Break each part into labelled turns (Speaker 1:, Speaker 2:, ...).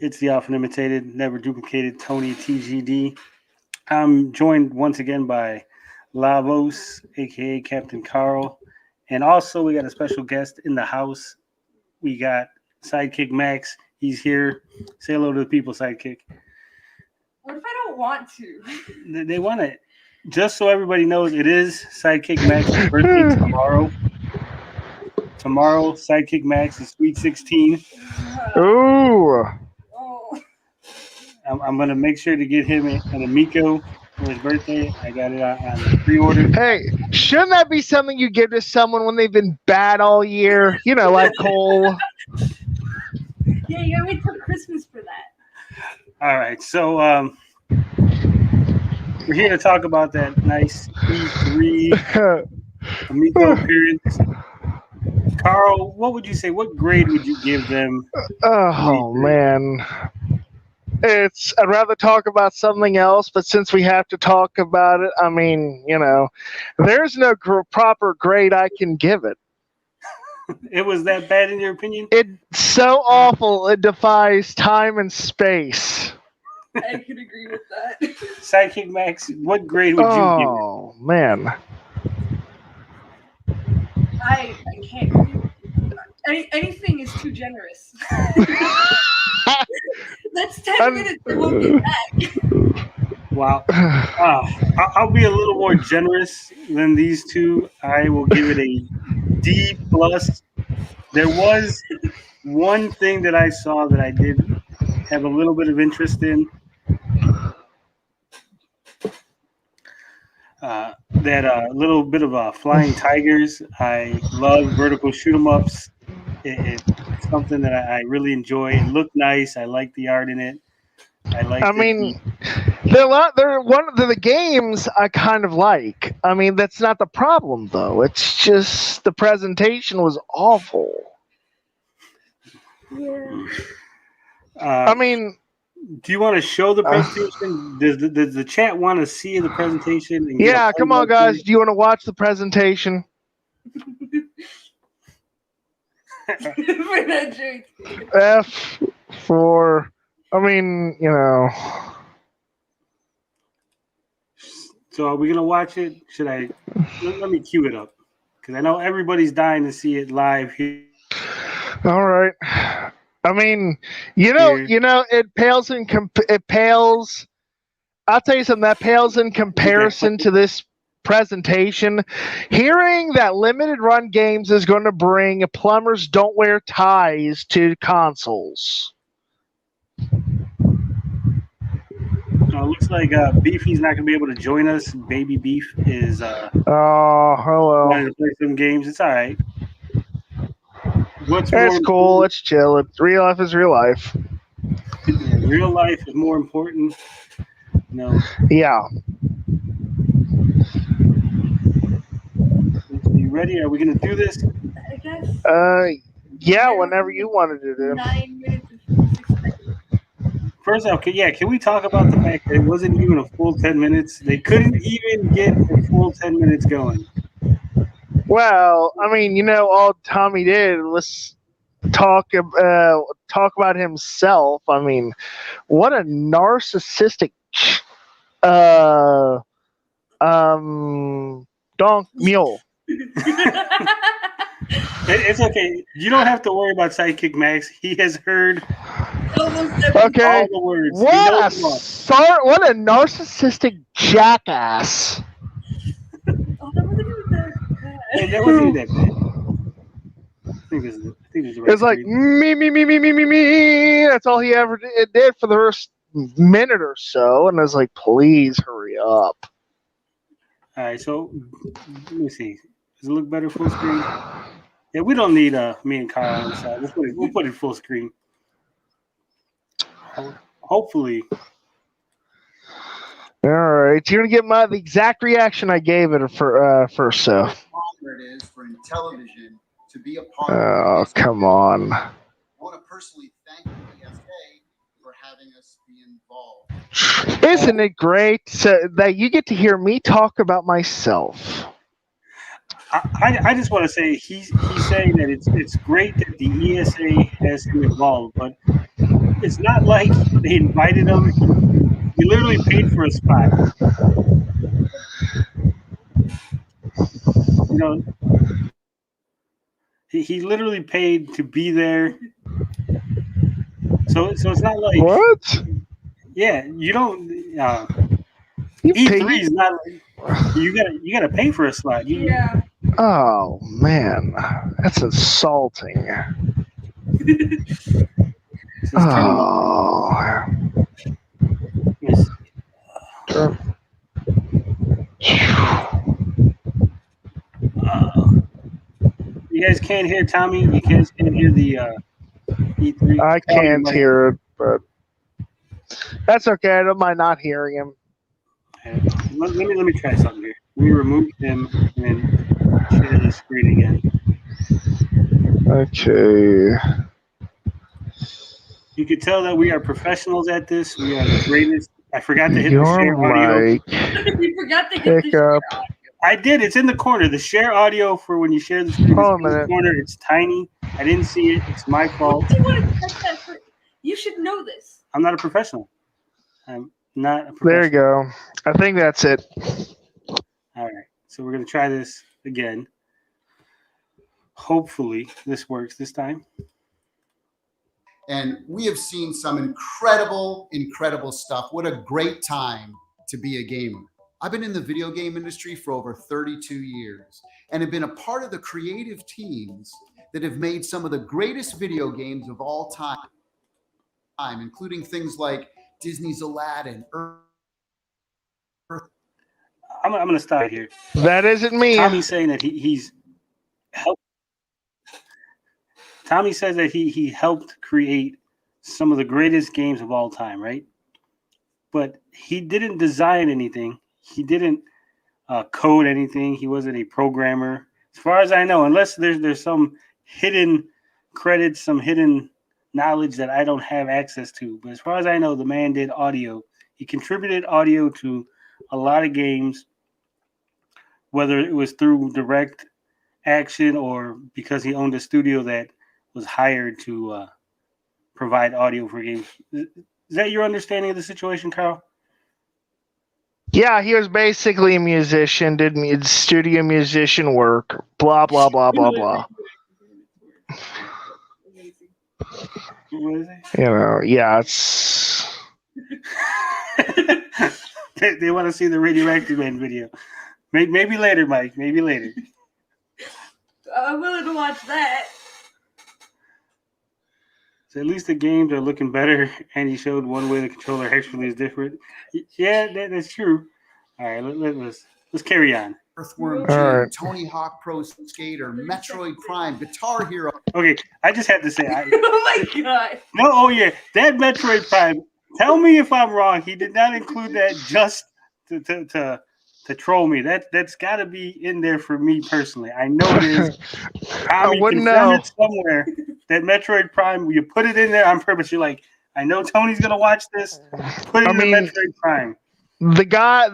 Speaker 1: It's the often imitated, never duplicated TonyTGD. I'm joined once again by Lavos, aka Captain Carl, and also we got a special guest in the house. We got Sidekick Max. He's here. Say hello to the people, Sidekick.
Speaker 2: What if I don't want to?
Speaker 1: They want it. Just so everybody knows, it is Sidekick Max's birthday tomorrow. Tomorrow, Sidekick Max is Sweet 16.
Speaker 3: Ooh.
Speaker 1: I'm going to make sure to get him an Amico for his birthday. I got it on pre-order.
Speaker 3: Hey, shouldn't that be something you give to someone when they've been bad all year? You know, like Cole.
Speaker 2: Yeah, you gotta wait till Christmas for that.
Speaker 1: All right, so we're here to talk about that nice E3 Amico appearance. Carl, what would you say? What grade would you give them?
Speaker 3: Oh, man. I'd rather talk about something else, but since we have to talk about it, I mean, you know, there's no proper grade I can give it.
Speaker 1: It was that bad in your opinion?
Speaker 3: It's so awful, it defies time and space.
Speaker 2: I could agree with that.
Speaker 1: Sidekick Max, what grade would you give it?
Speaker 3: Oh, man.
Speaker 2: I can't. Anything is too generous. That's 10 minutes we won't get back.
Speaker 1: Wow. I'll be a little more generous than these two. I will give it a D+. There was one thing that I saw that I did have a little bit of interest in. That little bit of flying tigers. I love vertical shoot 'em ups. It's something that I really enjoy. It looked nice. I like the art in it.
Speaker 3: I mean, they're one of the games I kind of like. I mean, that's not the problem though. It's just the presentation was awful.
Speaker 2: Yeah.
Speaker 3: I mean,
Speaker 1: do you want to show the presentation? Does the chat want to see the presentation? And
Speaker 3: yeah, come on, guys. Do you want to watch the presentation? F for, I mean, you know.
Speaker 1: So are we going to watch it? Should I? Let me cue it up. Because I know everybody's dying to see it live here.
Speaker 3: All right. I mean, you know, it pales I'll tell you something, that pales in comparison to this presentation. Hearing that limited run games is going to bring plumbers don't wear ties to consoles.
Speaker 1: Looks like Beefy's not going to be able to join us. Baby Beef is wanting to play some games. It's all right.
Speaker 3: It's cool. It's chill. Real life is real life.
Speaker 1: Real life is more important. No.
Speaker 3: Yeah.
Speaker 1: You ready? Are we going to do this?
Speaker 2: I guess.
Speaker 3: Yeah, whenever you wanted to do.
Speaker 2: 9 minutes and 6 seconds.
Speaker 1: First off, can we talk about the fact that it wasn't even a full 10 minutes? They couldn't even get a full 10 minutes going.
Speaker 3: Well, I mean, you know, all Tommy did was talk about himself. I mean, what a narcissistic mule.
Speaker 1: It's okay. You don't have to worry about Sidekick Max. He has heard all the words.
Speaker 3: What a narcissistic jackass.
Speaker 1: That wasn't that bad. I think it's the right
Speaker 3: It's like me. That's all he ever did for the first minute or so, and I was like, please hurry up.
Speaker 1: All right, so let me see. Does it look better full screen? Yeah, we don't need me and Kyle on the side. We'll put it full screen. Hopefully.
Speaker 3: All right, you're gonna get the exact reaction I gave it for first. So.
Speaker 4: It is for Intellivision to be a part
Speaker 3: of this. Come on.
Speaker 4: I want to personally thank the ESA for having us be involved.
Speaker 3: Isn't it great that you get to hear me talk about myself?
Speaker 1: I just want to say he's saying that it's great that the ESA has him involved, but it's not like they invited him. He literally paid for a spot. You know, he literally paid to be there. So it's not like
Speaker 3: What?
Speaker 1: yeah, you don't.
Speaker 3: You
Speaker 1: E3
Speaker 3: paid?
Speaker 1: is not. You gotta pay for a slot.
Speaker 2: Yeah.
Speaker 3: Oh man, that's insulting.
Speaker 1: Just turn him up.
Speaker 3: Oh.
Speaker 1: Yes. You guys can't hear Tommy. You guys can't hear the E3.
Speaker 3: I can't hear it, but that's okay. I don't mind not hearing him.
Speaker 1: Let me try something here. Let me remove him and then share the screen again.
Speaker 3: Okay.
Speaker 1: You could tell that we are professionals at this. We are the greatest. I forgot to hit the
Speaker 3: Your
Speaker 1: share audio.
Speaker 3: mic.
Speaker 2: You forgot to hit
Speaker 3: Pick
Speaker 2: the
Speaker 3: up.
Speaker 1: I did. It's in the corner. The share audio for when you share the screen is
Speaker 3: Hold a
Speaker 1: in the
Speaker 3: minute.
Speaker 1: corner. It's tiny. I didn't see it. It's my fault.
Speaker 2: What do you want to check that for? You should know this.
Speaker 1: I'm not a professional. I'm not a professional.
Speaker 3: There you go. I think that's it.
Speaker 1: All right. So we're going to try this again. Hopefully this works this time.
Speaker 4: And we have seen some incredible, incredible stuff. What a great time to be a gamer. I've been in the video game industry for over 32 years and have been a part of the creative teams that have made some of the greatest video games of all time, including things like Disney's Aladdin,
Speaker 1: I'm going to stop here.
Speaker 3: That isn't me.
Speaker 1: Tommy's saying that he's helped. Tommy says that he helped create some of the greatest games of all time, right? But he didn't design anything. He didn't code anything. He wasn't a programmer, as far as I know, unless there's some hidden credits, some hidden knowledge that I don't have access to. But as far as I know, the man did audio. He contributed audio to a lot of games, whether it was through direct action or because he owned a studio that was hired to provide audio for games. Is that your understanding of the situation, Carl?
Speaker 3: Yeah, he was basically a musician, did studio musician work, blah, blah, blah, blah, blah.
Speaker 1: What is it?
Speaker 3: You know, yeah, it's...
Speaker 1: They want to see the Radioactive Man video. Maybe later, Mike. Maybe later.
Speaker 2: I'm willing to watch that.
Speaker 1: So at least the games are looking better, and he showed one way the controller actually is different. Yeah, that's true. All right, let's carry on.
Speaker 4: Earthworm
Speaker 3: All
Speaker 4: Jim,
Speaker 3: right.
Speaker 4: Tony Hawk Pro Skater, Metroid Prime, Guitar Hero.
Speaker 1: Okay, I just had to say.
Speaker 2: Oh my god.
Speaker 1: No, oh yeah, that Metroid Prime. Tell me if I'm wrong. He did not include that just to troll me. That's got to be in there for me personally. I know it is. Tommy
Speaker 3: wouldn't
Speaker 1: confirmed
Speaker 3: know.
Speaker 1: it somewhere. That Metroid Prime, you put it in there on purpose. You're like, I know Tony's gonna watch this. Put it in the Metroid Prime.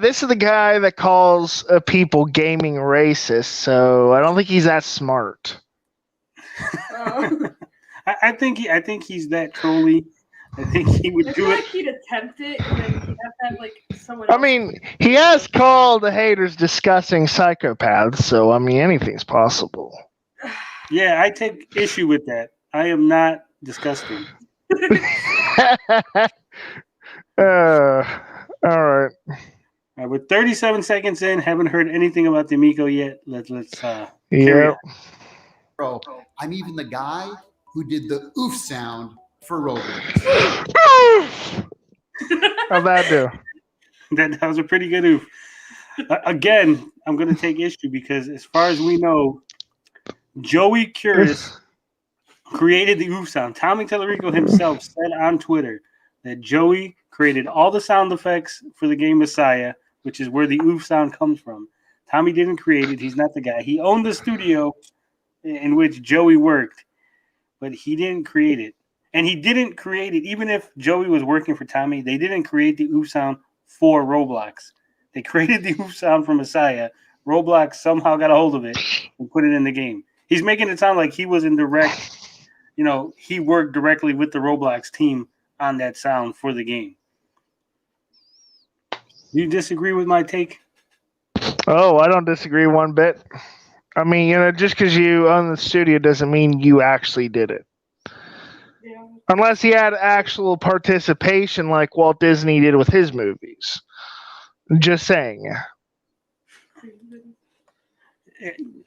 Speaker 3: This is the guy that calls people gaming racist, so I don't think he's that smart.
Speaker 2: Oh.
Speaker 1: I think he's that trolly. I think he would
Speaker 2: I
Speaker 1: do
Speaker 2: feel
Speaker 1: it.
Speaker 2: like he'd attempt it, and then he'd have to have like someone.
Speaker 3: I
Speaker 2: else.
Speaker 3: mean, he has called the haters disgusting psychopaths, so I mean, anything's possible.
Speaker 1: Yeah, I take issue with that. I am not disgusting.
Speaker 3: All right.
Speaker 1: All right, we're 37 seconds in. Haven't heard anything about the Amico yet. Let's carry
Speaker 3: Yep.
Speaker 1: on.
Speaker 4: I'm even the guy who did the oof sound for Roblox.
Speaker 3: How'd that do?
Speaker 1: That was a pretty good oof. Again, I'm going to take issue because as far as we know, Joey Curious created the oof sound. Tommy Talarico himself said on Twitter that Joey created all the sound effects for the game Messiah, which is where the oof sound comes from. Tommy didn't create it. He's not the guy. He owned the studio in which Joey worked, but he didn't create it. And he didn't create it, even if Joey was working for Tommy, they didn't create the oof sound for Roblox. They created the oof sound for Messiah. Roblox somehow got a hold of it and put it in the game. He's making it sound like he was in direct, he worked directly with the Roblox team on that sound for the game. You disagree with my take?
Speaker 3: Oh, I don't disagree one bit. I mean, just because you own the studio doesn't mean you actually did it.
Speaker 2: Yeah.
Speaker 3: Unless he had actual participation like Walt Disney did with his movies. Just saying.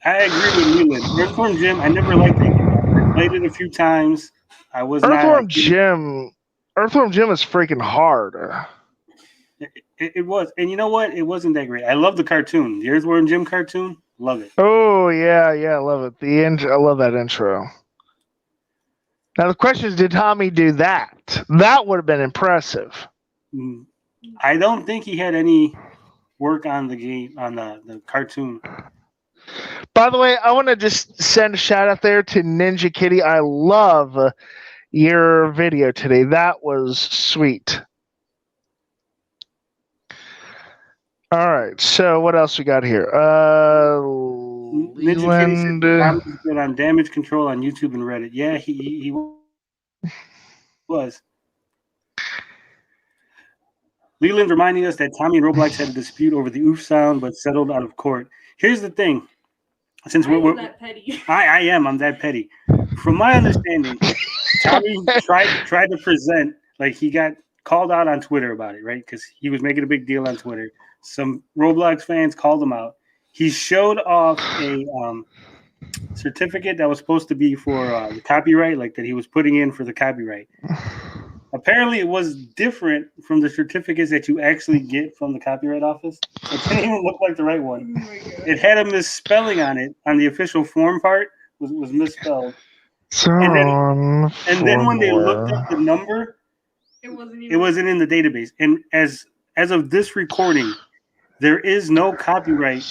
Speaker 1: I agree with Leland. Earthworm Jim, I never liked it. I played it a few times. I was
Speaker 3: Earthworm
Speaker 1: not.
Speaker 3: Jim is freaking hard.
Speaker 1: It was. And you know what? It wasn't that great. I love the cartoon. The Earthworm Jim cartoon. Love it.
Speaker 3: Oh, yeah, I love it. I love that intro. Now, the question is, did Tommy do that? That would have been impressive.
Speaker 1: I don't think he had any work on the game, on the cartoon.
Speaker 3: By the way, I want to just send a shout out there to Ninja Kitty. I love your video today. That was sweet. All right, so what else we got here?
Speaker 1: Ninja Kitty
Speaker 3: Leland.
Speaker 1: said Tommy's good on damage control on YouTube and Reddit. Yeah, he was. Leland reminding us that Tommy and Roblox had a dispute over the oof sound, but settled out of court. Here's the thing. Since we're
Speaker 2: that petty.
Speaker 1: I'm that petty. From my understanding, Tommy tried to present, like, he got called out on Twitter about it, right? Because he was making a big deal on Twitter. Some Roblox fans called him out. He showed off a certificate that was supposed to be for the copyright, like that he was putting in for the copyright. Apparently, it was different from the certificates that you actually get from the copyright office. It didn't even look like the right one.
Speaker 2: Oh
Speaker 1: It had a misspelling on it. On the official form part, was misspelled.
Speaker 3: And
Speaker 1: then when they looked up the number,
Speaker 2: it wasn't
Speaker 1: in the database. And as of this recording, there is no copyright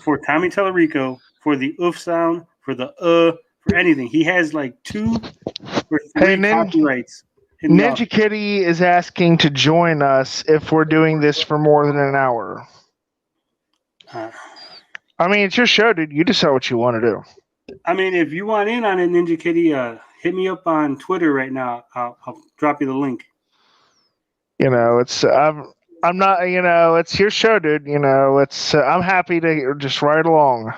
Speaker 1: for Tommy Talarico for the oof sound, for the for anything. He has like 2 or 3 copyrights.
Speaker 3: Ninja Kitty is asking to join us if we're doing this for more than an hour. I mean, it's your show, dude. You decide what you want to do.
Speaker 1: I mean, if you want in on it, Ninja Kitty, hit me up on Twitter right now. I'll drop you the link.
Speaker 3: It's I'm not. It's your show, dude. It's I'm happy to just ride along.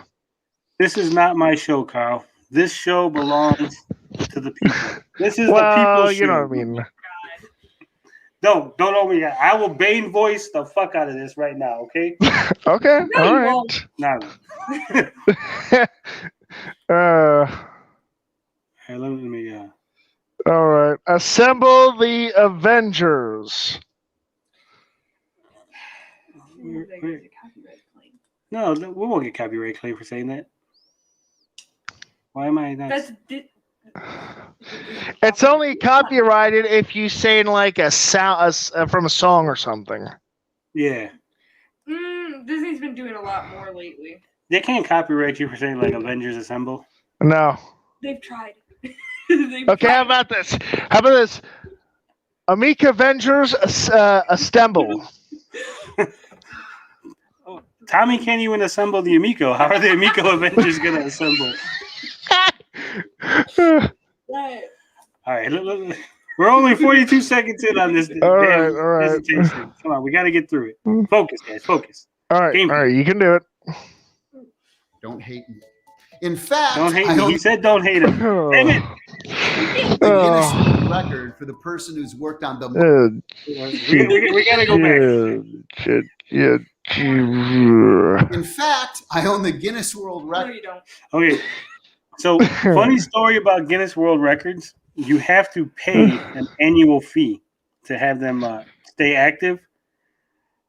Speaker 1: This is not my show, Carl. This show belongs to the people. This is the people's show.
Speaker 3: You know what I mean.
Speaker 1: Don't owe me that. I will Bane voice the fuck out of this right now, okay?
Speaker 3: Okay,
Speaker 2: No,
Speaker 3: all
Speaker 2: you
Speaker 3: right.
Speaker 2: won't.
Speaker 1: No. Hey, let me
Speaker 3: All right. Assemble the Avengers.
Speaker 1: No, we won't get copyright claim for saying that. Why am I not?
Speaker 3: It's only copyrighted if you say in like a sound from a song or something.
Speaker 1: Yeah.
Speaker 2: Disney's been doing a lot more lately.
Speaker 1: They can't copyright you for saying like Avengers Assemble.
Speaker 3: No.
Speaker 2: They've tried.
Speaker 3: Okay, how about this? Amico Avengers Assemble.
Speaker 1: Oh, Tommy can't even assemble the Amico. How are the Amico Avengers going to assemble?
Speaker 2: Right.
Speaker 1: All right, we're only 42 seconds in on this
Speaker 3: All right.
Speaker 1: presentation. Come on, we got to get through it. Focus, guys, focus.
Speaker 3: All right, you can do it.
Speaker 4: Don't hate me. In fact,
Speaker 1: Don't hate me. He said don't hate him. Damn it.
Speaker 4: The Guinness World Record for the person who's worked on the
Speaker 1: We got to go back.
Speaker 3: Yeah.
Speaker 4: In fact, I own the Guinness World
Speaker 2: No,
Speaker 4: Record.
Speaker 2: you don't.
Speaker 1: Okay, so funny story about Guinness World Records. You have to pay an annual fee to have them stay active.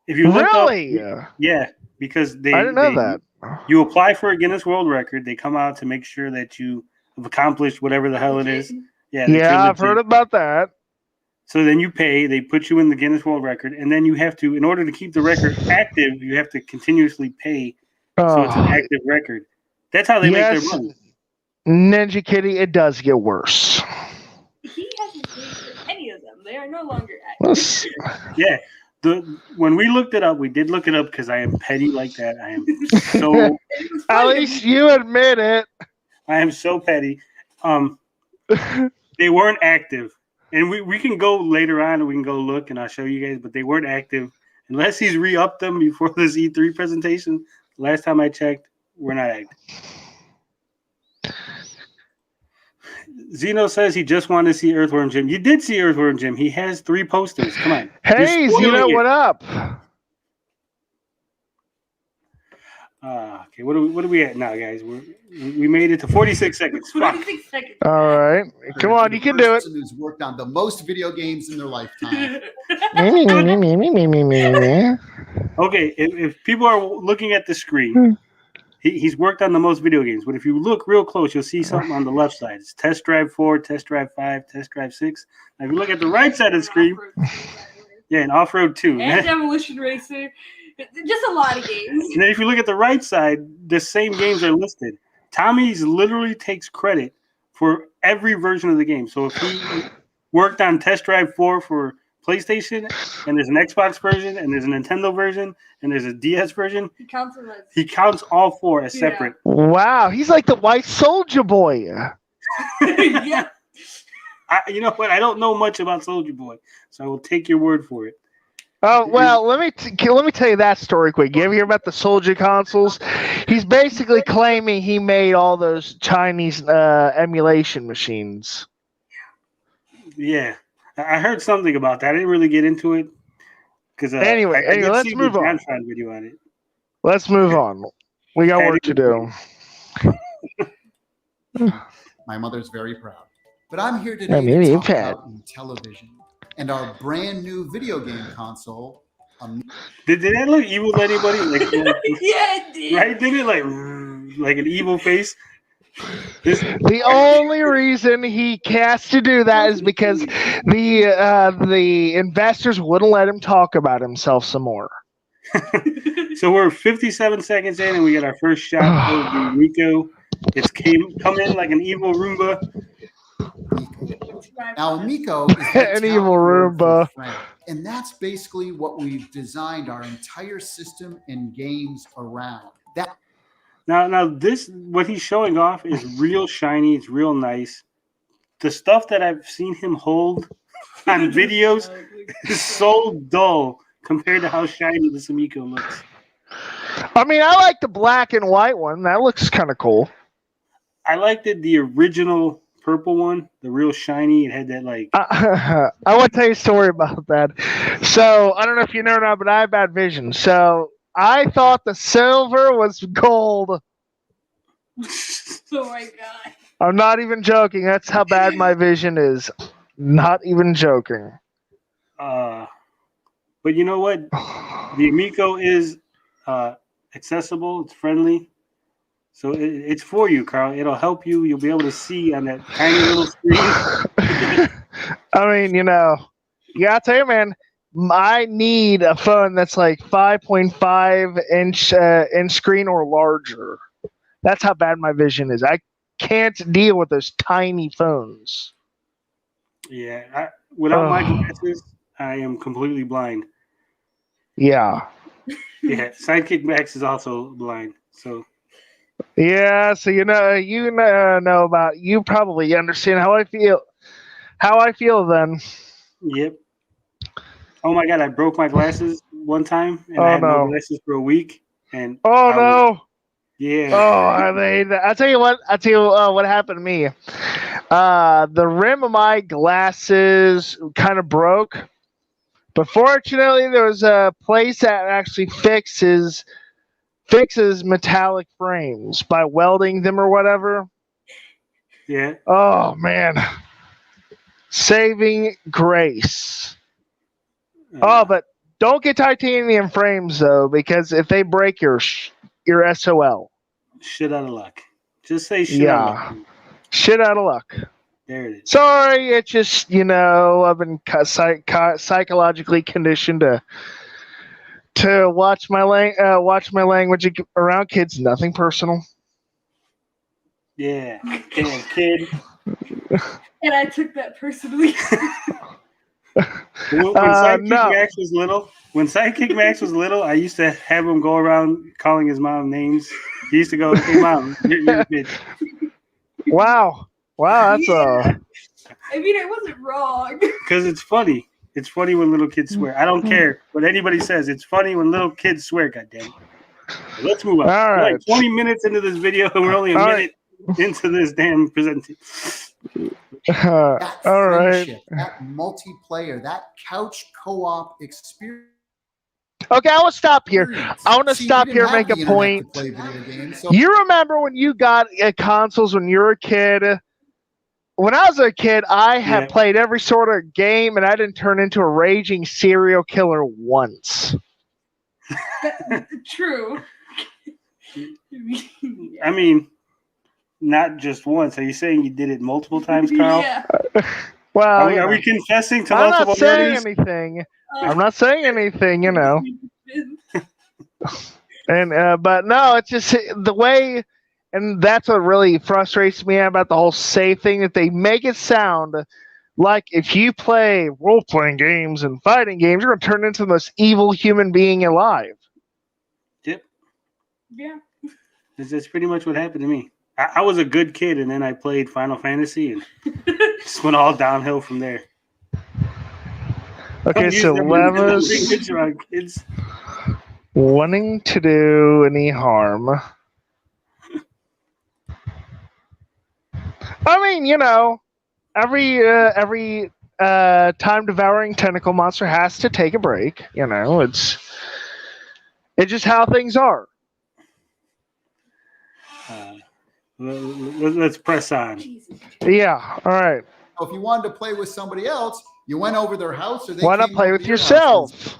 Speaker 1: If you look
Speaker 3: Really?
Speaker 1: up, yeah, because
Speaker 3: I didn't know that.
Speaker 1: You apply for a Guinness World Record. They come out to make sure that you have accomplished whatever the hell it is. Yeah,
Speaker 3: I've heard about that.
Speaker 1: So then you pay. They put you in the Guinness World Record, and then you have to, in order to keep the record active, you have to continuously pay. So it's an active record. That's how they make their money.
Speaker 3: Ninja Kitty, it does get worse.
Speaker 2: He hasn't paid for any of them. They are no longer active.
Speaker 1: Yeah. When we looked it up, we did look it up because I am petty like that. I am so.
Speaker 3: At least you admit it.
Speaker 1: I am so petty. They weren't active. And we can go later on and we can go look and I'll show you guys, but they weren't active. Unless he's re-upped them before this E3 presentation. Last time I checked, we're not active. Zeno says he just wanted to see Earthworm Jim. You did see Earthworm Jim. He has 3 posters. Come on.
Speaker 3: Hey, Zeno, what up?
Speaker 1: Okay, what are we at now, guys? We made it to 46 seconds.
Speaker 2: 46 seconds.
Speaker 3: All right. Come on, you can do it.
Speaker 4: Who's worked on the most video games in their lifetime.
Speaker 1: Okay, if people are looking at the screen, he's worked on the most video games. But if you look real close, you'll see something on the left side. It's Test Drive 4, Test Drive 5, Test Drive 6. Now, if you look at the right side of the screen, yeah, and Off-Road 2.
Speaker 2: And Demolition Racer. Just a lot of games.
Speaker 1: And then if you look at the right side, the same games are listed. Tommy's literally takes credit for every version of the game. So if he worked on Test Drive 4 for PlayStation, and there's an Xbox version, and there's a Nintendo version, and there's a DS version, he counts all 4 as separate.
Speaker 3: Wow, he's like the white soldier boy.
Speaker 2: Yeah.
Speaker 1: You know what? I don't know much about Soldier Boy, so I will take your word for it.
Speaker 3: Oh well, let me tell you that story quick. You ever hear about the Soldier consoles? He's basically claiming he made all those Chinese emulation machines.
Speaker 1: Yeah, I heard something about that. I didn't really get into it because
Speaker 3: anyway, let's move on.
Speaker 1: Video on it.
Speaker 3: Let's move on. We got work to do.
Speaker 4: My mother's very proud. But I'm here today to talk about Intellivision and our brand new video game console.
Speaker 1: Did that look evil to anybody?
Speaker 2: Yeah, it did.
Speaker 1: Right? Did it like an evil face?
Speaker 3: The only reason he has to do that is because the investors wouldn't let him talk about himself some more.
Speaker 1: So we're 57 seconds in, and we got our first shot of the Amico. It's come in like an evil Roomba.
Speaker 4: Now, Amico is
Speaker 3: an evil Roomba.
Speaker 4: And that's basically what we've designed our entire system and games around.
Speaker 1: Now this, what he's showing off is real shiny. It's real nice. The stuff that I've seen him hold on videos is so dull compared to how shiny this Amico looks.
Speaker 3: I mean, I like the black and white one. That looks kind of cool.
Speaker 1: I liked the original purple one, the real shiny. It had that like.
Speaker 3: I want to tell you a story about that. So I don't know if you know or not, but I have bad vision. So I thought the silver was gold.
Speaker 2: Oh my god!
Speaker 3: I'm not even joking. That's how bad my vision is. Not even joking.
Speaker 1: But you know what? The Amico is accessible. It's friendly. So it's for you, Carl. It'll help you. You'll be able to see on that tiny little screen.
Speaker 3: I mean, yeah, I'll tell you, man, I need a phone that's like 5.5 inch screen or larger. That's how bad my vision is. I can't deal with those tiny phones.
Speaker 1: Yeah, without my glasses, I am completely blind.
Speaker 3: Yeah.
Speaker 1: Yeah, Sidekick Max is also blind, so.
Speaker 3: Yeah, so you know about, you probably understand how I feel. How I feel then.
Speaker 1: Yep. Oh my god, I broke my glasses one time, and I had no glasses for a week. And
Speaker 3: no.
Speaker 1: Yeah.
Speaker 3: Oh, I mean, I'll tell you what happened to me. The rim of my glasses kind of broke, but fortunately, there was a place that actually fixes metallic frames by welding them or whatever.
Speaker 1: Yeah.
Speaker 3: Oh man, saving grace. But don't get titanium frames though, because if they break, you're SOL.
Speaker 1: Shit out of luck. Just say shit out of luck.
Speaker 3: Shit out of luck.
Speaker 1: There it is.
Speaker 3: Sorry, it's just I've been psychologically conditioned to watch my language around kids. Nothing personal.
Speaker 1: Yeah, damn kid.
Speaker 2: And I took that personally.
Speaker 1: When Sidekick Max was little, I used to have him go around calling his mom names. He used to go, "Hey mom, you're a bitch."
Speaker 3: Wow, that's
Speaker 2: I I mean, I wasn't wrong.
Speaker 1: Because it's funny. It's funny when little kids swear. I don't care what anybody says. It's funny when little kids swear, goddammit. Let's move on.
Speaker 3: All
Speaker 1: We're
Speaker 3: right.
Speaker 1: like 20 minutes into this video, and we're only a minute into this damn presentation.
Speaker 4: That
Speaker 3: all right.
Speaker 4: friendship, that multiplayer, that couch co-op experience.
Speaker 3: Okay, I will stop here. I want to stop
Speaker 4: we
Speaker 3: here
Speaker 4: didn't
Speaker 3: and make
Speaker 4: have
Speaker 3: a
Speaker 4: the internet
Speaker 3: point.
Speaker 4: to play video games, so
Speaker 3: You remember when you got consoles when you were a kid? When I was a kid, I had
Speaker 1: Yeah.
Speaker 3: played every sort of game, and I didn't turn into a raging serial killer once.
Speaker 2: True.
Speaker 1: I mean, not just once. Are you saying you did it multiple times, Carl?
Speaker 2: Yeah.
Speaker 3: Well,
Speaker 1: Are we confessing to
Speaker 3: I'm
Speaker 1: multiple
Speaker 3: not saying
Speaker 1: murders?
Speaker 3: anything. I'm not saying anything, you know. And but no, it's just the way, and that's what really frustrates me about the whole safe thing, that they make it sound like if you play role-playing games and fighting games, you're going to turn into the most evil human being alive.
Speaker 1: Yep.
Speaker 2: Yeah.
Speaker 1: That's pretty much what happened to me. I was a good kid, and then I played Final Fantasy, and just went all downhill from there.
Speaker 3: Okay,
Speaker 1: Don't
Speaker 3: so
Speaker 1: use that as a big
Speaker 3: Levis
Speaker 1: picture on kids.
Speaker 3: wanting to do any harm. I mean, you know, every time-devouring tentacle monster has to take a break. You know, it's just how things are.
Speaker 1: Let's press on.
Speaker 2: Jesus.
Speaker 3: Yeah. All right.
Speaker 4: if you wanted to play with somebody else, you went over their house, or they
Speaker 3: Why not
Speaker 4: came
Speaker 3: play
Speaker 4: over
Speaker 3: with
Speaker 4: to your house.
Speaker 3: yourself?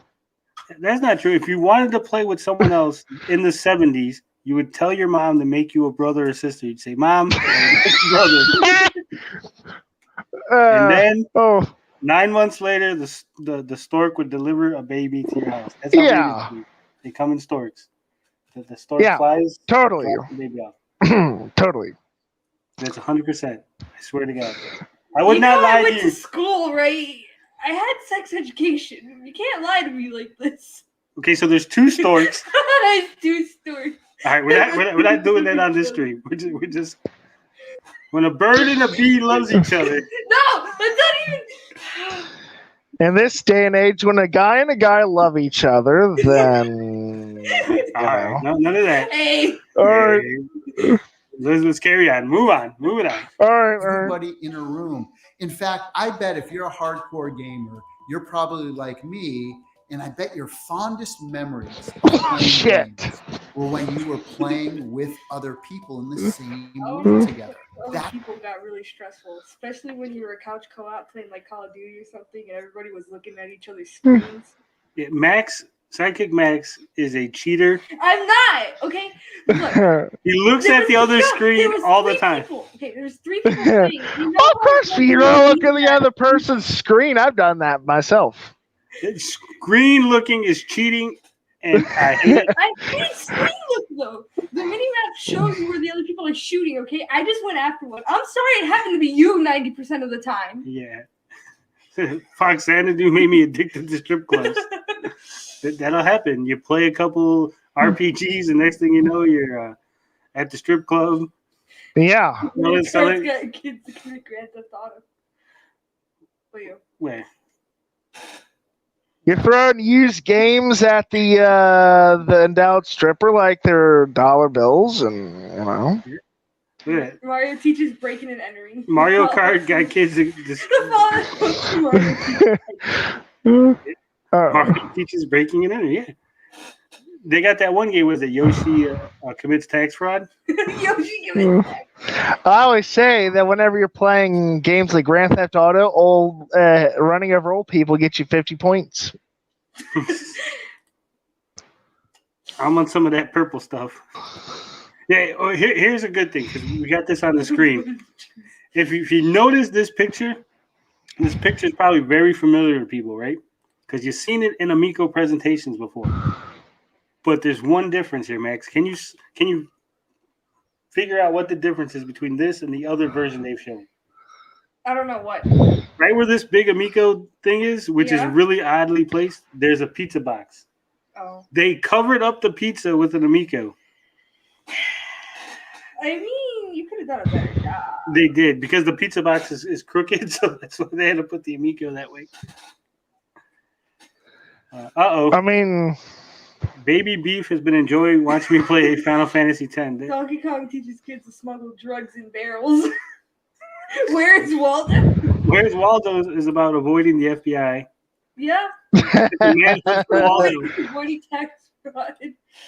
Speaker 1: That's not true. If you wanted to play with someone else in the 70s, you would tell your mom to make you a brother or sister. You'd say, "Mom, brother." And then
Speaker 3: oh
Speaker 1: 9 months later, the stork would deliver a baby to your house. That's how
Speaker 3: Yeah.
Speaker 1: babies do. They come in storks. The stork
Speaker 3: Yeah,
Speaker 1: flies,
Speaker 3: totally.
Speaker 1: drops the baby off.
Speaker 3: Totally.
Speaker 1: That's 100%. I swear to God. I would not lie
Speaker 2: I went
Speaker 1: to
Speaker 2: to
Speaker 1: you.
Speaker 2: school, right? I had sex education. You can't lie to me like this.
Speaker 1: Okay, so there's two storks.
Speaker 2: I do stories.
Speaker 1: All right, we're not doing that on this stream. We're just when a bird and a bee loves each other.
Speaker 2: No, that's not even.
Speaker 3: In this day and age, when a guy and a guy love each other, then
Speaker 1: All right, none of that.
Speaker 2: Hey.
Speaker 3: all right,
Speaker 1: Hey, let's carry on. Move on. Moving on.
Speaker 3: all right.
Speaker 4: Everybody in a room. In fact, I bet if you're a hardcore gamer, you're probably like me, and I bet your fondest memories of playing
Speaker 3: Shit.
Speaker 4: games were when you were playing with other people in the same
Speaker 2: Oh.
Speaker 4: room together.
Speaker 2: Other people got really stressful, especially when you were a couch co-op playing like Call of Duty or something, and everybody was looking at each other's screens.
Speaker 1: Yeah, Sidekick Max is a cheater.
Speaker 2: I'm not. Okay. Look,
Speaker 1: He looks at the other screen all the time.
Speaker 2: Okay, there's 3 people playing. You know
Speaker 3: Of course,
Speaker 2: how
Speaker 3: you don't look at the other person's screen. I've done that myself.
Speaker 1: Screen looking is cheating, and I hate it.
Speaker 2: I hate screen look though. The minimap shows you where the other people are shooting. Okay, I just went after one. I'm sorry, it happened to be you 90% of the time.
Speaker 1: Yeah. Fox Xanadu made me addicted to strip clubs. That'll happen. You play a couple RPGs, and next thing you know, you're at the strip club.
Speaker 3: Yeah.
Speaker 1: No, it's selling.
Speaker 2: Kids commit Grand Theft Auto. For you.
Speaker 1: Where?
Speaker 3: You're throwing used games at the endowed stripper like they're dollar bills, and you know.
Speaker 1: Look at that.
Speaker 2: Mario teaches breaking and entering.
Speaker 1: Mario Kart got kids that just Mario teaches breaking and entering. Yeah, they got that one game. Was it Yoshi commits tax fraud?
Speaker 2: Yoshi commits tax.
Speaker 3: I always say that whenever you're playing games like Grand Theft Auto, running over old people gets you 50 points.
Speaker 1: I'm on some of that purple stuff. Yeah, here's a good thing because we got this on the screen. If you notice this picture is probably very familiar to people, right? Because you've seen it in Amico presentations before. But there's one difference here, Max. Can you figure out what the difference is between this and the other version they've shown?
Speaker 2: I don't know what.
Speaker 1: Right where this big Amico thing is, which is really oddly placed, there's a pizza box.
Speaker 2: Oh.
Speaker 1: They covered up the pizza with an Amico.
Speaker 2: I mean, you could have done a better job.
Speaker 1: They did, because the pizza box is crooked, so that's why they had to put the Amico that way.
Speaker 3: I mean,
Speaker 1: Baby Beef has been enjoying watching me play Final Fantasy X.
Speaker 2: Donkey Kong teaches kids to smuggle drugs in barrels. Where's Waldo?
Speaker 1: Where's Waldo is about avoiding the FBI.
Speaker 2: Yeah.
Speaker 1: The man looks for Waldo.
Speaker 2: Avoiding tax fraud.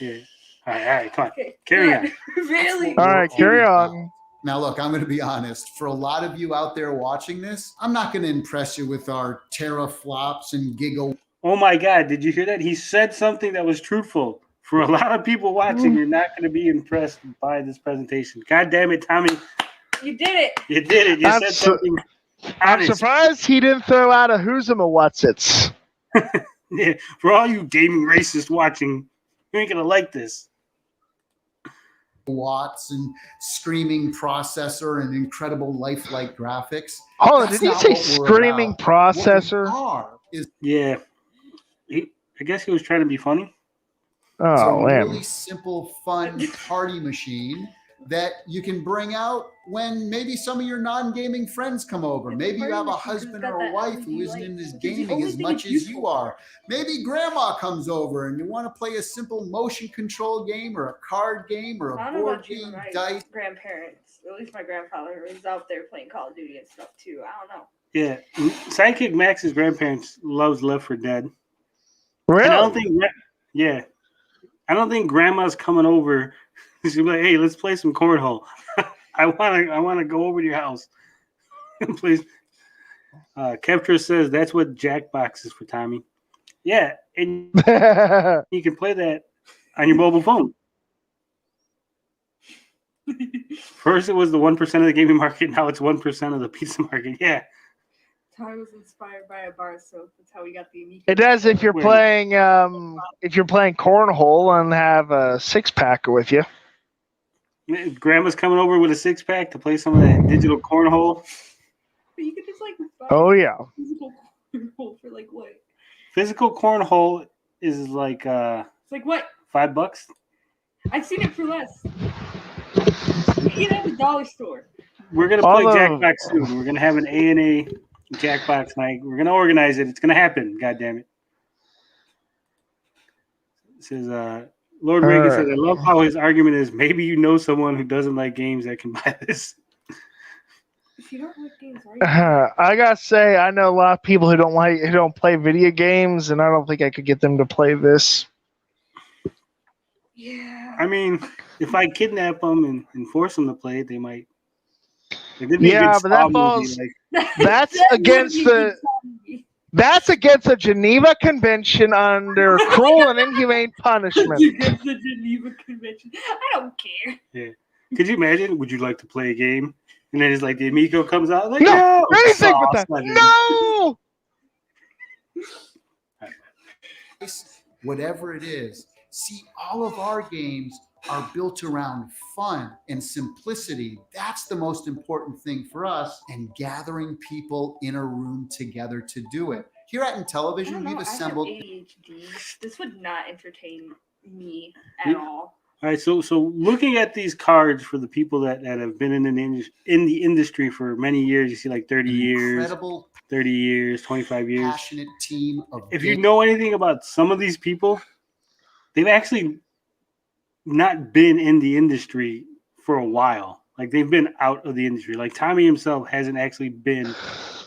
Speaker 1: Yeah. All right, come on.
Speaker 2: Okay.
Speaker 1: Carry on.
Speaker 2: Really?
Speaker 3: all right, carry on.
Speaker 4: Now, look, I'm going to be honest. For a lot of you out there watching this, I'm not going to impress you with our teraflops and giggle.
Speaker 1: Oh my God, did you hear that? He said something that was truthful. For a lot of people watching, you're not going to be impressed by this presentation. God damn it, Tommy.
Speaker 2: You did it.
Speaker 1: You did it. You said something
Speaker 3: I'm
Speaker 1: honest.
Speaker 3: surprised he didn't throw out a who's him a what's it's.
Speaker 1: Yeah, for all you gaming racists watching, you ain't going to like this.
Speaker 4: Watts and screaming processor and incredible lifelike graphics.
Speaker 3: Oh,
Speaker 4: That's
Speaker 3: did he
Speaker 4: not
Speaker 3: say
Speaker 4: what we're
Speaker 3: screaming
Speaker 4: about.
Speaker 3: processor?
Speaker 4: What we are is
Speaker 1: Yeah. I guess he was trying to be funny.
Speaker 3: Oh,
Speaker 4: a
Speaker 3: man.
Speaker 4: really simple, fun party machine that you can bring out when maybe some of your non-gaming friends come over. Maybe you have a husband or a wife who isn't into gaming as much as you are. Maybe grandma comes over and you want to play a simple motion control game or a card game or
Speaker 2: I
Speaker 4: a
Speaker 2: don't know
Speaker 4: board
Speaker 2: about you,
Speaker 4: game,
Speaker 2: but my
Speaker 4: dice.
Speaker 2: grandparents, at least my grandfather, was out there playing Call of Duty and stuff too. I don't know.
Speaker 1: Yeah. Sidekick Max's grandparents loves Left 4 Dead.
Speaker 3: Really?
Speaker 1: And I don't think, yeah. I don't think grandma's coming over. She'll be like, hey, let's play some cornhole. I wanna go over to your house. Please. Kevtra says that's what Jackbox is for, Tommy. Yeah, and you can play that on your mobile phone. First it was the 1% of the gaming market, now it's 1% of the pizza market. Yeah.
Speaker 2: Ty was inspired by a bar soap. That's how we got the Amico.
Speaker 3: It does if you're
Speaker 1: Wait.
Speaker 3: playing cornhole and have a 6-pack with you.
Speaker 1: Grandma's coming over with a 6-pack to play some of that digital cornhole.
Speaker 2: But you could just like buy
Speaker 3: Oh yeah.
Speaker 2: physical cornhole for like what?
Speaker 1: Physical cornhole is like
Speaker 2: It's like what?
Speaker 1: $5.
Speaker 2: I've seen it for less. You can get it at the dollar store.
Speaker 1: We're gonna play
Speaker 3: Although-
Speaker 1: Jackbox soon. We're gonna have an A&A Jackbox night. We're gonna organize it. It's gonna happen. God damn it. It says Lord Reagan said, I love how his argument is maybe you know someone who doesn't like games that can buy this.
Speaker 2: If you don't like games, why are you?
Speaker 3: I gotta say, I know a lot of people who don't play video games, and I don't think I could get them to play this.
Speaker 2: Yeah.
Speaker 1: I mean, if I kidnap them and force them to play it, they might. Like, there'd be a
Speaker 3: Yeah,
Speaker 1: good
Speaker 3: but that
Speaker 1: Saw movie,
Speaker 3: falls-
Speaker 1: like,
Speaker 3: That's
Speaker 2: That would
Speaker 3: against
Speaker 2: be
Speaker 3: the-
Speaker 2: a good movie.
Speaker 3: That's against the Geneva Convention under cruel and inhumane punishment.
Speaker 2: Against the Geneva Convention. I don't care.
Speaker 1: could you imagine? Would you like to play a game? And then it's like the Amico comes out, like,
Speaker 3: No,
Speaker 1: no,
Speaker 3: anything
Speaker 1: Saw
Speaker 3: but that.
Speaker 1: 7.
Speaker 3: No.
Speaker 4: Whatever it is. See, all of our games are built around fun and simplicity. That's the most important thing for us, and gathering people in a room together to do it. Here at
Speaker 2: I
Speaker 4: Intellivision,
Speaker 2: don't know.
Speaker 4: we've
Speaker 2: I have
Speaker 4: assembled.
Speaker 2: ADHD. This would not entertain me at all.
Speaker 1: All right, so looking at these cards for the people that have been in the industry for many years, you see like 30
Speaker 4: an
Speaker 1: years,
Speaker 4: incredible,
Speaker 1: 30 years, 25 years.
Speaker 4: passionate team of.
Speaker 1: If you know anything about some of these people, they've actually not been in the industry for a while. Like they've been out of the industry. Like Tommy himself hasn't actually been in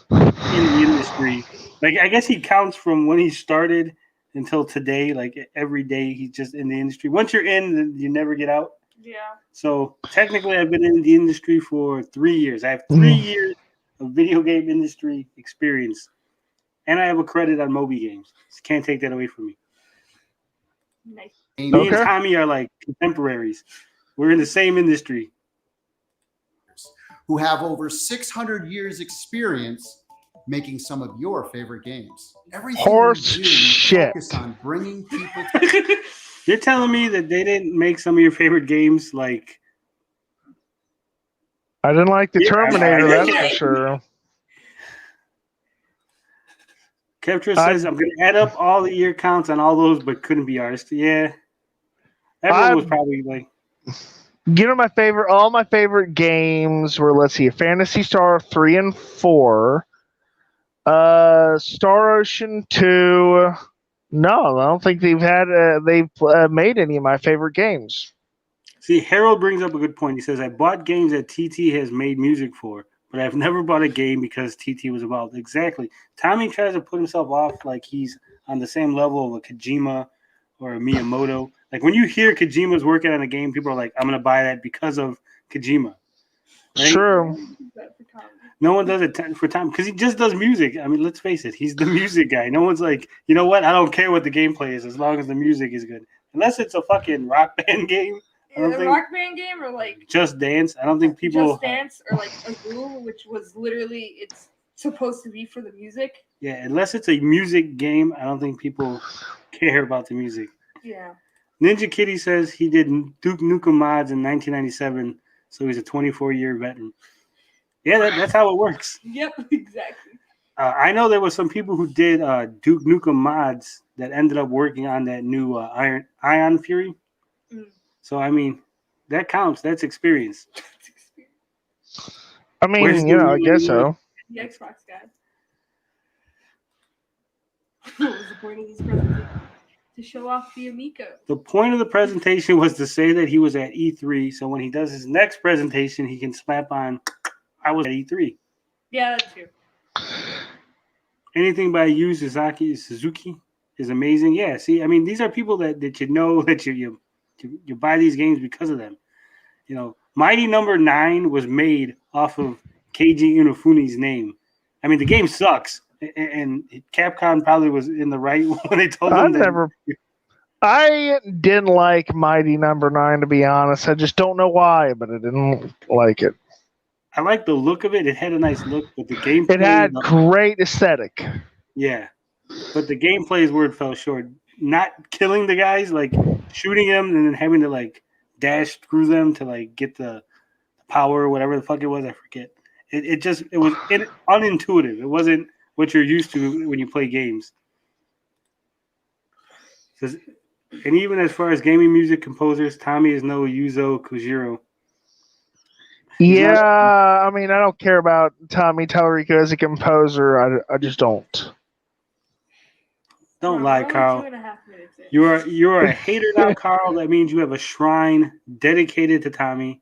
Speaker 1: the industry. Like I guess he counts from when he started until today. Like every day he's just in the industry. Once you're in, then you never get out.
Speaker 2: Yeah.
Speaker 1: So technically I've been in the industry for 3 years. I have 3 years of video game industry experience. And I have a credit on Moby Games. Just can't take that away from me.
Speaker 2: Nice.
Speaker 1: Me
Speaker 3: Okay.
Speaker 1: and Tommy are like contemporaries. We're in the same industry.
Speaker 4: who have over 600 years experience making some of your favorite games. Everything
Speaker 3: Horse
Speaker 4: we do, we
Speaker 3: shit.
Speaker 4: focus on bringing people
Speaker 1: You're telling me that they didn't make some of your favorite games like
Speaker 3: I didn't like the
Speaker 1: Yeah,
Speaker 3: Terminator,
Speaker 1: I-
Speaker 3: that's for sure.
Speaker 1: Kevtra says, I'm going to add up all the year counts on all those, but couldn't be artists. Yeah. Everyone was
Speaker 3: I'm-
Speaker 1: probably like,
Speaker 3: You know, all my favorite games were, let's see, Phantasy Star 3 and 4, Star Ocean 2. No, I don't think they've made any of my favorite games.
Speaker 1: See, Harold brings up a good point. He says, I bought games that TT has made music for, but I've never bought a game because TT was involved. Exactly. Tommy tries to put himself off like he's on the same level of a Kojima or a Miyamoto. Like when you hear Kojima's working on a game, people are like, I'm going to buy that because of Kojima. Right?
Speaker 3: True.
Speaker 1: No one does it for Tom because he just does music. I mean, let's face it, he's the music guy. No one's like, you know what? I don't care what the gameplay is as long as the music is good. Unless it's a fucking rock band game.
Speaker 2: Rock band game or like
Speaker 1: Just Dance. I don't think people
Speaker 2: Just Dance or like Azul, which was literally it's supposed to be for the music.
Speaker 1: Yeah, unless it's a music game, I don't think people care about the music.
Speaker 2: Yeah.
Speaker 1: Ninja Kitty says he did Duke Nukem mods in 1997, so he's a 24-year veteran. Yeah, that's how it works.
Speaker 2: Yep, exactly.
Speaker 1: I know there were some people who did Duke Nukem mods that ended up working on that new Ion Fury.
Speaker 2: Mm.
Speaker 1: So, I mean, that counts. That's experience.
Speaker 3: I mean, I guess so.
Speaker 2: The Xbox guy. What was the point of this presentation? To show off the Amico.
Speaker 1: The point of the presentation was to say that he was at E3, so when he does his next presentation, he can slap on, I was at E3.
Speaker 2: Yeah, that's true.
Speaker 1: Anything by Yu Suzuki is amazing. Yeah, see, I mean, these are people that you know that you buy these games because of them. You know, Mighty Number 9 was made off of Keiji Inafune's name. I mean, the game sucks, and Capcom probably was in the right when they told them
Speaker 3: I didn't like Mighty Number 9, to be honest. I just don't know why, but I didn't like it.
Speaker 1: I like the look of it. It had a nice look, but the gameplay...
Speaker 3: It had great aesthetic.
Speaker 1: Yeah, but the gameplay is where it fell short. Not killing the guys, like shooting them and then having to like dash through them to like get the power or whatever the fuck it was. I forget. It was unintuitive. It wasn't what you're used to when you play games. And even as far as gaming music composers, Tommy is no Yuzo Kojiro.
Speaker 3: Yeah, I mean, I don't care about Tommy Talarico as a composer. I just don't.
Speaker 1: Don't lie, Carl. You're a hater now, Carl. That means you have a shrine dedicated to Tommy.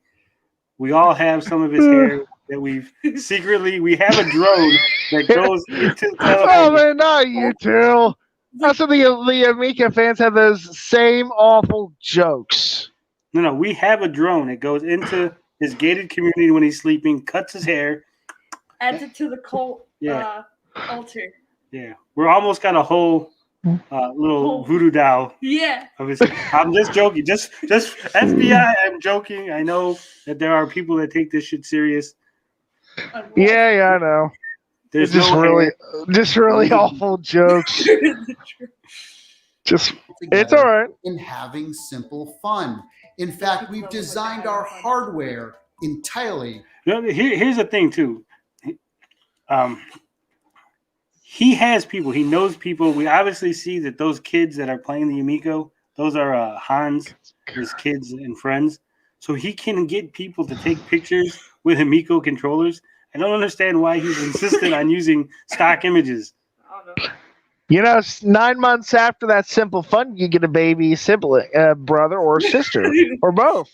Speaker 1: We all have some of his hair that we have a drone that goes into
Speaker 3: Oh man, not you two. That's what the Amica fans have those same awful jokes.
Speaker 1: No, we have a drone. It goes into his gated community when he's sleeping, cuts his hair.
Speaker 2: Adds it to the cult altar.
Speaker 1: Yeah. We're almost got a whole little voodoo doll.
Speaker 2: Yeah.
Speaker 1: I'm just joking. Just FBI, I'm joking. I know that there are people that take this shit serious.
Speaker 3: Yeah, I know.
Speaker 1: There's
Speaker 3: just really awful jokes. It's all right.
Speaker 4: In having simple fun. In fact, we've designed our hardware entirely.
Speaker 1: Here's the thing too. He has people. He knows people. We obviously see that those kids that are playing the Amico, those are Hans, his kids and friends. So he can get people to take pictures with Amico controllers. I don't understand why he's insistent on using stock images.
Speaker 3: You know, 9 months after that simple fun, you get a baby sibling, brother or sister, or both.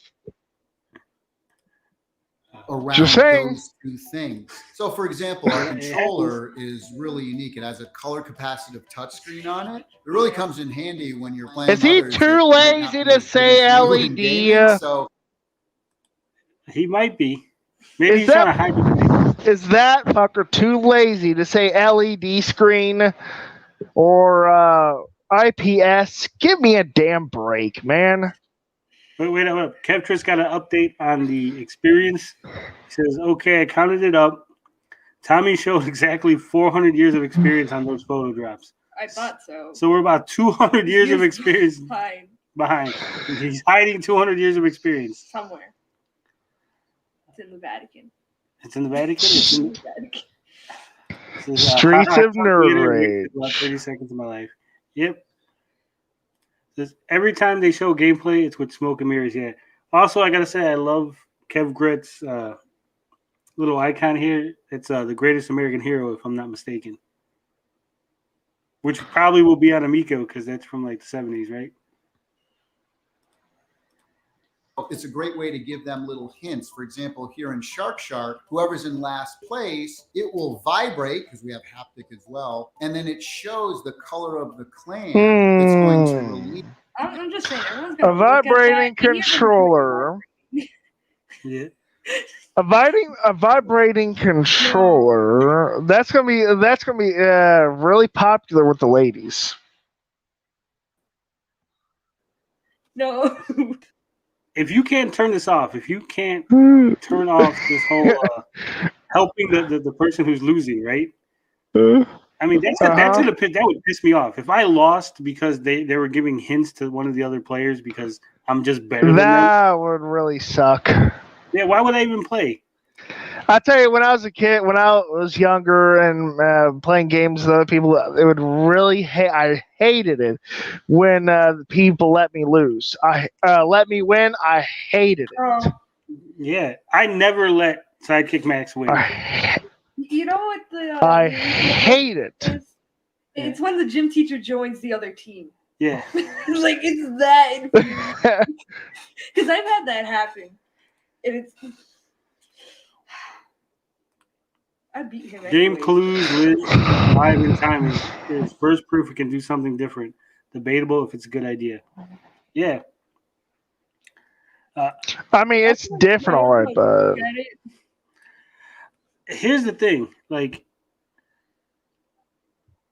Speaker 4: Around those two things. So, for example, our controller is really unique. It has a color capacitive touchscreen on it. It really comes in handy when you're playing.
Speaker 3: Is he too lazy to say LED?
Speaker 4: Gaming, so
Speaker 1: he might be. Maybe he's trying to hide it.
Speaker 3: Is that fucker too lazy to say LED screen or IPS? Give me a damn break, man.
Speaker 1: Wait. Kevtris got an update on the experience. He says, okay, I counted it up. Tommy showed exactly 400 years of experience on those photo drops.
Speaker 2: I thought so.
Speaker 1: So we're about 200 years of experience behind. He's hiding 200 years of experience.
Speaker 2: Somewhere. It's in the Vatican.
Speaker 1: It's in the Vatican? It's in the Vatican.
Speaker 3: Streets of Nerd
Speaker 1: About 30 seconds of my life. Yep. Every time they show gameplay, it's with smoke and mirrors. Yeah. Also, I gotta say, I love Kev Grit's little icon here. It's the greatest American hero, if I'm not mistaken. Which probably will be on Amico because that's from like the 70s, right?
Speaker 4: It's a great way to give them little hints. For example, here in Shark, whoever's in last place, it will vibrate because we have Haptic as well. And then it shows the color of the clan it's going to release.
Speaker 2: I'm just saying, everyone's
Speaker 3: A
Speaker 2: gonna
Speaker 3: vibrating controller.
Speaker 1: Yeah.
Speaker 3: A vibrating controller. That's gonna be really popular with the ladies.
Speaker 2: No.
Speaker 1: If you can't turn this off, if you can't turn off this whole helping the person who's losing, right? I mean, that would piss me off. If I lost because they were giving hints to one of the other players because I'm just better than them.
Speaker 3: That would really suck.
Speaker 1: Yeah, why would I even play?
Speaker 3: I tell you, when I was a kid, when I was younger and playing games with other people, it would really I hated it when people let me lose. Let me win. I hated it.
Speaker 1: Yeah, I never let Sidekick Max win.
Speaker 2: You know what the
Speaker 3: I hate it.
Speaker 2: It's when the gym teacher joins the other team.
Speaker 1: Yeah.
Speaker 2: Like, it's that. Because I've had that happen. And it's... I beat him
Speaker 1: Game
Speaker 2: anyways.
Speaker 1: clues, Liz, live and timing. It's first proof it can do something different. Debatable if it's a good idea. Yeah.
Speaker 3: I mean, it's different, all right, but...
Speaker 1: Here's the thing. Like,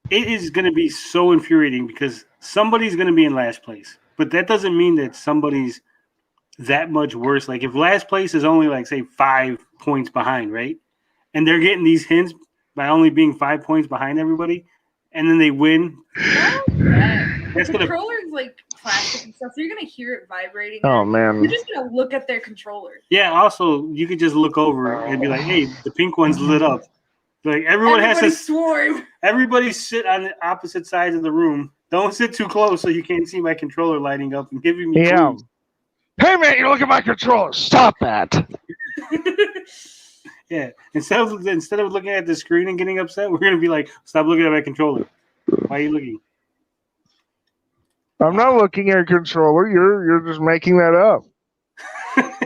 Speaker 1: it is going to be so infuriating because somebody's going to be in last place. But that doesn't mean that somebody's that much worse. Like, if last place is only, like, say, 5 points behind, right? And they're getting these hints by only being 5 points behind everybody, and then they win.
Speaker 2: The controller's like plastic and stuff, so you're gonna hear it vibrating.
Speaker 3: Oh man!
Speaker 2: You're just gonna look at their controller.
Speaker 1: Yeah. Also, you could just look over and be like, "Hey, the pink one's lit up." Like everybody has to
Speaker 2: swarm.
Speaker 1: Everybody sit on the opposite sides of the room. Don't sit too close so you can't see my controller lighting up and giving me clues.
Speaker 3: Hey man, you look at my controller. Stop that.
Speaker 1: Yeah. Instead of looking at the screen and getting upset, we're gonna be like, "Stop looking at my controller. Why are you looking?"
Speaker 3: I'm not looking at your controller. You're just making that up.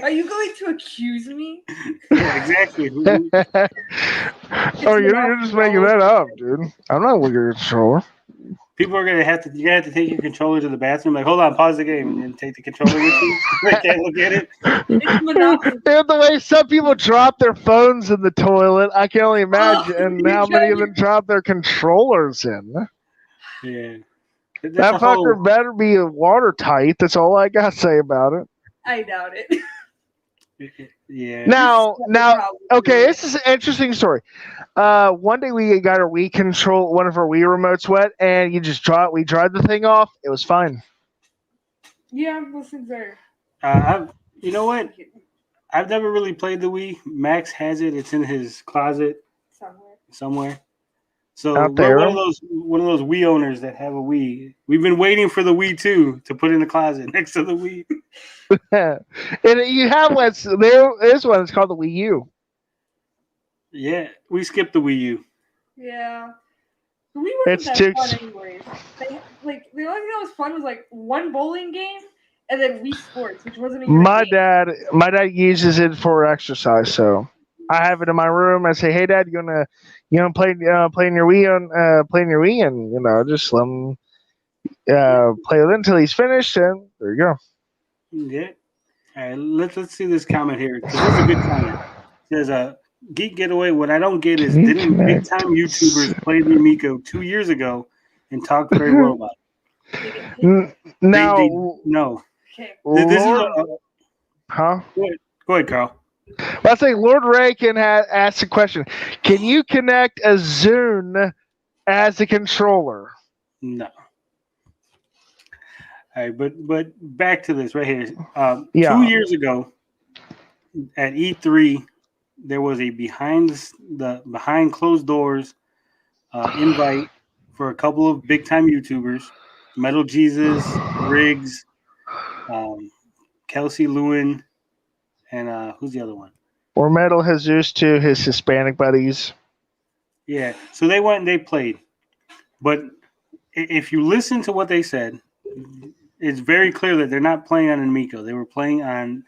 Speaker 2: Are you going to accuse me?
Speaker 1: Yeah, exactly.
Speaker 3: Oh, you're just making that up, dude. I'm not looking at your controller.
Speaker 1: People are gonna have to. You have to take your controller to the bathroom. Like, hold on, pause the game, and then take the controller with you. They can't look at it.
Speaker 2: It's monopoly.
Speaker 3: And the way some people drop their phones in the toilet, I can only imagine how many of them drop their controllers in.
Speaker 1: Yeah.
Speaker 3: That fucker better be watertight. That's all I got to say about it.
Speaker 2: I doubt it.
Speaker 1: Yeah.
Speaker 3: Now, okay, this is an interesting story. One day we got our Wii control, one of our Wii remotes wet, and we dried the thing off. It was fine.
Speaker 2: Yeah, those things are.
Speaker 1: You know what? I've never really played the Wii. Max has it. It's in his closet somewhere. So we're one of those Wii owners that have a Wii. We've been waiting for the Wii 2 to put in the closet next to the Wii.
Speaker 3: And you have one. There is one. It's called the Wii U.
Speaker 1: Yeah, we skipped the Wii U.
Speaker 2: Yeah. The Wii wasn't that fun anyways. The only thing that was fun was like one bowling game and then Wii Sports, which wasn't even
Speaker 3: my dad uses it for exercise, so I have it in my room. I say, "Hey, Dad, you gonna play in your Wii and just let him play with it until he's finished." And there you go.
Speaker 1: Yeah. All right. Let's see this comment here. This is a good comment. It says, "Geek Getaway. What I don't get is didn't big time YouTubers play the Amico 2 years ago and talk very well about it?" No.
Speaker 2: Okay.
Speaker 1: This is
Speaker 3: huh?
Speaker 1: Go ahead, Carl.
Speaker 3: I think Lord Rakin asked a question. Can you connect a Zune as a controller?
Speaker 1: No. All right, but back to this right here. 2 years ago at E3, there was a behind closed doors invite for a couple of big time YouTubers: Metal Jesus, Riggs, Kelsey Lewin, and who's the other one?
Speaker 3: Or Metal Jesus to his Hispanic buddies.
Speaker 1: Yeah. So they went and they played, but if you listen to what they said, it's very clear that they're not playing on an Amico. They were playing on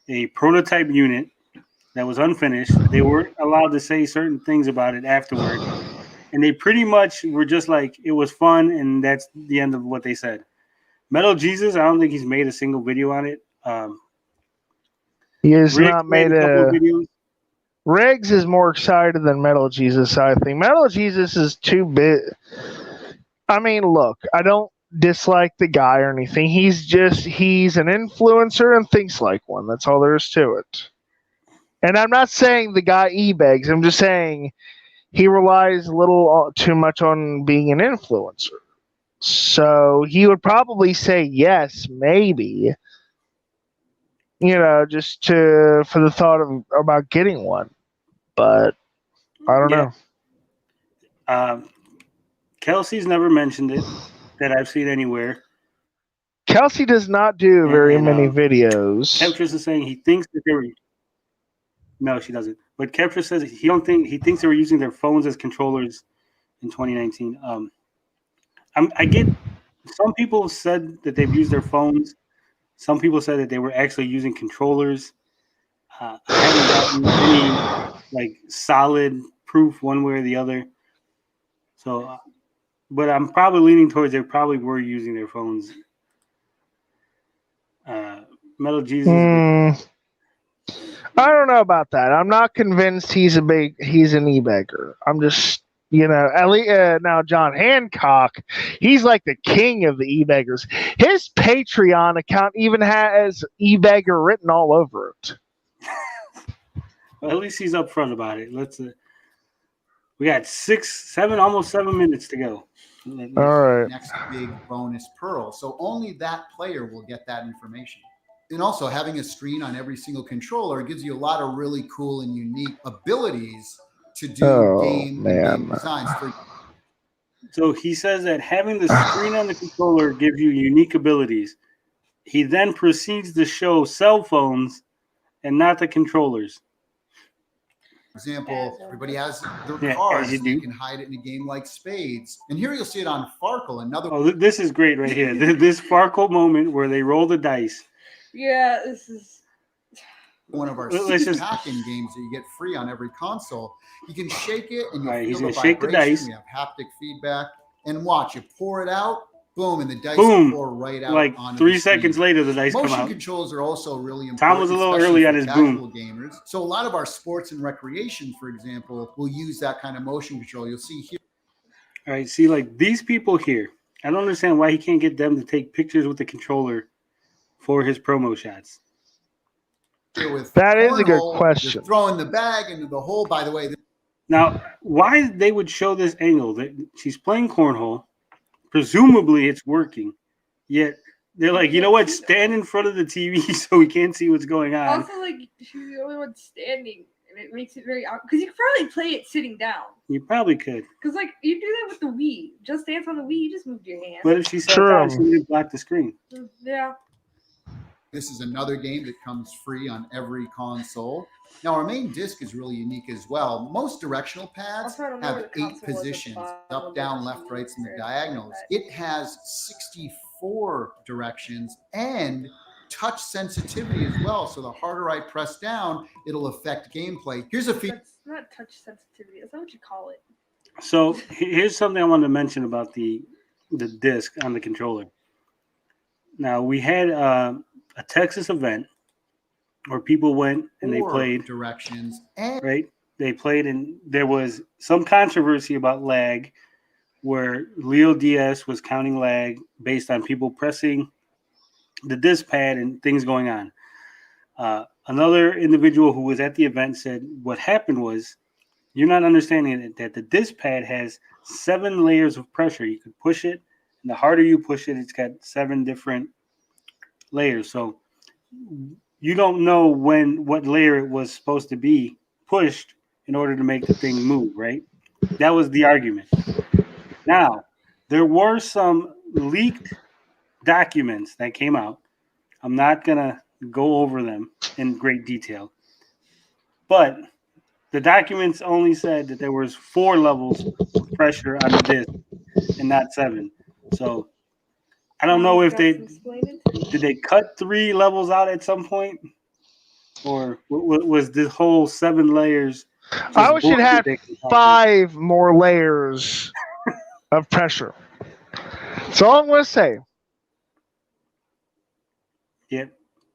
Speaker 1: a prototype unit that was unfinished. They weren't allowed to say certain things about it afterward. And they pretty much were just like, it was fun, and that's the end of what they said. Metal Jesus, I don't think he's made a single video on it.
Speaker 3: He has
Speaker 1: Riggs
Speaker 3: not made
Speaker 1: couple
Speaker 3: a...
Speaker 1: of videos.
Speaker 3: Riggs is more excited than Metal Jesus, I think. Metal Jesus is too big. I mean, look, I don't dislike the guy or anything. He's an influencer and thinks like one. That's all there is to it. And I'm not saying the guy e-begs. I'm just saying he relies a little too much on being an influencer. So he would probably say yes, maybe. Just for the thought about getting one. But I don't know.
Speaker 1: Kelsey's never mentioned it that I've seen anywhere.
Speaker 3: Kelsey does not do very many videos.
Speaker 1: Kemptress is saying he thinks that they were. No, she doesn't. But Kemptress says he thinks they were using their phones as controllers in 2019. I get some people said that they've used their phones. Some people said that they were actually using controllers. I haven't gotten any solid proof one way or the other. So, but I'm probably leaning towards they probably were using their phones. Metal Jesus.
Speaker 3: I don't know about that. I'm not convinced he's an e-beggar. I'm just, at least now John Hancock, he's like the king of the e-beggars. His Patreon account even has e-beggar written all over it.
Speaker 1: Well, at least he's upfront about it. Let's. We got almost 7 minutes to go.
Speaker 3: All right.
Speaker 4: Next big bonus pearl. So only that player will get that information. And also having a screen on every single controller gives you a lot of really cool and unique abilities to do game designs.
Speaker 1: So he says that having the screen on the controller gives you unique abilities. He then proceeds to show cell phones and not the controllers.
Speaker 4: For example, everybody has their cards. You can hide it in a game like Spades. And here you'll see it on Farkle.
Speaker 1: Oh, this is great right here. This Farkle moment where they roll the dice.
Speaker 2: Yeah, this is
Speaker 4: one of our pack-in games that you get free on every console. You can shake it and you'll feel the
Speaker 1: shake the dice.
Speaker 4: We have haptic feedback. And watch, you pour it out, boom, and the dice will pour right out.
Speaker 1: Like
Speaker 4: onto
Speaker 1: 3
Speaker 4: the
Speaker 1: seconds
Speaker 4: screen.
Speaker 1: later, the dice come out.
Speaker 4: Motion controls are also really important.
Speaker 1: Tom was a little early on his boom.
Speaker 4: Gamers. So a lot of our sports and recreation, for example, will use that kind of motion control. You'll see here.
Speaker 1: All right, see, like these people here, I don't understand why he can't get them to take pictures with the controller for his promo shots.
Speaker 3: That is a good question.
Speaker 4: Throwing the bag into the hole, by the way.
Speaker 1: Now, why they would show this angle that she's playing cornhole, presumably it's working, yet they're like, you know what, stand in front of the TV so we can't see what's going on.
Speaker 2: Also, she's the only one standing, and it makes it very awkward. Because you could probably play it sitting down.
Speaker 1: You probably could.
Speaker 2: Because, you do that with the Wii. Just Dance on the Wii, you just moved your hand.
Speaker 1: But if she sat down, she would block the screen.
Speaker 2: Yeah.
Speaker 4: This is another game that comes free on every console. Now, our main disc is really unique as well. Most directional pads have 8 positions, up, down, left, rights, and the diagonals. It has 64 directions and touch sensitivity as well. So the harder I press down, it'll affect gameplay. Here's a feature.
Speaker 2: It's not touch sensitivity. Is that what you call it?
Speaker 1: So here's something I wanted to mention about the disc on the controller. Now, we had a Texas event where people went and they played
Speaker 4: directions,
Speaker 1: right? They played, and there was some controversy about lag, where Leo DS was counting lag based on people pressing the disc pad and things going on. Another individual who was at the event said what happened was, you're not understanding that the disc pad has 7 layers of pressure. You could push it, and the harder you push it, it's got 7 different layers. So you don't know what layer it was supposed to be pushed in order to make the thing move, right? That was the argument. Now, there were some leaked documents that came out. I'm not going to go over them in great detail. But the documents only said that there was 4 levels of pressure on the disc and not 7. So I don't know if did they cut 3 levels out at some point, or was this whole 7 layers?
Speaker 3: I wish it had 5 more layers of pressure. That's all I'm going to say.
Speaker 1: Yep.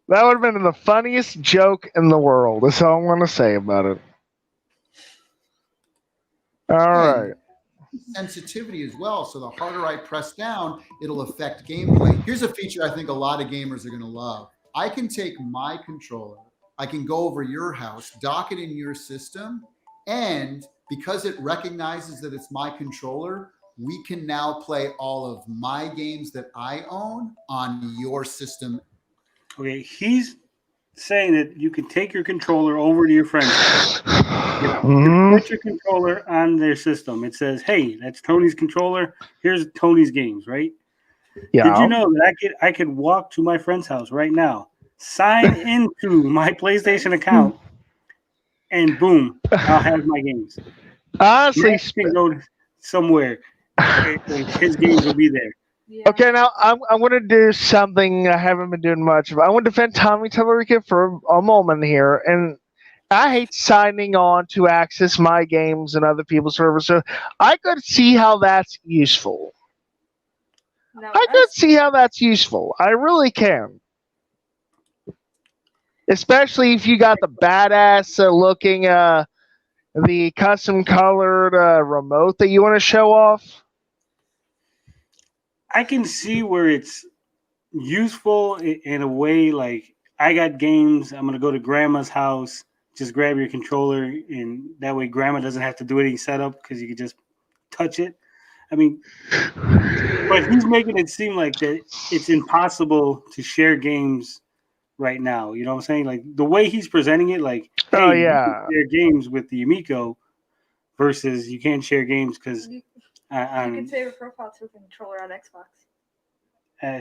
Speaker 3: That would have been the funniest joke in the world. That's all I'm going to say about it. All right.
Speaker 4: Sensitivity as well. So the harder I press down, it'll affect gameplay. Here's a feature I think a lot of gamers are going to love. I can take my controller, I can go over your house, dock it in your system, and because it recognizes that it's my controller, we can now play all of my games that I own on your system.
Speaker 1: Okay, he's saying that you can take your controller over to your friend's house. You put your controller on their system. It says, "Hey, that's Tony's controller. Here's Tony's games." Right?
Speaker 3: Yeah.
Speaker 1: Did you know that I could walk to my friend's house right now, sign into my PlayStation account, and boom, I'll have my games.
Speaker 3: Honestly,
Speaker 1: Max can go somewhere, and his games will be there.
Speaker 2: Yeah.
Speaker 3: okay, now I'm going to do something I haven't been doing much of. I want to defend Tommy Talarico for a moment here, and I hate signing on to access my games and other people's servers. So I could see how that's useful.
Speaker 2: No,
Speaker 3: I could see how that's useful. I really can. Especially if you got the badass looking, the custom colored remote that you want to show off.
Speaker 1: I can see where it's useful in a way. Like, I got games, I'm gonna go to grandma's house, just grab your controller, and that way grandma doesn't have to do any setup because you can just touch it. I mean, but he's making it seem like that it's impossible to share games right now. You know what I'm saying? Like, the way he's presenting it, like, hey,
Speaker 3: Oh,
Speaker 1: you
Speaker 3: yeah.
Speaker 1: can share games with the Amico versus you can't share games because
Speaker 2: You can save a profile to a controller on Xbox.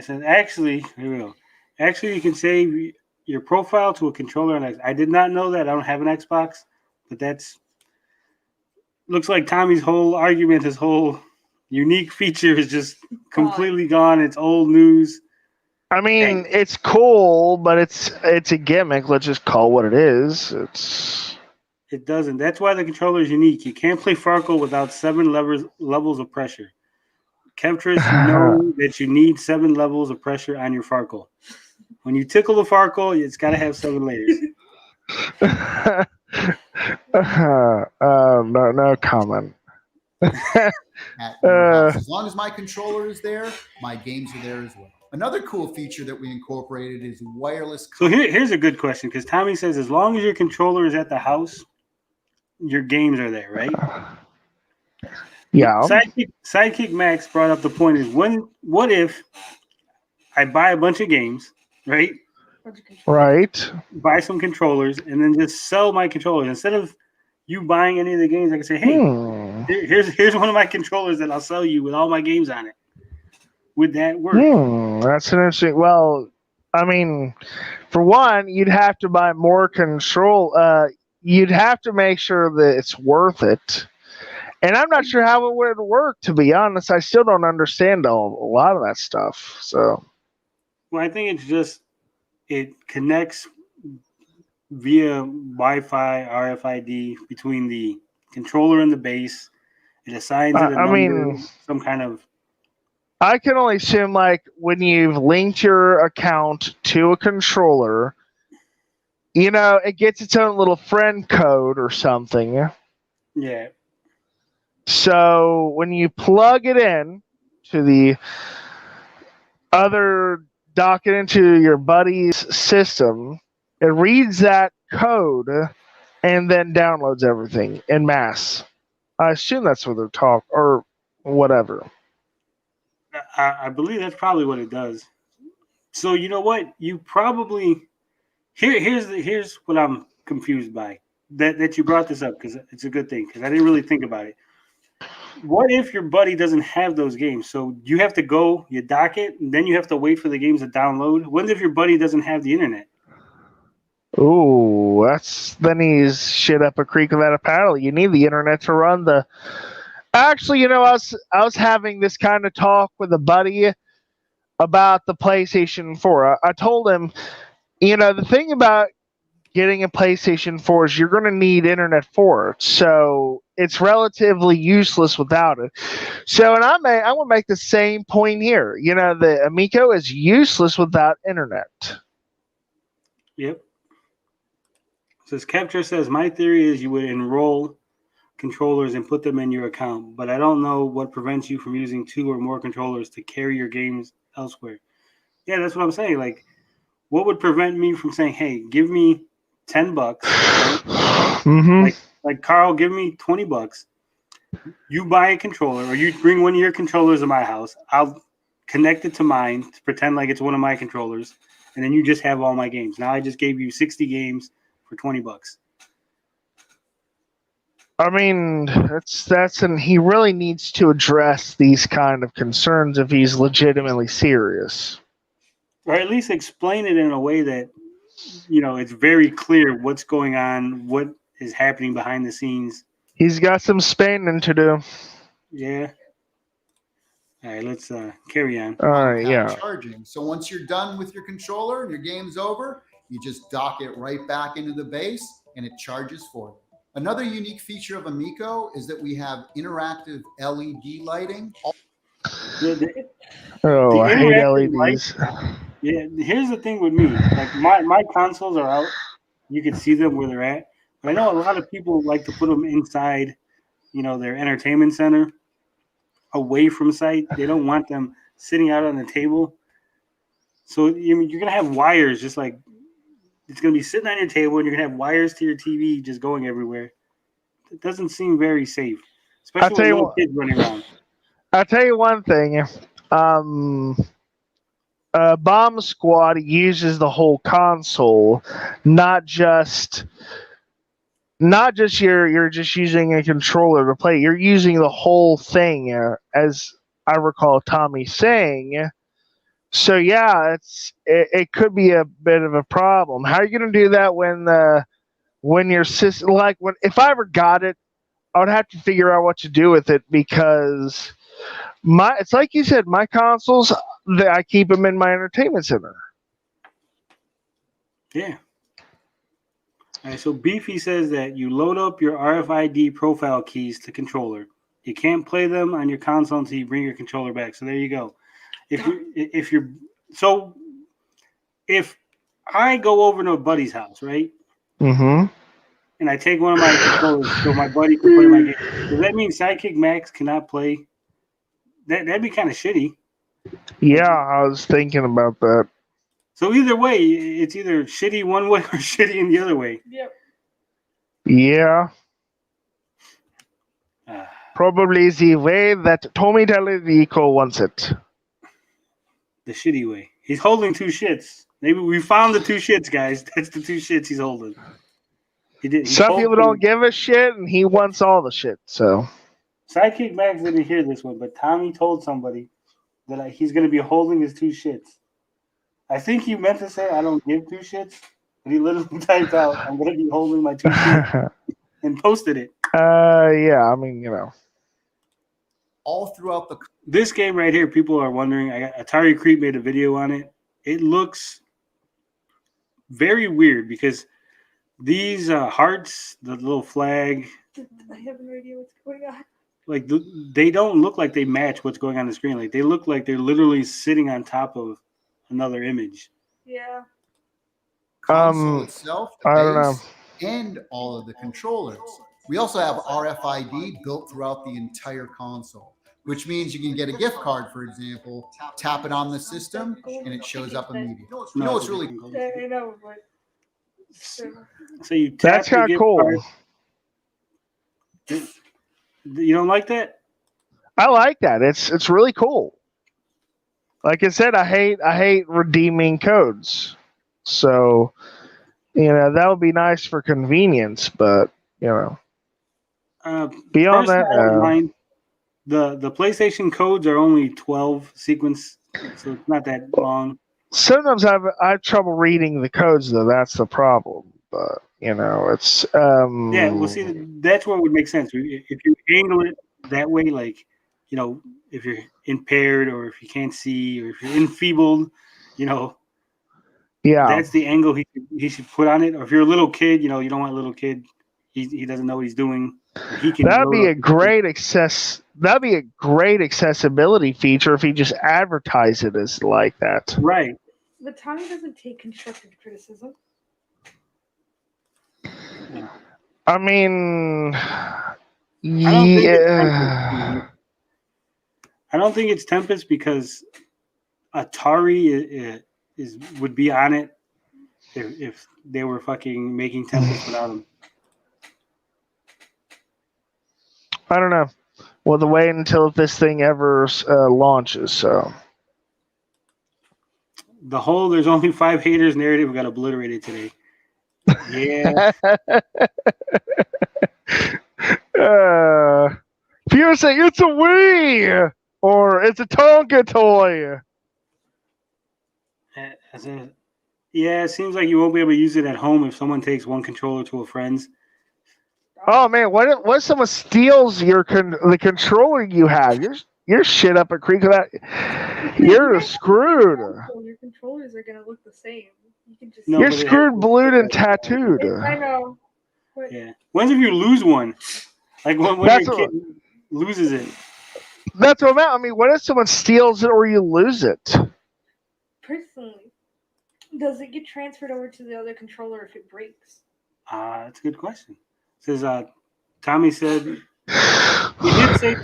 Speaker 1: so actually, here we go. Actually, you can save your profile to a controller on Xbox. I did not know that. I don't have an Xbox, but that's looks like Tommy's whole argument, his whole unique feature is just completely gone. It's old news.
Speaker 3: I mean, it's cool, but it's a gimmick. Let's just call it what it is.
Speaker 1: It doesn't. That's why the controller is unique. You can't play Farco without 7 levels of pressure. Kevtris, know that you need 7 levels of pressure on your Farco. When you tickle the Farco, it's got to have 7 layers.
Speaker 3: No comment.
Speaker 4: At your house. As long as my controller is there, my games are there as well. Another cool feature that we incorporated is wireless.
Speaker 1: So here's a good question, because Tommy says as long as your controller is at the house, your games are there, right?
Speaker 3: Yeah.
Speaker 1: Sidekick Max brought up the point is what if I buy a bunch of games, right?
Speaker 3: Right.
Speaker 1: Buy some controllers and then just sell my controllers. Instead of you buying any of the games, I can say, hey, here's one of my controllers that I'll sell you with all my games on it. Would that work?
Speaker 3: That's an interesting. Well, I mean, for one, you'd have to buy more control. You'd have to make sure that it's worth it. And I'm not sure how it would work, to be honest. I still don't understand a lot of that stuff. So,
Speaker 1: well, I think it's just it connects via Wi-Fi, RFID between the controller and the base. It assigns it a number, some kind of.
Speaker 3: I can only assume, like, when you've linked your account to a controller, you know, it gets its own little friend code or something.
Speaker 1: Yeah.
Speaker 3: So when you plug it in to the other docket into your buddy's system, it reads that code and then downloads everything en masse. I assume that's what they're talking, or whatever.
Speaker 1: I believe that's probably what it does. So you know what? You probably here's what I'm confused by. That you brought this up, because it's a good thing, because I didn't really think about it. What if your buddy doesn't have those games? So you have to go, you dock it, and then you have to wait for the games to download. What if your buddy doesn't have the internet?
Speaker 3: Ooh, then he's shit up a creek without a paddle. You need the internet to run the. Actually, I was having this kind of talk with a buddy about the PlayStation 4. I told him, the thing about getting a PlayStation 4 is you're going to need internet for it. So it's relatively useless without it. So, and I want to make the same point here. The Amico is useless without internet.
Speaker 1: Yep. Says Capture says, my theory is you would enroll controllers and put them in your account, but I don't know what prevents you from using 2 or more controllers to carry your games elsewhere. Yeah, that's what I'm saying. Like, what would prevent me from saying, hey, give me $10, right?
Speaker 3: Mm-hmm.
Speaker 1: Like Carl, give me $20. You buy a controller, or you bring one of your controllers to my house. I'll connect it to mine to pretend like it's one of my controllers, and then you just have all my games. Now I just gave you 60 games for $20.
Speaker 3: I mean, and he really needs to address these kind of concerns if he's legitimately serious.
Speaker 1: Or at least explain it in a way that, it's very clear what's going on, what is happening behind the scenes.
Speaker 3: He's got some spanning to do.
Speaker 1: Yeah. All right, let's carry on.
Speaker 3: All right, yeah.
Speaker 4: Charging. So once you're done with your controller and your game's over, you just dock it right back into the base and it charges for you. Another unique feature of Amico is that we have interactive LED lighting.
Speaker 3: I hate LEDs.
Speaker 1: Yeah, here's the thing with me. Like my consoles are out. You can see them where they're at. But I know a lot of people like to put them inside, their entertainment center, away from sight. They don't want them sitting out on the table. So you're going to have wires just like it's going to be sitting on your table, and you're going to have wires to your TV just going everywhere. It doesn't seem very safe, especially with little kids running around.
Speaker 3: I'll tell you one thing. Bomb Squad uses the whole console, not just you're just using a controller to play. You're using the whole thing, as I recall Tommy saying. So yeah, it could be a bit of a problem. How are you going to do that when your system, if I ever got it, I would have to figure out what to do with it, because it's like you said, my consoles, I keep them in my entertainment center.
Speaker 1: Yeah. All right, so Beefy says that you load up your RFID profile keys to controller. You can't play them on your console until you bring your controller back. So there you go. If I go over to a buddy's house, right?
Speaker 3: Mm-hmm.
Speaker 1: And I take one of my controllers so my buddy can play my game, does that mean Sidekick Max cannot play? That'd be kind of shitty.
Speaker 3: Yeah, I was thinking about that.
Speaker 1: So either way, it's either shitty one way or shitty in the other way.
Speaker 2: Yep.
Speaker 3: Yeah. Probably the way that Tommy Talarico wants it.
Speaker 1: The shitty way. He's holding 2 shits. Maybe we found the 2 shits, guys. That's the 2 shits he's holding.
Speaker 3: Some people don't give a shit, and he wants all the shit. So
Speaker 1: Sidekick Max didn't hear this one, but Tommy told somebody that he's going to be holding his 2 shits. I think he meant to say, I don't give 2 shits, but he literally typed out, I'm going to be holding my 2 shits, and posted it.
Speaker 3: Yeah, I mean,
Speaker 4: All throughout
Speaker 1: this game right here, people are wondering, Atari Creep made a video on it. It looks very weird because these hearts, the little flag,
Speaker 2: I have no idea what's going on.
Speaker 1: Like they don't look like they match what's going on the screen. Like they look like they're literally sitting on top of another image.
Speaker 2: Yeah.
Speaker 4: console itself, the
Speaker 3: I don't know.
Speaker 4: base, and all of the controllers. We also have RFID built throughout the entire console, which means you can get a gift card, for example, tap it on the system, and it shows up immediately. You know what's really cool?
Speaker 2: I know, but
Speaker 1: So you tap
Speaker 3: That's
Speaker 1: the
Speaker 3: kind of
Speaker 1: gift
Speaker 3: cool.
Speaker 1: card. You don't like that?
Speaker 3: I like that. It's really cool. Like I said, I hate redeeming codes. So, that would be nice for convenience, but beyond that,
Speaker 1: I don't mind. The PlayStation codes are only 12 sequence, so it's not that long.
Speaker 3: Sometimes I have trouble reading the codes, though. That's the problem. But it's
Speaker 1: Yeah, well, see, that's what would make sense if you angle it that way. Like, if you're impaired or if you can't see or if you're enfeebled,
Speaker 3: yeah.
Speaker 1: that's the angle he should put on it. Or if you're a little kid, you don't want a little kid. He doesn't know what he's doing. He can.
Speaker 3: That'd be a great accessibility feature if he just advertised it as like that.
Speaker 1: Right.
Speaker 2: But Tommy doesn't take constructive criticism.
Speaker 3: I mean,
Speaker 1: I don't think it's Tempest because Atari would be on it if they were fucking making Tempest without him.
Speaker 3: I don't know. Well, the wait until this thing ever launches. So
Speaker 1: the whole "there's only 5 haters" narrative got obliterated today. Yeah.
Speaker 3: People say it's a Wii or it's a Tonka toy.
Speaker 1: Yeah, it seems like you won't be able to use it at home if someone takes one controller to a friend's.
Speaker 3: Oh man, what if someone steals the controller you have? You're shit up a creek. You're screwed.
Speaker 2: Your controllers are gonna look the same. You can just
Speaker 3: you're screwed, blued, and tattooed.
Speaker 2: I know. But
Speaker 1: yeah. When's if you lose one? Like when your kid loses it.
Speaker 3: That's what I'm at. I mean, what if someone steals it or you lose it?
Speaker 2: Personally, does it get transferred over to the other controller if it breaks?
Speaker 1: That's a good question. Says Tommy said he did say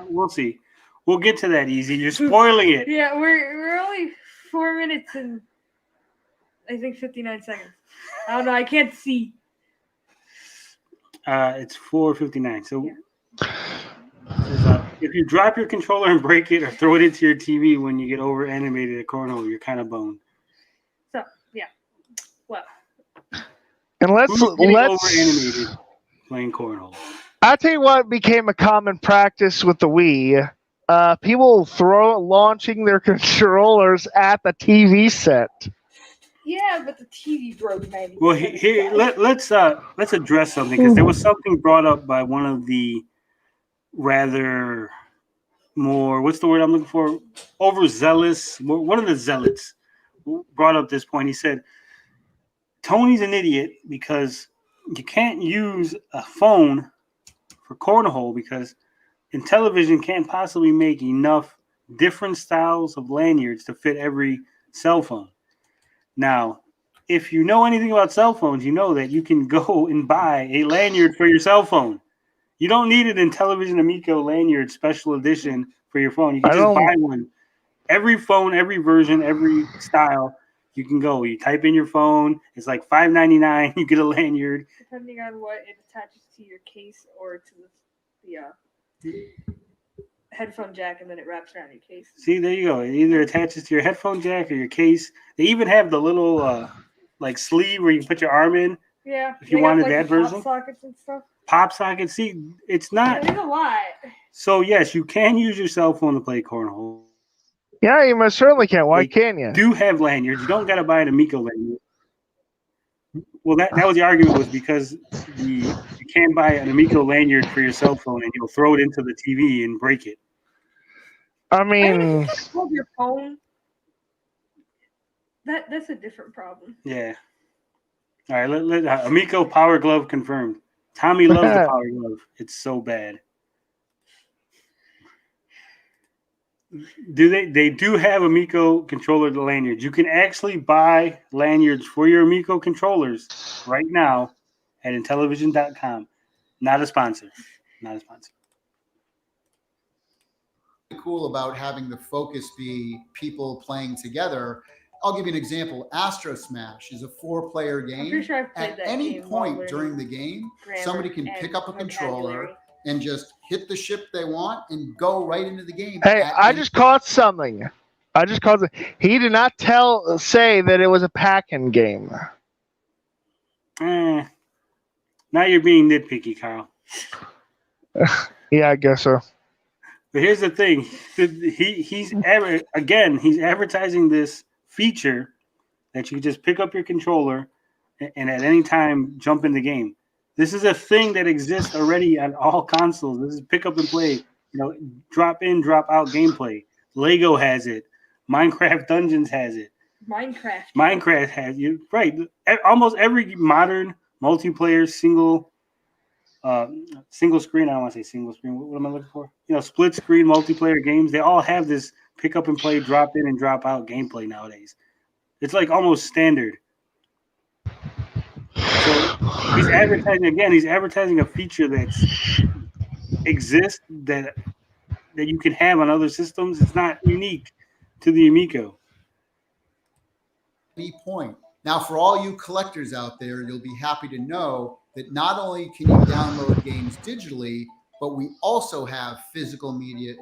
Speaker 1: we'll see. We'll get to that easy. You're spoiling it.
Speaker 2: Yeah, we're only 4 minutes and I think 59 seconds. I don't know. I can't see.
Speaker 1: It's 4:59. So if you drop your controller and break it or throw it into your TV when you get over animated at cornhole, you're kind of boned.
Speaker 2: So yeah. Well.
Speaker 3: And let's
Speaker 1: over animated playing cornhole.
Speaker 3: I'll tell you what became a common practice with the Wii. People launching their controllers at the TV set.
Speaker 2: Yeah, but the TV broke 90%.
Speaker 1: Well, here let's address something because there was something brought up by one of the rather more what's the word I'm looking for? Overzealous. One of the zealots brought up this point. He said, "Tony's an idiot because you can't use a phone for cornhole because Intellivision can't possibly make enough different styles of lanyards to fit every cell phone." Now, if you know anything about cell phones, you know that you can go and buy a lanyard for your cell phone. You don't need an Intellivision Amico lanyard special edition for your phone. You can just buy one. Every phone, every version, every style, you can go. You type in your phone. It's like $5.99. You get a lanyard.
Speaker 2: Depending on what it attaches to your case or to the headphone jack, and then it wraps around your case.
Speaker 1: See, there you go. It either attaches to your headphone jack or your case. They even have the little like sleeve where you can put your arm in.
Speaker 2: Yeah.
Speaker 1: If you wanted that version.
Speaker 2: Pop sockets and stuff.
Speaker 1: Pop sockets. See, it's not.
Speaker 2: There's a lot.
Speaker 1: So yes, you can use your cell phone to play cornhole.
Speaker 3: Yeah, you most certainly can. Why can't you?
Speaker 1: Do have lanyards. You don't got to buy an Amico lanyard. Well, that was the argument was because you can buy an Amico lanyard for your cell phone and you'll throw it into the TV and break it.
Speaker 3: I mean,
Speaker 2: hold your phone. That's a different problem.
Speaker 1: Yeah. All right. Let Amico Power Glove confirmed. Tommy loves the Power Glove. It's so bad. They do have Amico controller lanyards. You can actually buy lanyards for your Amico controllers right now at Intellivision.com. Not a sponsor. Not a sponsor.
Speaker 4: Cool about having the focus be people playing together. I'll give you an example. Astro Smash is a 4-player game.
Speaker 2: I'm pretty sure I've played
Speaker 4: At
Speaker 2: that
Speaker 4: any
Speaker 2: game
Speaker 4: point during the game, somebody can pick up a controller and just hit the ship they want and go right into the game.
Speaker 3: Hey, I just caught something. He did not say that it was a pack-in game.
Speaker 1: Now you're being nitpicky, Carl.
Speaker 3: Yeah, I guess so.
Speaker 1: But here's the thing. He's advertising this feature that you just pick up your controller and at any time jump in the game. This is a thing that exists already on all consoles. This is pick up and play, drop in, drop out gameplay. Lego has it. Minecraft Dungeons has it. Minecraft has you right. Almost every modern multiplayer single screen. I don't want to say single screen. What am I looking for? Split screen multiplayer games. They all have this pick up and play, drop in and drop out gameplay nowadays. It's like almost standard. So he's advertising a feature that exists that you can have on other systems. It's not unique to the Amico.
Speaker 4: Any point. Now, for all you collectors out there, you'll be happy to know that not only can you download games digitally, but we also have physical media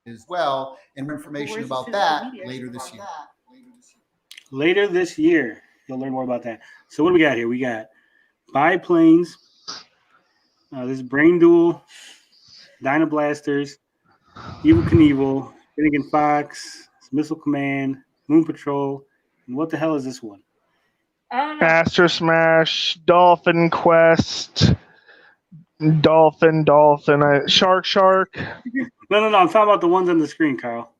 Speaker 4: as well, and more information about that later this year.
Speaker 1: Later this year, you'll learn more about that. So what do we got here? We got Biplanes, this is Brain Duel, Dynablasters, Evil Knievel, Finnegan Fox, Missile Command, Moon Patrol, and what the hell is this one?
Speaker 3: Master Smash, Dolphin Quest, Dolphin, Shark.
Speaker 1: No. I'm talking about the ones on the screen, Carl.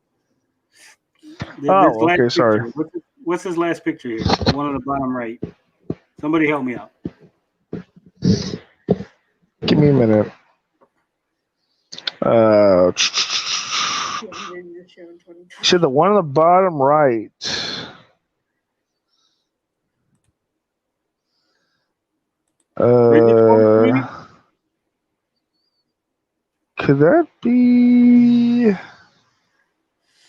Speaker 3: Okay, sorry.
Speaker 1: What's his last picture here? The one on the bottom right. Somebody help me out.
Speaker 3: Give me a minute. So the one on the bottom right. Could that be?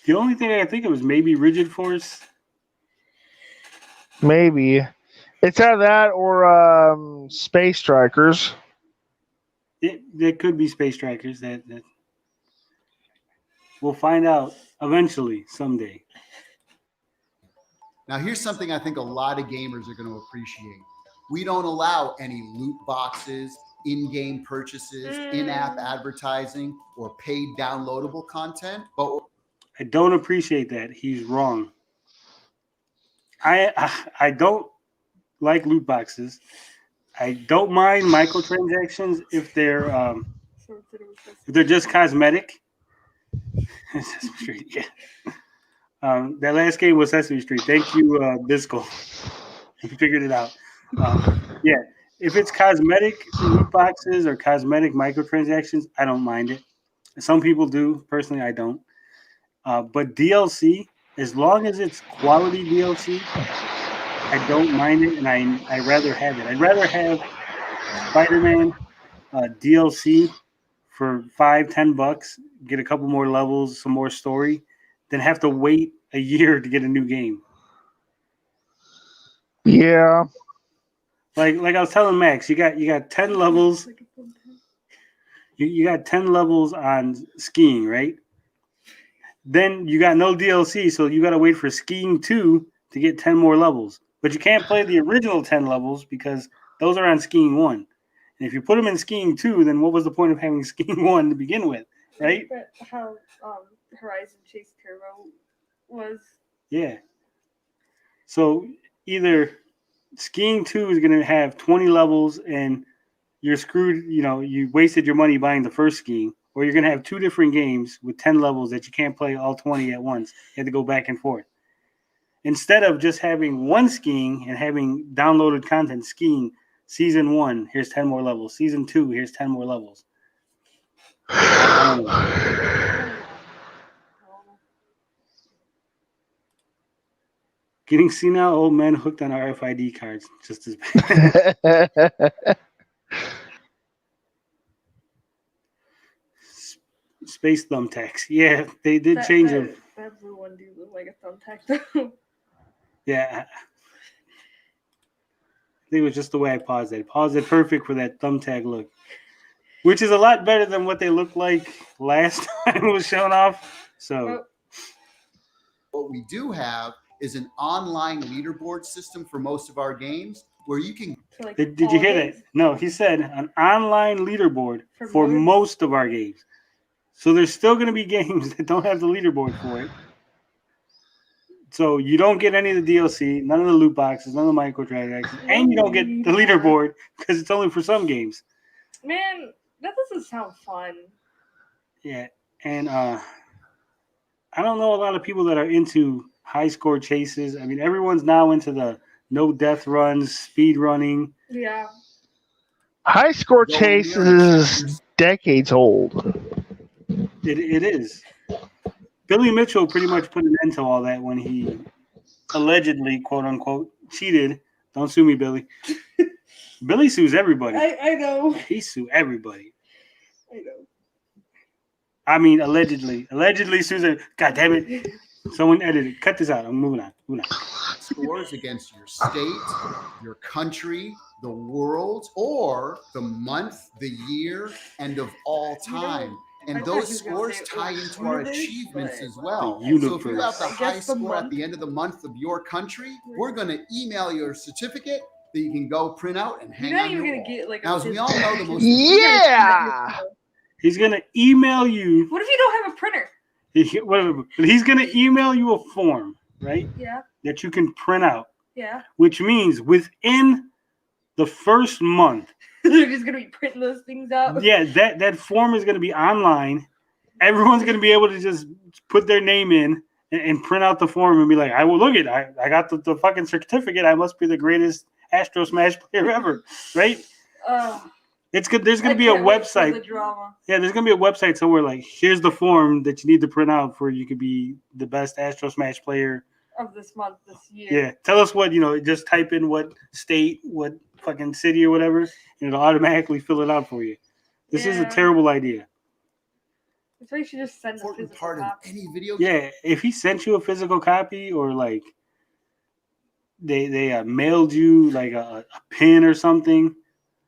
Speaker 1: The only thing I can think of is maybe Rigid Force.
Speaker 3: Maybe. It's either that or Space Strikers.
Speaker 1: There could be Space Strikers. That we'll find out eventually, someday.
Speaker 4: Now, here's something I think a lot of gamers are going to appreciate. We don't allow any loot boxes, in-game purchases, in-app advertising, or paid downloadable content. But
Speaker 1: I don't appreciate that. He's wrong. I don't like loot boxes. I don't mind microtransactions if they're just cosmetic. Sesame Street, yeah. That last game was Sesame Street. Thank you, Bisco. You figured it out. Yeah, if it's cosmetic loot boxes or cosmetic microtransactions, I don't mind it. Some people do. Personally, I don't. But DLC, as long as it's quality DLC, I don't mind it, and I rather have it. I'd rather have Spider-Man DLC for $5-10, get a couple more levels, some more story, than have to wait a year to get a new game.
Speaker 3: Yeah.
Speaker 1: Like I was telling Max, you got 10 levels. You got 10 levels on skiing, right? Then you got no DLC, so you got to wait for Skiing 2 to get 10 more levels. But you can't play the original 10 levels because those are on Skiing 1. And if you put them in Skiing 2, then what was the point of having Skiing 1 to begin with, right?
Speaker 2: But how Horizon Chase Turbo was.
Speaker 1: Yeah. So either Skiing 2 is going to have 20 levels and you're screwed, you wasted your money buying the first Skiing, or you're going to have two different games with 10 levels that you can't play all 20 at once. You have to go back and forth. Instead of just having one Skiing and having downloaded content, Skiing Season 1, here's 10 more levels. Season 2, here's 10 more levels. Getting senile old men hooked on RFID cards, just as bad. Space thumbtacks. Yeah, they did change them.
Speaker 2: That blue one do look like a thumbtack, though.
Speaker 1: Yeah. I think it was just the way I paused it. I paused it perfect for that thumbtack look, which is a lot better than what they looked like last time it was shown off. So,
Speaker 4: what we do have is an online leaderboard system for most of our games where you can.
Speaker 1: Did you hear that? No, he said an online leaderboard for most of our games. So there's still going to be games that don't have the leaderboard for it. So you don't get any of the DLC, none of the loot boxes, none of the microtransactions, and you don't get the leaderboard because it's only for some games.
Speaker 2: Man, that doesn't sound fun.
Speaker 1: Yeah, and I don't know a lot of people that are into high score chases. I mean, everyone's now into the no death runs, speed running.
Speaker 2: Yeah.
Speaker 3: High score
Speaker 4: Going
Speaker 3: chase
Speaker 4: there and
Speaker 3: is decades old.
Speaker 1: It is. Billy Mitchell pretty much put an end to all that when he allegedly, quote unquote, cheated. Don't sue me, Billy. Billy sues everybody.
Speaker 2: I know.
Speaker 1: He sues everybody.
Speaker 2: I know.
Speaker 1: I mean, allegedly. Allegedly sues it. God damn it. Someone edited. Cut this out. I'm moving on.
Speaker 4: Scores against your state, your country, the world, or the month, the year, and of all time. And
Speaker 2: I thought
Speaker 4: those
Speaker 2: he was gonna
Speaker 4: scores
Speaker 2: say
Speaker 4: tie into our
Speaker 2: universe,
Speaker 4: achievements
Speaker 2: but-
Speaker 4: as well.
Speaker 1: The
Speaker 4: So if you have the
Speaker 2: I
Speaker 4: high
Speaker 2: guess the
Speaker 4: score at
Speaker 2: month.
Speaker 4: the end of the month of your country, we're going to email your certificate that you can go print out and hang
Speaker 2: You're not
Speaker 4: on
Speaker 2: even
Speaker 4: your
Speaker 2: gonna
Speaker 4: wall.
Speaker 2: get like
Speaker 4: Now, as we all know, the most
Speaker 3: Yeah.
Speaker 1: He's going to email you.
Speaker 2: What if you don't have a printer?
Speaker 1: He's going to email you a form, right?
Speaker 2: Yeah.
Speaker 1: That you can print out,
Speaker 2: Yeah.
Speaker 1: which means within the first month,
Speaker 2: They're just gonna be printing those things out.
Speaker 1: yeah, that form is going to be online. Everyone's going to be able to just put their name in and print out the form and be like, I will look at it. I got the fucking certificate. I must be the greatest Astro Smash player ever, right? It's good. There's going to be a website.
Speaker 2: The drama.
Speaker 1: Yeah, there's going to be a website somewhere like, here's the form that you need to print out for you could be the best Astro Smash player.
Speaker 2: Of this month, this year.
Speaker 1: Yeah, tell us what, just type in what state, what fucking city or whatever, and it'll automatically fill it out for you. This is a
Speaker 2: Yeah.
Speaker 1: terrible idea.
Speaker 2: That's why you should just send a
Speaker 4: important
Speaker 2: physical
Speaker 4: part of
Speaker 2: copy.
Speaker 4: any video game.
Speaker 1: Yeah, if he sent you a physical copy or like they mailed you like a pin or something.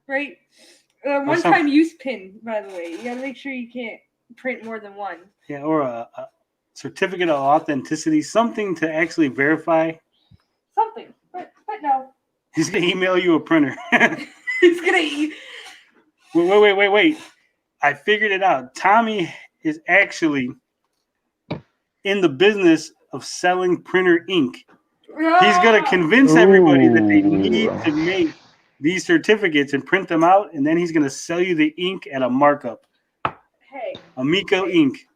Speaker 2: Right? One time use pin, by the way. You gotta make sure you can't print more than one.
Speaker 1: Yeah, or a certificate of authenticity, something to actually verify.
Speaker 2: Something. But no.
Speaker 1: He's gonna email you a printer.
Speaker 2: He's gonna
Speaker 1: Wait. I figured it out. Tommy is actually in the business of selling printer ink. He's going to convince everybody that they need to make these certificates and print them out, and then he's going to sell you the ink at a markup.
Speaker 2: Hey.
Speaker 1: Amico ink.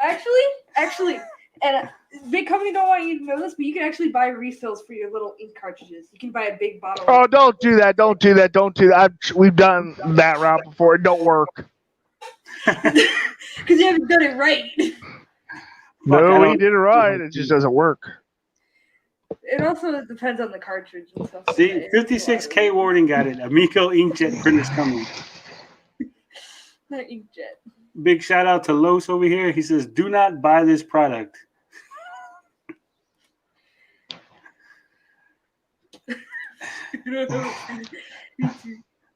Speaker 2: Actually, and big company don't want you to know this, but you can actually buy refills for your little ink cartridges. You can buy a big bottle.
Speaker 3: Oh, don't do that. Don't do that. Don't do that. We've done that route before. It don't work.
Speaker 2: Because you haven't done it right.
Speaker 3: No, we did it right. It just doesn't work.
Speaker 2: It also depends on the cartridge and stuff.
Speaker 1: See, 56K Warning got it. Amico inkjet print is coming.
Speaker 2: Not inkjet.
Speaker 1: Big shout out to Los over here. He says, do not buy this product.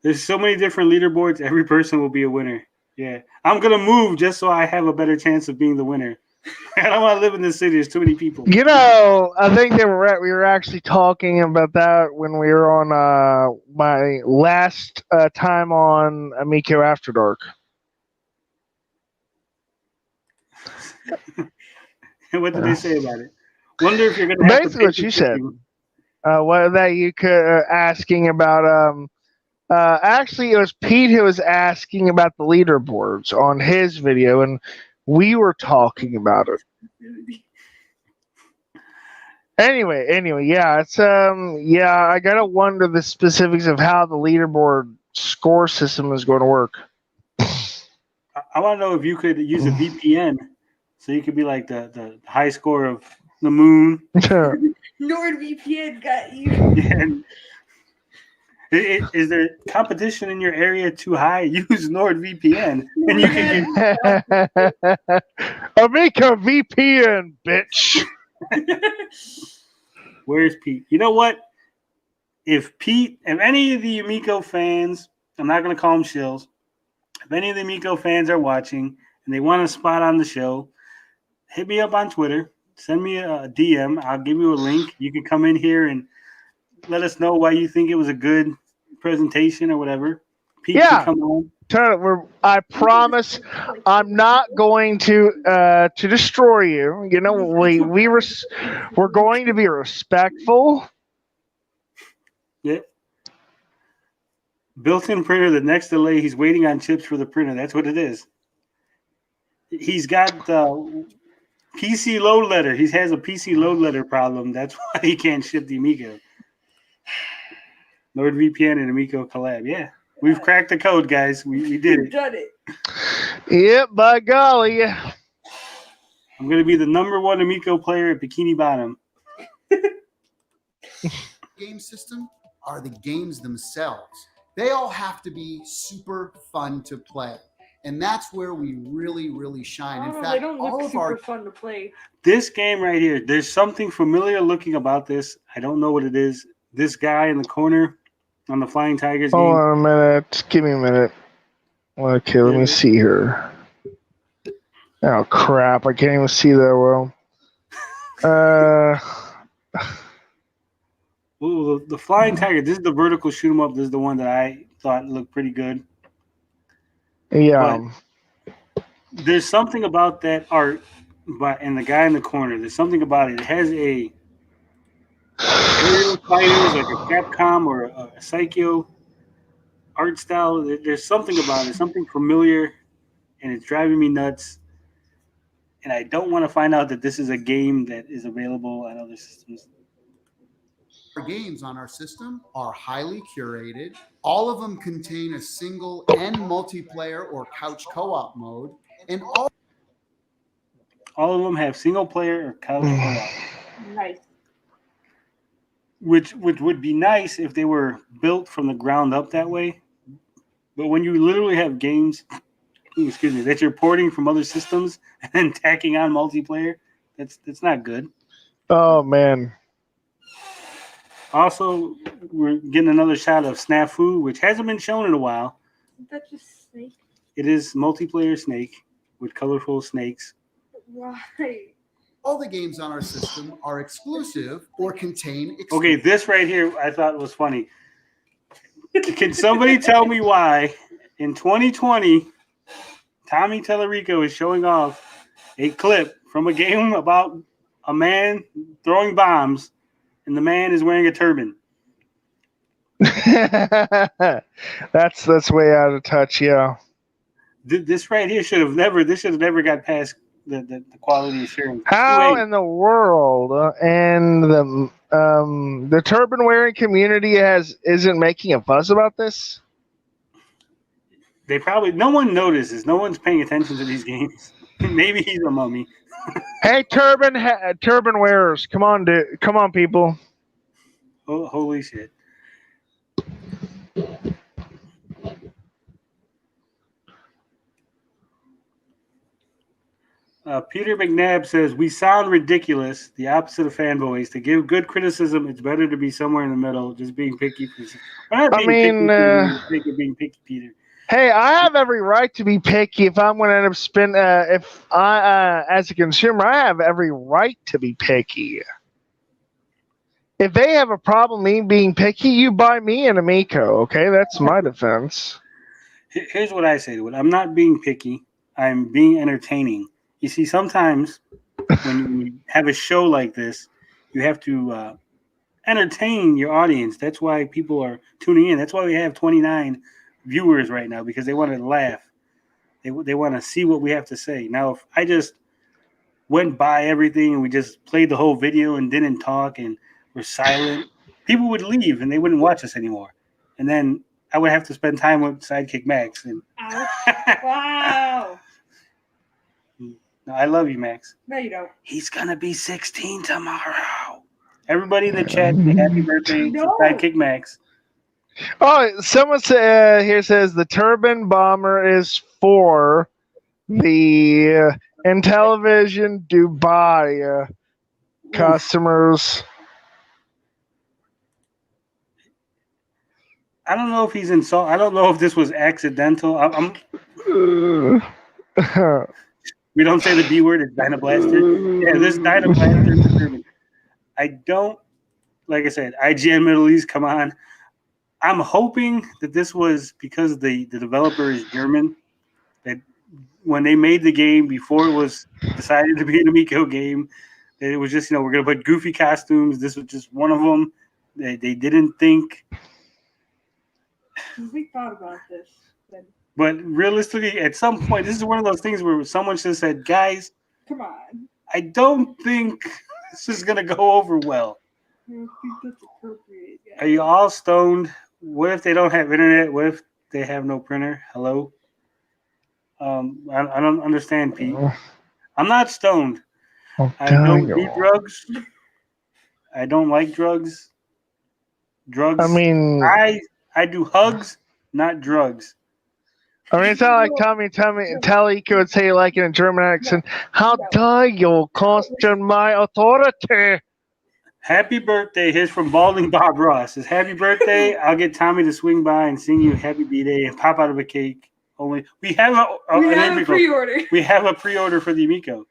Speaker 1: There's so many different leaderboards. Every person will be a winner. Yeah. I'm going to move just so I have a better chance of being the winner. I don't want to live in this city. There's too many people.
Speaker 3: I think we were actually talking about that when we were on my last time on Amico After Dark.
Speaker 1: What did they say about it? Wonder if you're going to
Speaker 3: basically what you said. What that you could asking about. Actually, it was Pete who was asking about the leaderboards on his video, and we were talking about it. Anyway, yeah, it's I gotta wonder the specifics of how the leaderboard score system is going to work.
Speaker 1: I want to know if you could use a VPN, so you could be like the high score of the moon.
Speaker 2: NordVPN got you.
Speaker 1: And is there competition in your area too high? Use NordVPN, and you can get
Speaker 3: Amico VPN, bitch.
Speaker 1: Where's Pete? You know what? If any of the Amico fans, I'm not going to call them shills. If any of the Amico fans are watching and they want a spot on the show, hit me up on Twitter. Send me a DM. I'll give you a link. You can come in here and let us know why you think it was a good presentation or whatever. Pete can come on.
Speaker 3: I promise, I'm not going to destroy you. You know, we're going to be respectful.
Speaker 1: Yep. Built-in printer. The next delay, he's waiting on chips for the printer. That's what it is. He's got PC load letter. He has a PC load letter problem. That's why he can't ship the Amico. NordVPN and Amico collab. Yeah, we've cracked the code, guys. We did
Speaker 2: We've
Speaker 1: it.
Speaker 2: done it.
Speaker 3: Yep, by golly.
Speaker 1: I'm going to be the #1 Amico player at Bikini Bottom.
Speaker 4: Game system are the games themselves. They all have to be super fun to play. And that's where we really, really shine. In
Speaker 2: Oh,
Speaker 4: fact,
Speaker 2: they don't
Speaker 4: all
Speaker 2: look
Speaker 4: of
Speaker 2: super
Speaker 4: our
Speaker 2: fun to play.
Speaker 1: This game right here, there's something familiar looking about this. I don't know what it is. This guy in the corner on the Flying Tigers
Speaker 3: Hold
Speaker 1: game.
Speaker 3: on a minute. Give me a minute. Okay, let me see here. Oh, crap. I can't even see that well.
Speaker 1: Ooh, the Flying Tiger. This is the vertical shoot 'em up. This is the one that I thought looked pretty good.
Speaker 3: Yeah.
Speaker 1: There's something about that art, and the guy in the corner. There's something about it. It has a aerial fighters like a Capcom or a Psycho art style. There's something about it, something familiar, and it's driving me nuts. And I don't want to find out that this is a game that is available on other systems.
Speaker 4: Our games on our system are highly curated. All of them contain a single and multiplayer or couch co-op mode, and
Speaker 1: All of them have single player or couch co-op,
Speaker 2: Nice.
Speaker 1: which would be nice if they were built from the ground up that way. But when you literally have games, that you're porting from other systems and then tacking on multiplayer, that's not good.
Speaker 3: Oh, man.
Speaker 1: Also, we're getting another shot of Snafu, which hasn't been shown in a while.
Speaker 2: Isn't that just Snake?
Speaker 1: It is multiplayer Snake with colorful snakes.
Speaker 2: Right.
Speaker 4: all the games on our system are exclusive or contain
Speaker 1: Okay, this right here I thought was funny. Can somebody tell me why in 2020 Tommy Talarico is showing off a clip from a game about a man throwing bombs and the man is wearing a turban?
Speaker 3: That's way out of touch, yeah.
Speaker 1: This right here should have never got past the quality assurance.
Speaker 3: How in the world and the turban wearing community isn't making a fuss about this?
Speaker 1: They probably no one notices. No one's paying attention to these games. Maybe he's a mummy.
Speaker 3: Hey, turban wearers, come on, people.
Speaker 1: Oh, holy shit. Peter McNabb says, we sound ridiculous, the opposite of fanboys. To give good criticism, it's better to be somewhere in the middle, just being picky. We're not being picky, being picky, Peter.
Speaker 3: Hey, I have every right to be picky if I'm going to end up spending, if I, as a consumer, I have every right to be picky. If they have a problem me being picky, you buy me an Amico, okay? That's my defense.
Speaker 1: Here's what I say to it. I'm not being picky. I'm being entertaining. You see, sometimes when you have a show like this, you have to entertain your audience. That's why people are tuning in. That's why we have 29 viewers right now, because they want to laugh. They want to see what we have to say. Now, if I just went by everything and we just played the whole video and didn't talk and were silent, people would leave and they wouldn't watch us anymore. And then I would have to spend time with Sidekick Max. And
Speaker 2: wow.
Speaker 1: No, I love you, Max.
Speaker 2: No, you don't.
Speaker 1: He's gonna be 16 tomorrow. Everybody in the chat, say happy birthday to Sidekick Max.
Speaker 3: Oh, someone here says the turban bomber is for the Intellivision Dubai customers.
Speaker 1: I don't know if he's insult. I don't know if this was accidental. We don't say the B word. It's Dynablaster. Yeah, this Dynablaster. I don't, like I said, IGN Middle East, come on. I'm hoping that this was because the developer is German. That when they made the game before it was decided to be an Amico game, that it was just we're gonna put goofy costumes. This was just one of them. They didn't think.
Speaker 2: We thought about this.
Speaker 1: But realistically, at some point, this is one of those things where someone should have said, "Guys,
Speaker 2: Come on.
Speaker 1: I don't think this is gonna go over well."
Speaker 2: I don't think that's appropriate.
Speaker 1: Are you all stoned? What if they don't have internet? What if they have no printer? Hello? I don't understand, Pete. I'm not stoned. I don't do drugs. I don't like drugs. Drugs.
Speaker 3: I mean,
Speaker 1: I do hugs, not drugs.
Speaker 3: I mean, it's not like Talarico would say, like in a German accent, "How dare you question my authority?"
Speaker 1: Happy birthday. Here's from Balding Bob Ross. Says, happy birthday. I'll get Tommy to swing by and sing you happy B-Day and pop out of a cake. Only we have a
Speaker 2: pre-order.
Speaker 1: We have a pre-order for the Amico.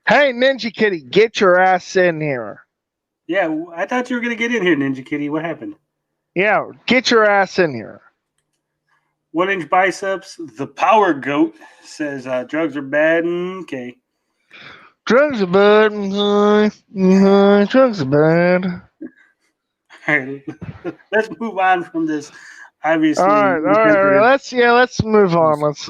Speaker 3: Hey, Ninja Kitty, get your ass in here.
Speaker 1: Yeah, I thought you were going to get in here, Ninja Kitty. What happened?
Speaker 3: Yeah, get your ass in here.
Speaker 1: 1-inch biceps. The Power Goat says drugs are bad. Okay.
Speaker 3: Drugs are bad. Drugs are bad.
Speaker 1: All right, let's move on from this. Obviously,
Speaker 3: All right. Let's move on. Let's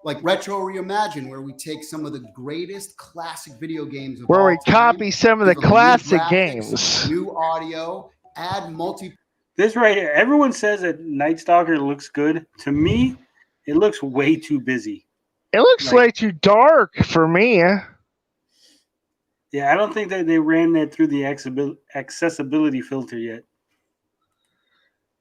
Speaker 4: like Retro Reimagine, where we take some of the greatest classic video games of
Speaker 3: where
Speaker 4: all
Speaker 3: we
Speaker 4: time,
Speaker 3: copy some of the
Speaker 4: give them new
Speaker 3: classic
Speaker 4: graphics,
Speaker 3: games.
Speaker 4: new audio, add multi.
Speaker 1: This right here. Everyone says that Night Stalker looks good. To me, it looks way too busy.
Speaker 3: It looks way too dark for me.
Speaker 1: Yeah, I don't think that they ran that through the accessibility filter yet.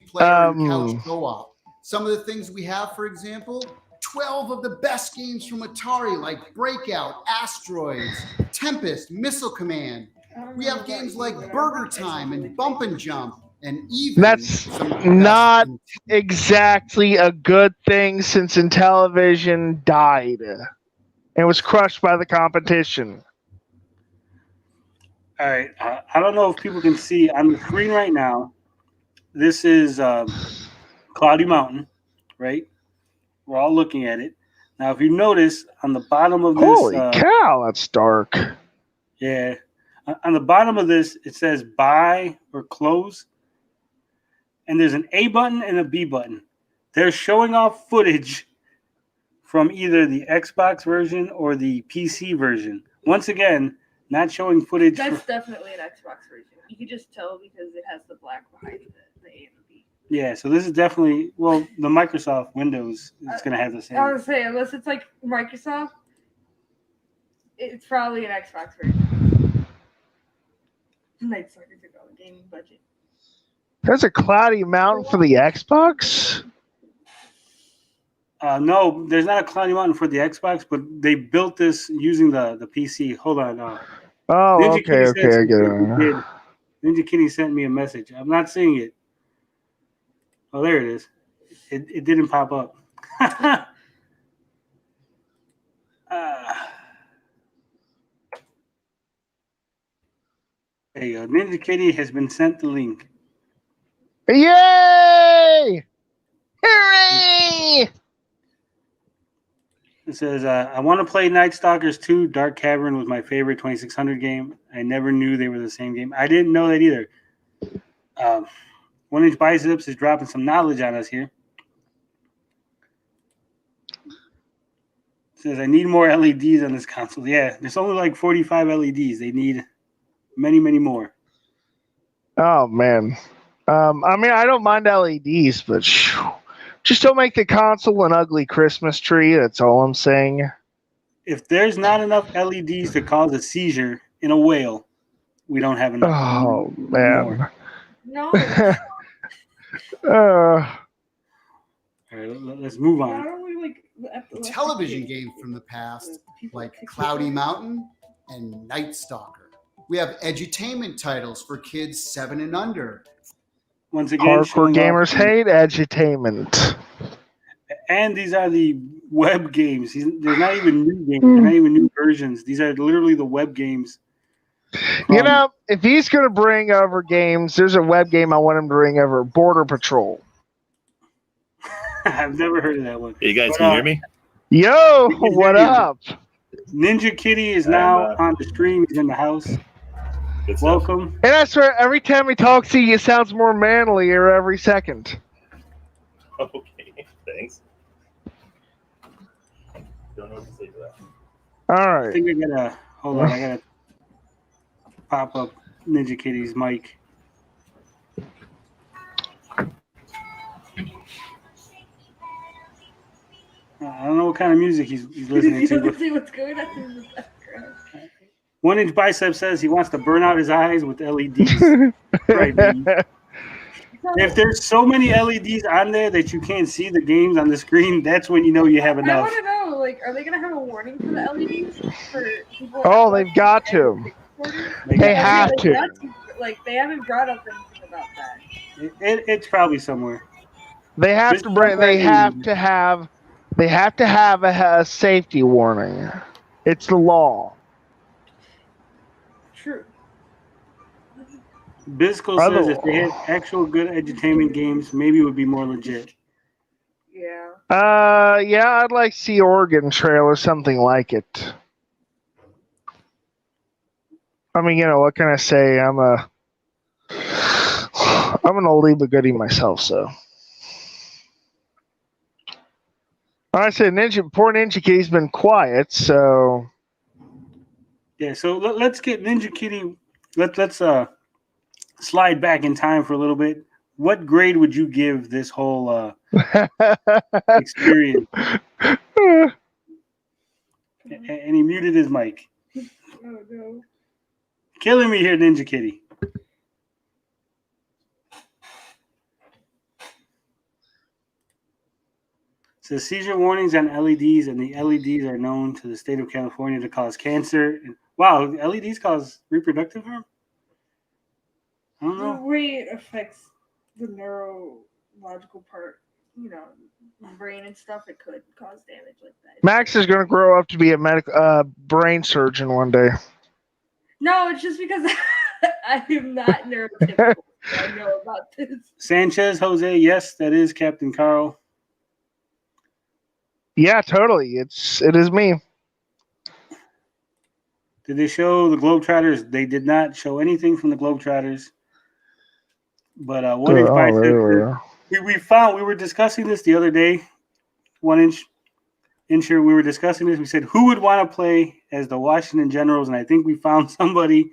Speaker 4: Player and couch co-op. Some of the things we have, for example, 12 of the best games from Atari, like Breakout, Asteroids, Tempest, Missile Command. We have games like Burger Time and Bump and Jump, and even
Speaker 3: That's not exactly a good thing since Intellivision died and was crushed by the competition.
Speaker 1: All right. I don't know if people can see on the screen right now. This is Cloudy Mountain, right? We're all looking at it. Now, if you notice on the bottom of this.
Speaker 3: Holy cow, that's dark.
Speaker 1: Yeah. On the bottom of this, it says buy or close. And there's an A button and a B button. They're showing off footage from either the Xbox version or the PC version. Once again, not showing footage.
Speaker 2: That's definitely an Xbox version. You can just tell because it has the black behind the A and the B.
Speaker 1: Yeah, so this is definitely, the Microsoft Windows is going to have the same.
Speaker 2: I was saying, unless it's like Microsoft, it's probably an Xbox version. Night Stalker took all the gaming budget.
Speaker 3: There's a Cloudy Mountain for the Xbox?
Speaker 1: No, there's not a Cloudy Mountain for the Xbox, but they built this using the PC. Hold on.
Speaker 3: Okay, I get it.
Speaker 1: Ninja Kitty sent me a message. I'm not seeing it. Oh, there it is. It didn't pop up. There you go. Ninja Kitty has been sent the link.
Speaker 3: Yay! Hooray!
Speaker 1: It says, I want to play Night Stalkers 2. Dark Cavern was my favorite 2600 game. I never knew they were the same game. I didn't know that either. 1-inch biceps is dropping some knowledge on us here. It says, I need more LEDs on this console. Yeah, there's only like 45 LEDs. They need many, many more.
Speaker 3: Oh, man. I mean, I don't mind LEDs, but just don't make the console an ugly Christmas tree. That's all I'm saying.
Speaker 1: If there's not enough LEDs to cause a seizure in a whale, we don't have enough.
Speaker 3: Oh, man.
Speaker 2: No.
Speaker 1: All right, let's move on.
Speaker 4: Television games from the past, like Cloudy Mountain and Night Stalker. We have edutainment titles for kids 7 and under.
Speaker 1: Once again,
Speaker 3: hardcore gamers hate edutainment.
Speaker 1: And these are the web games. They're not even new games. They're not even new versions. These are literally the web games
Speaker 3: You know, if he's going to bring over games, there's a web game I want him to bring over, Border Patrol.
Speaker 1: I've never heard of that one.
Speaker 5: Hey, you guys
Speaker 1: But,
Speaker 5: can you hear me?
Speaker 3: Yo,
Speaker 1: We can
Speaker 3: what
Speaker 1: hear you.
Speaker 3: up?
Speaker 1: Ninja Kitty is now on the stream. He's in the house.
Speaker 5: Good stuff.
Speaker 1: Welcome.
Speaker 3: And I swear, every time he talks to you, it sounds more manlier every second.
Speaker 5: Okay, thanks. Don't know what to say to that.
Speaker 3: All
Speaker 1: I
Speaker 3: right.
Speaker 1: think I gotta hold on. I gotta pop up Ninja Kitty's mic. I don't know what kind of music he's listening
Speaker 2: You
Speaker 1: to.
Speaker 2: don't
Speaker 1: But
Speaker 2: see what's going on in the background.
Speaker 1: 1 Inch Bicep says he wants to burn out his eyes with LEDs. Right, baby. If there's so many LEDs on there that you can't see the games on the screen, that's when you know you have
Speaker 2: I
Speaker 1: enough.
Speaker 2: want to know, like, are they gonna have a warning for the LEDs for people?
Speaker 3: Oh, they've got to. They have to.
Speaker 2: Like, they haven't brought up anything about that.
Speaker 1: It's probably somewhere.
Speaker 3: They have to bring. They have to have. They have to have a safety warning. It's the law.
Speaker 2: True.
Speaker 1: Bisco says if they had actual good edutainment games, maybe it would be more legit.
Speaker 2: Yeah.
Speaker 3: Yeah, I'd like to see Oregon Trail or something like it. I mean, you know, what can I say? I'm an oldie but goodie myself, so. I said poor Ninja Kitty's been quiet, so.
Speaker 1: Yeah, so let's get Ninja Kitty. Let's slide back in time for a little bit. What grade would you give this whole experience? And he muted his mic.
Speaker 2: Oh no.
Speaker 1: Killing me here, Ninja Kitty. Says seizure warnings on LEDs, and the LEDs are known to the state of California to cause cancer. Wow, LEDs cause reproductive harm? I don't
Speaker 2: The
Speaker 1: know.
Speaker 2: way it affects the neurological part, you know, brain and stuff, it could cause damage like that.
Speaker 3: Max is going to grow up to be a brain surgeon one day.
Speaker 2: No, it's just because I am not neurotypical. I know about this.
Speaker 1: Sanchez Jose, yes, that is Captain Carl.
Speaker 3: Yeah, totally. It is me.
Speaker 1: Did they show the Globetrotters? They did not show anything from the Globetrotters. But 1 Inch Bicep, we were discussing this the other day. 1 Inch Insure, we were discussing this. We said who would want to play as the Washington Generals, and I think we found somebody.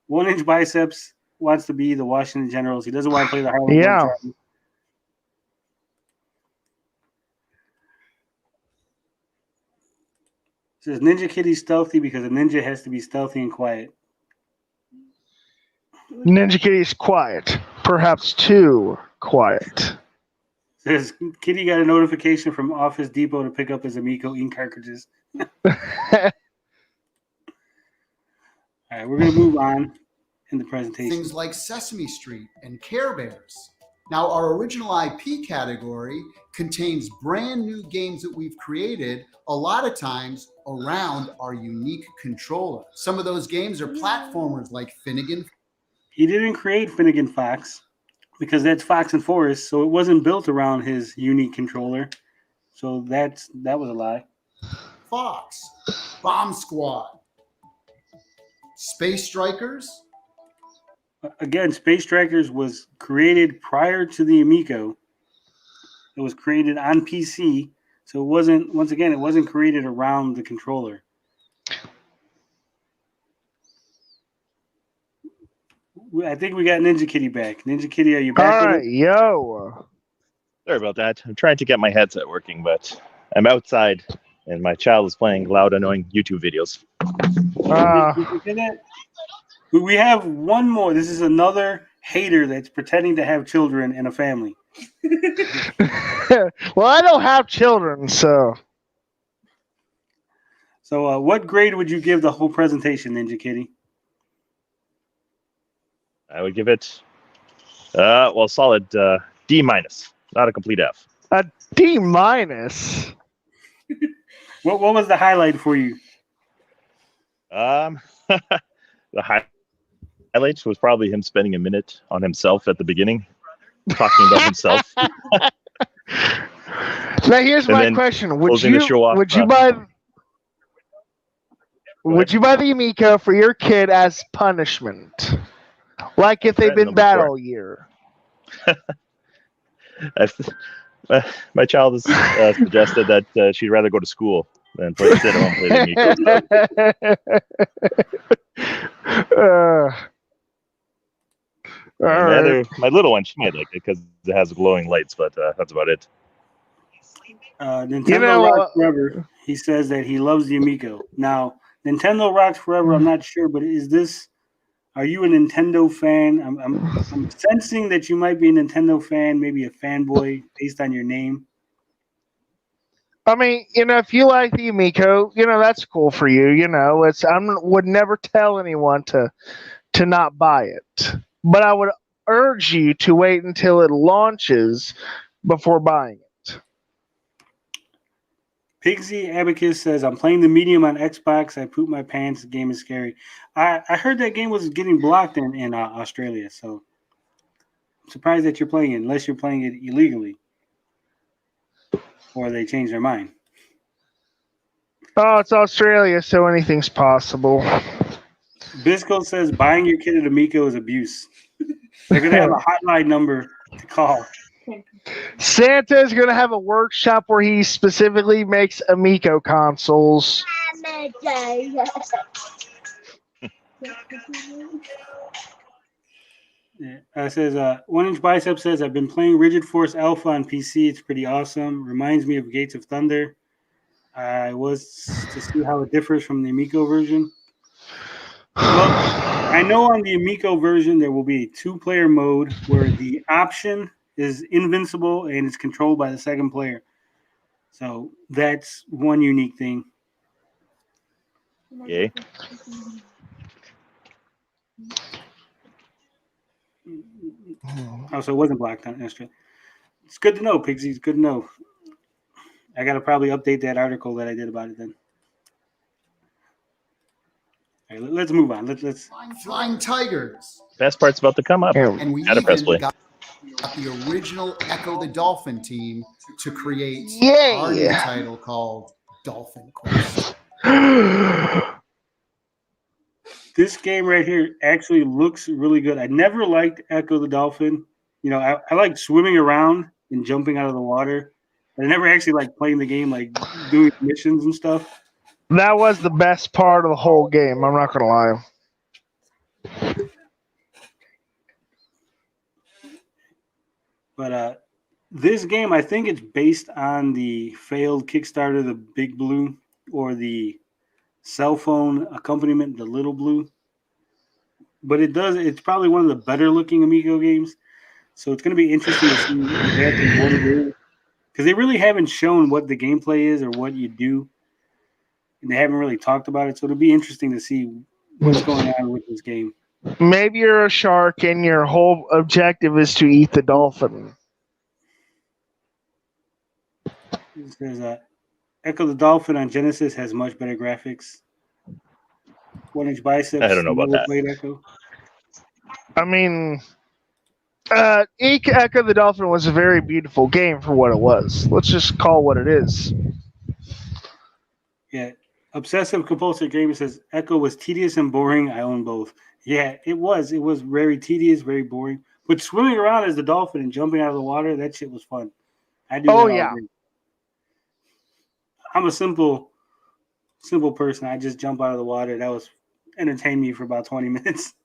Speaker 1: 1 Inch Biceps wants to be the Washington Generals. He doesn't want to play the Harlem Globetrotters. Says Ninja Kitty's stealthy because a ninja has to be stealthy and quiet.
Speaker 3: Ninja Kitty is quiet. Perhaps too quiet.
Speaker 1: Says Kitty got a notification from Office Depot to pick up his Amico ink cartridges. All right, we're going to move on in the presentation.
Speaker 4: Things like Sesame Street and Care Bears. Now, our original IP category contains brand new games that we've created, a lot of times around our unique controller. Some of those games are platformers like Finnegan.
Speaker 1: He didn't create Finnegan Fox because that's Fox and Forest, so it wasn't built around his unique controller. So that was a lie.
Speaker 4: Fox, Bomb Squad, Space Strikers.
Speaker 1: Again, Space Strikers was created prior to the Amico. It was created on PC, so it wasn't created around the controller. I think we got Ninja Kitty back. Ninja Kitty, are you back?
Speaker 3: All
Speaker 1: with
Speaker 3: right,
Speaker 1: us?
Speaker 3: yo.
Speaker 5: Sorry about that. I'm trying to get my headset working, but I'm outside and my child is playing loud, annoying YouTube videos.
Speaker 1: Did you hear that? We have one more. This is another hater that's pretending to have children and a family.
Speaker 3: Well, I don't have children, so.
Speaker 1: So what grade would you give the whole presentation, Ninja Kitty?
Speaker 5: I would give it, solid D minus, not a complete F.
Speaker 3: A D minus.
Speaker 1: What was the highlight for you?
Speaker 5: The highlight was probably him spending a minute on himself at the beginning, talking about himself.
Speaker 3: Now here's
Speaker 5: And
Speaker 3: my
Speaker 5: then
Speaker 3: question: Would
Speaker 5: closing the show off,
Speaker 3: you buy the Amico for your kid as punishment, like if they've
Speaker 5: threatened
Speaker 3: been
Speaker 5: them
Speaker 3: bad
Speaker 5: before.
Speaker 3: all year?
Speaker 5: My child has suggested that she'd rather go to school than sit at home and play the Amico.
Speaker 3: All right.
Speaker 5: My little one, she might like it because it has glowing lights, but that's about it.
Speaker 1: Nintendo Rocks Forever. He says that he loves the Amico. Now, Nintendo Rocks Forever. I'm not sure, but are you a Nintendo fan? I'm sensing that you might be a Nintendo fan, maybe a fanboy based on your name.
Speaker 3: I mean, if you like the Amico, that's cool for you. Would never tell anyone to not buy it, but I would urge you to wait until it launches before buying it.
Speaker 1: Pigsy Abacus says, I'm playing the medium on Xbox. I poop my pants. The game is scary. I heard that game was getting blocked in Australia, so I'm surprised that you're playing it, unless you're playing it illegally. Or they changed their mind.
Speaker 3: Oh, it's Australia, so anything's possible.
Speaker 1: Bisco says, buying your kid an Amico is abuse. They're going to have a hotline number to call.
Speaker 3: Santa's going to have a workshop where he specifically makes Amico consoles.
Speaker 1: Yeah. Says, 1 Inch Bicep says, I've been playing Rigid Force Alpha on PC. It's pretty awesome. Reminds me of Gates of Thunder. I was to see how it differs from the Amico version. Well, I know on the Amico version there will be a 2-player mode where the option is invincible and it's controlled by the second player. So that's one unique thing.
Speaker 5: Yay.
Speaker 1: Oh, so it wasn't blocked on Astra. It's good to know, Pigsy. It's good to know. I got to probably update that article that I did about it then. All right, let's move on. Let's
Speaker 4: Flying Tigers.
Speaker 5: Best part's about to come up.
Speaker 4: And we
Speaker 5: At a press
Speaker 4: even
Speaker 5: play.
Speaker 4: got the original Echo the Dolphin team to create
Speaker 3: Yay.
Speaker 4: our new title called Dolphin Quest.
Speaker 1: This game right here actually looks really good. I never liked Echo the Dolphin. I liked swimming around and jumping out of the water. I never actually liked playing the game, like doing missions and stuff.
Speaker 3: That was the best part of the whole game. I'm not going to lie.
Speaker 1: But this game, I think it's based on the failed Kickstarter, the Big Blue, or the cell phone accompaniment, the Little Blue. But it's probably one of the better looking Amigo games. So it's going to be interesting to see exactly what it is. Because they really haven't shown what the gameplay is or what you do. And they haven't really talked about it. So it'll be interesting to see what's going on with this game.
Speaker 3: Maybe you're a shark and your whole objective is to eat the dolphin.
Speaker 1: It says, Echo the Dolphin on Genesis has much better graphics. 1 Inch Biceps.
Speaker 5: I don't know about that.
Speaker 1: Played Echo.
Speaker 3: I mean, Echo the Dolphin was a very beautiful game for what it was. Let's just call what it is.
Speaker 1: Yeah. Obsessive Compulsive Gamer says, Echo was tedious and boring. I own both. Yeah, it was. It was very tedious, very boring. But swimming around as the dolphin and jumping out of the water, that shit was fun. I do.
Speaker 3: Oh,
Speaker 1: that
Speaker 3: yeah.
Speaker 1: all day. I'm a simple person. I just jump out of the water. That was entertained me for about 20 minutes.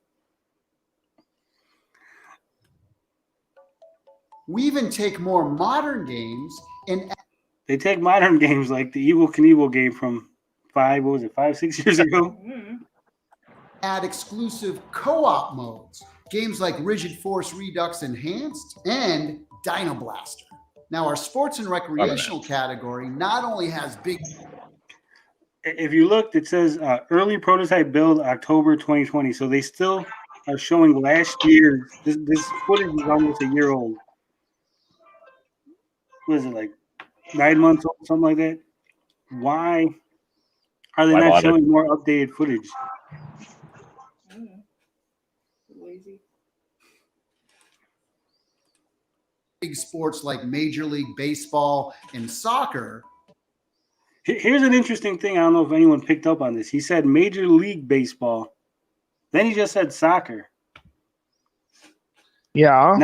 Speaker 4: We even take more modern games and
Speaker 1: They take modern games like the Evel Knievel game from 6 years ago.
Speaker 4: add exclusive co-op modes. Games like Rigid Force Redux Enhanced and Dino Blaster. Now, our sports and recreational category not only has big...
Speaker 1: If you looked, it says early prototype build October 2020. So they still are showing last year. This footage is almost a year old. What is it, like 9 months old, something like that? Why are they not showing more updated footage?
Speaker 2: crazy.
Speaker 4: Big sports like Major League Baseball and soccer.
Speaker 1: Here's an interesting thing. I don't know if anyone picked up on this. He said Major League Baseball. Then he just said soccer.
Speaker 3: Yeah.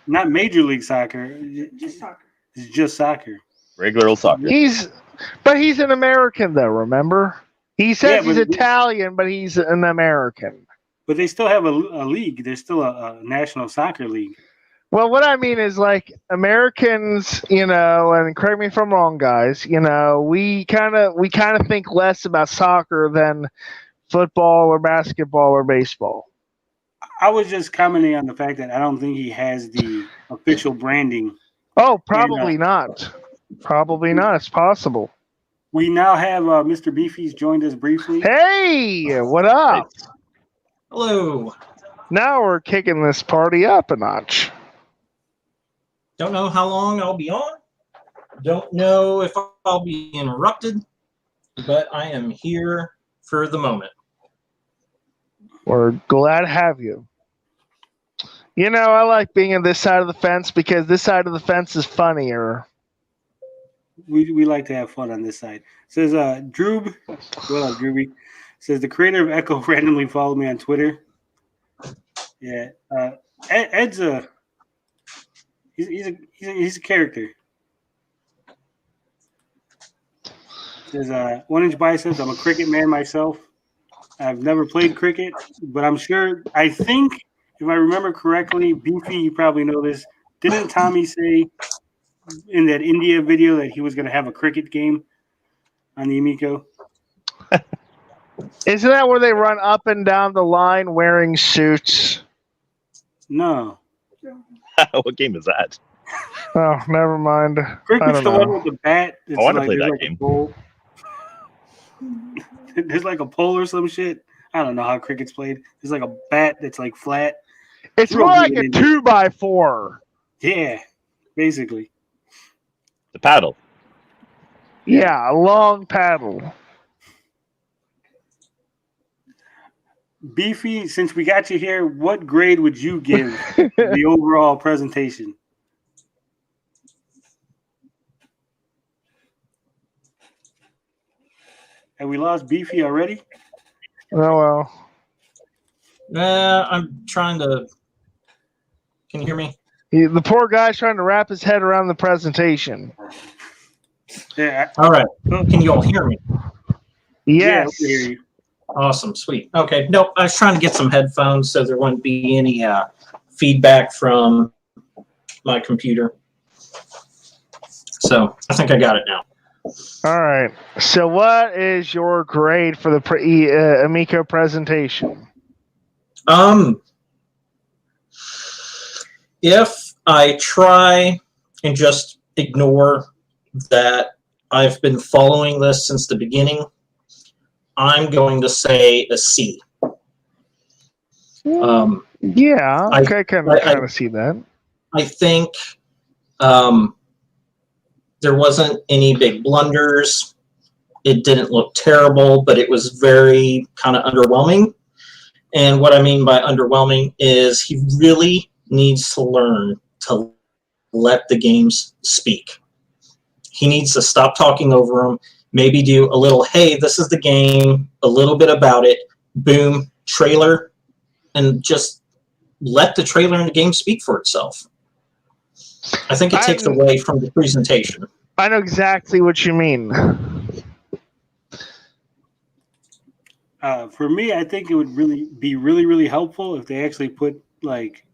Speaker 1: Not Major League Soccer.
Speaker 2: Just soccer.
Speaker 1: It's just soccer.
Speaker 5: Regular old soccer.
Speaker 3: He's an American though, remember? He says
Speaker 1: Yeah,
Speaker 3: he's
Speaker 1: but-
Speaker 3: Italian, but he's an American.
Speaker 1: But they still have a league. There's still a national soccer league.
Speaker 3: Well, what I mean is like Americans, and correct me if I'm wrong, guys, we kind of think less about soccer than football or basketball or baseball.
Speaker 1: I was just commenting on the fact that I don't think he has the official branding.
Speaker 3: Oh, probably not. Probably not. It's possible.
Speaker 1: We now have Mr. Beefy's joined us briefly.
Speaker 3: Hey, what up?
Speaker 6: Hello.
Speaker 3: Now we're kicking this party up a notch.
Speaker 6: Don't know how long I'll be on. Don't know if I'll be interrupted, but I am here for the moment.
Speaker 3: We're glad to have you. I like being on this side of the fence because this side of the fence is funnier.
Speaker 1: We like to have fun on this side. Says Droob. What up, Drooby? Says the creator of Echo randomly followed me on Twitter. Yeah. Ed's he's a character. Says 1 inch biceps. I'm a cricket man myself. I've never played cricket, but I think if I remember correctly, Beefy, you probably know this. Didn't Tommy say in that India video that he was going to have a cricket game on the Amico?
Speaker 3: Isn't that where they run up and down the line wearing suits?
Speaker 1: No.
Speaker 5: What game is that?
Speaker 3: Oh, never mind. I
Speaker 1: Cricket's
Speaker 3: don't
Speaker 1: the one
Speaker 3: know.
Speaker 1: with the bat.
Speaker 5: I want to play
Speaker 1: there's
Speaker 5: that
Speaker 1: a
Speaker 5: game.
Speaker 1: pole. There's like a pole or some shit. I don't know how cricket's played. There's like a bat that's like flat.
Speaker 3: It's
Speaker 1: Real
Speaker 3: more like
Speaker 1: good
Speaker 3: a
Speaker 1: in
Speaker 3: 2x4.
Speaker 1: Yeah, basically.
Speaker 5: The paddle.
Speaker 3: Yeah, a long paddle.
Speaker 1: Beefy, since we got you here, what grade would you give the overall presentation? Have we lost Beefy already?
Speaker 3: Oh well.
Speaker 6: I'm trying to. Can you hear me?
Speaker 3: The poor guy's trying to wrap his head around the presentation.
Speaker 1: Yeah.
Speaker 6: All right. Can you all hear me?
Speaker 1: Yeah,
Speaker 3: Yes.
Speaker 1: we hear you.
Speaker 6: Awesome. Sweet. Okay. Nope. I was trying to get some headphones so there wouldn't be any feedback from my computer. So I think I got it now.
Speaker 3: All right. So, what is your grade for the Amico presentation?
Speaker 6: If I try and just ignore that I've been following this since the beginning, I'm going to say a C.
Speaker 3: Yeah,
Speaker 6: I
Speaker 3: kind of see that.
Speaker 6: I think there wasn't any big blunders. It didn't look terrible, but it was very kind of underwhelming. And what I mean by underwhelming is he really needs to learn to let the games speak. He needs to stop talking over them, maybe do a little, hey, this is the game, a little bit about it, boom, trailer, and just let the trailer and the game speak for itself. I think it takes away from the presentation.
Speaker 3: I know exactly what you mean.
Speaker 1: For me, I think it would be really helpful if they actually put like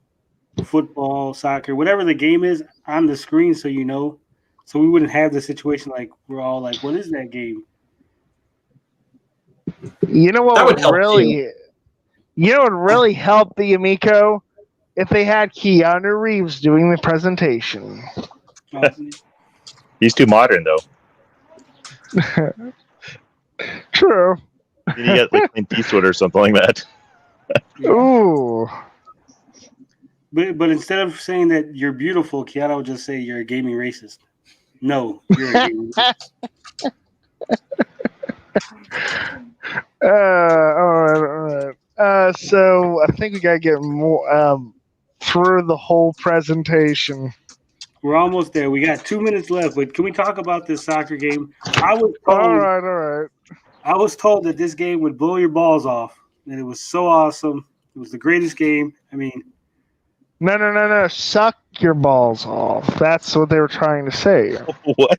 Speaker 1: football, soccer, whatever the game is on the screen, so so we wouldn't have the situation like we're all like, what is that game?
Speaker 3: You know what
Speaker 6: That would
Speaker 3: would
Speaker 6: help
Speaker 3: really, really help the Amico if they had Keanu Reeves doing the presentation.
Speaker 5: He's too modern, though.
Speaker 3: True.
Speaker 5: You need to get like Clint Eastwood or something like that.
Speaker 3: Ooh.
Speaker 1: But instead of saying that you're beautiful, Keanu would just say you're a gaming racist. No, you're a gaming racist.
Speaker 3: All right. So I think we gotta get more through the whole presentation.
Speaker 1: We're almost there. We got 2 minutes left, but can we talk about this soccer game? I was told,
Speaker 3: All right.
Speaker 1: I was told that this game would blow your balls off, and it was so awesome. It was the greatest game. I mean,
Speaker 3: No. Suck your balls off. That's what they were trying to say.
Speaker 5: What?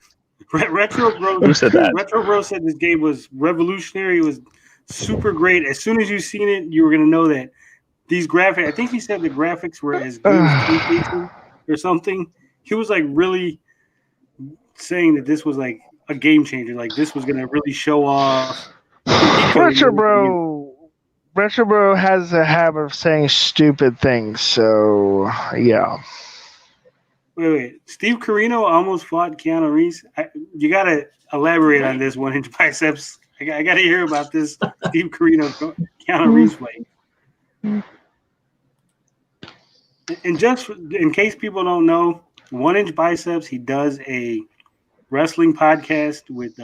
Speaker 1: Retro Bro.
Speaker 5: Who said that?
Speaker 1: Retro Bro said this game was revolutionary. It was super great. As soon as you seen it, you were gonna know that these graphics. I think he said the graphics were as good as PlayStation or something. He was like really saying that this was like a game changer. Like this was gonna really show off.
Speaker 3: Retro Bro has a habit of saying stupid things, so yeah.
Speaker 1: Wait. Steve Carino almost fought Keanu Reeves. You gotta elaborate on this 1-inch biceps. I gotta hear about this Steve Carino Keanu Reeves fight. And just in case people don't know, 1-inch biceps, he does a wrestling podcast with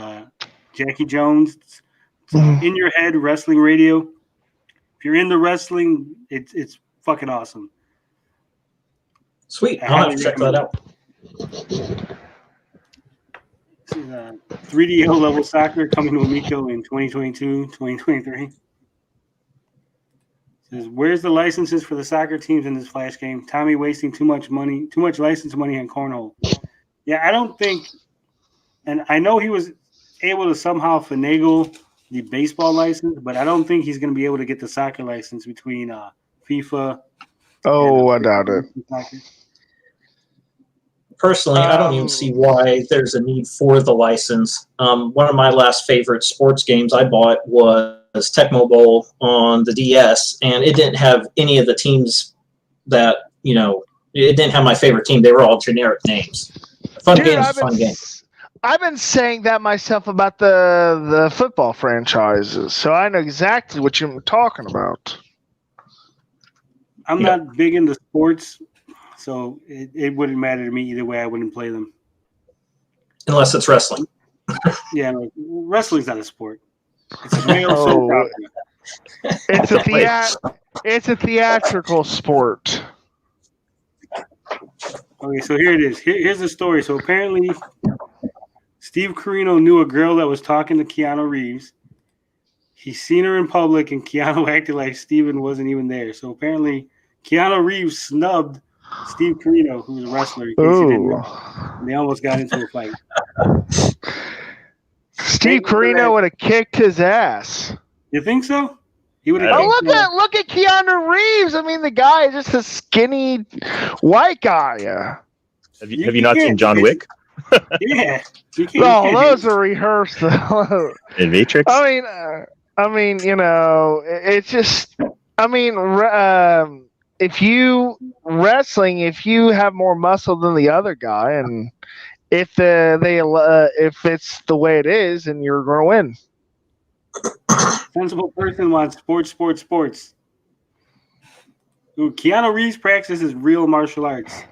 Speaker 1: Jackie Jones. It's In Your Head Wrestling Radio. If you're into wrestling, it's fucking awesome.
Speaker 6: Sweet. I'll have to check that out.
Speaker 1: This is 3DO level soccer coming to Amico in 2022, 2023. Says, where's the licenses for the soccer teams in this Flash game? Tommy wasting too much license money on cornhole. Yeah, I don't think, and I know he was able to somehow finagle the baseball license, but I don't think he's going to be able to get the soccer license between FIFA.
Speaker 3: Oh, I doubt it.
Speaker 1: Soccer.
Speaker 6: Personally, I don't even see why there's a need for the license. One of my last favorite sports games I bought was Tecmo Bowl on the DS, and it didn't have any of the teams that, it didn't have my favorite team. They were all generic names. Fun game.
Speaker 3: I've been saying that myself about the football franchises, so I know exactly what you're talking about.
Speaker 1: I'm not big into sports, so it wouldn't matter to me either way. I wouldn't play them.
Speaker 6: Unless it's wrestling.
Speaker 1: Yeah, wrestling's not a sport. It's a male soap opera.
Speaker 3: It's a theatrical sport.
Speaker 1: Okay, so here it is. Here's the story. So apparently, Steve Carino knew a girl that was talking to Keanu Reeves. He seen her in public, and Keanu acted like Steven wasn't even there. So apparently, Keanu Reeves snubbed Steve Carino, who's a wrestler. In case you didn't know. And they almost got into a fight.
Speaker 3: Steve Carino would have kicked his ass.
Speaker 1: You think so? He would have.
Speaker 3: Oh, look at Keanu Reeves. I mean, the guy is just a skinny white guy.
Speaker 5: Have you not seen John Wick?
Speaker 1: Yeah.
Speaker 3: No, those are rehearsed.
Speaker 5: In Matrix?
Speaker 3: I mean, it's just. If you have more muscle than the other guy, and if it's the way it is, and you're going to win.
Speaker 1: Sensible person wants sports. Ooh, Keanu Reeves practices real martial arts.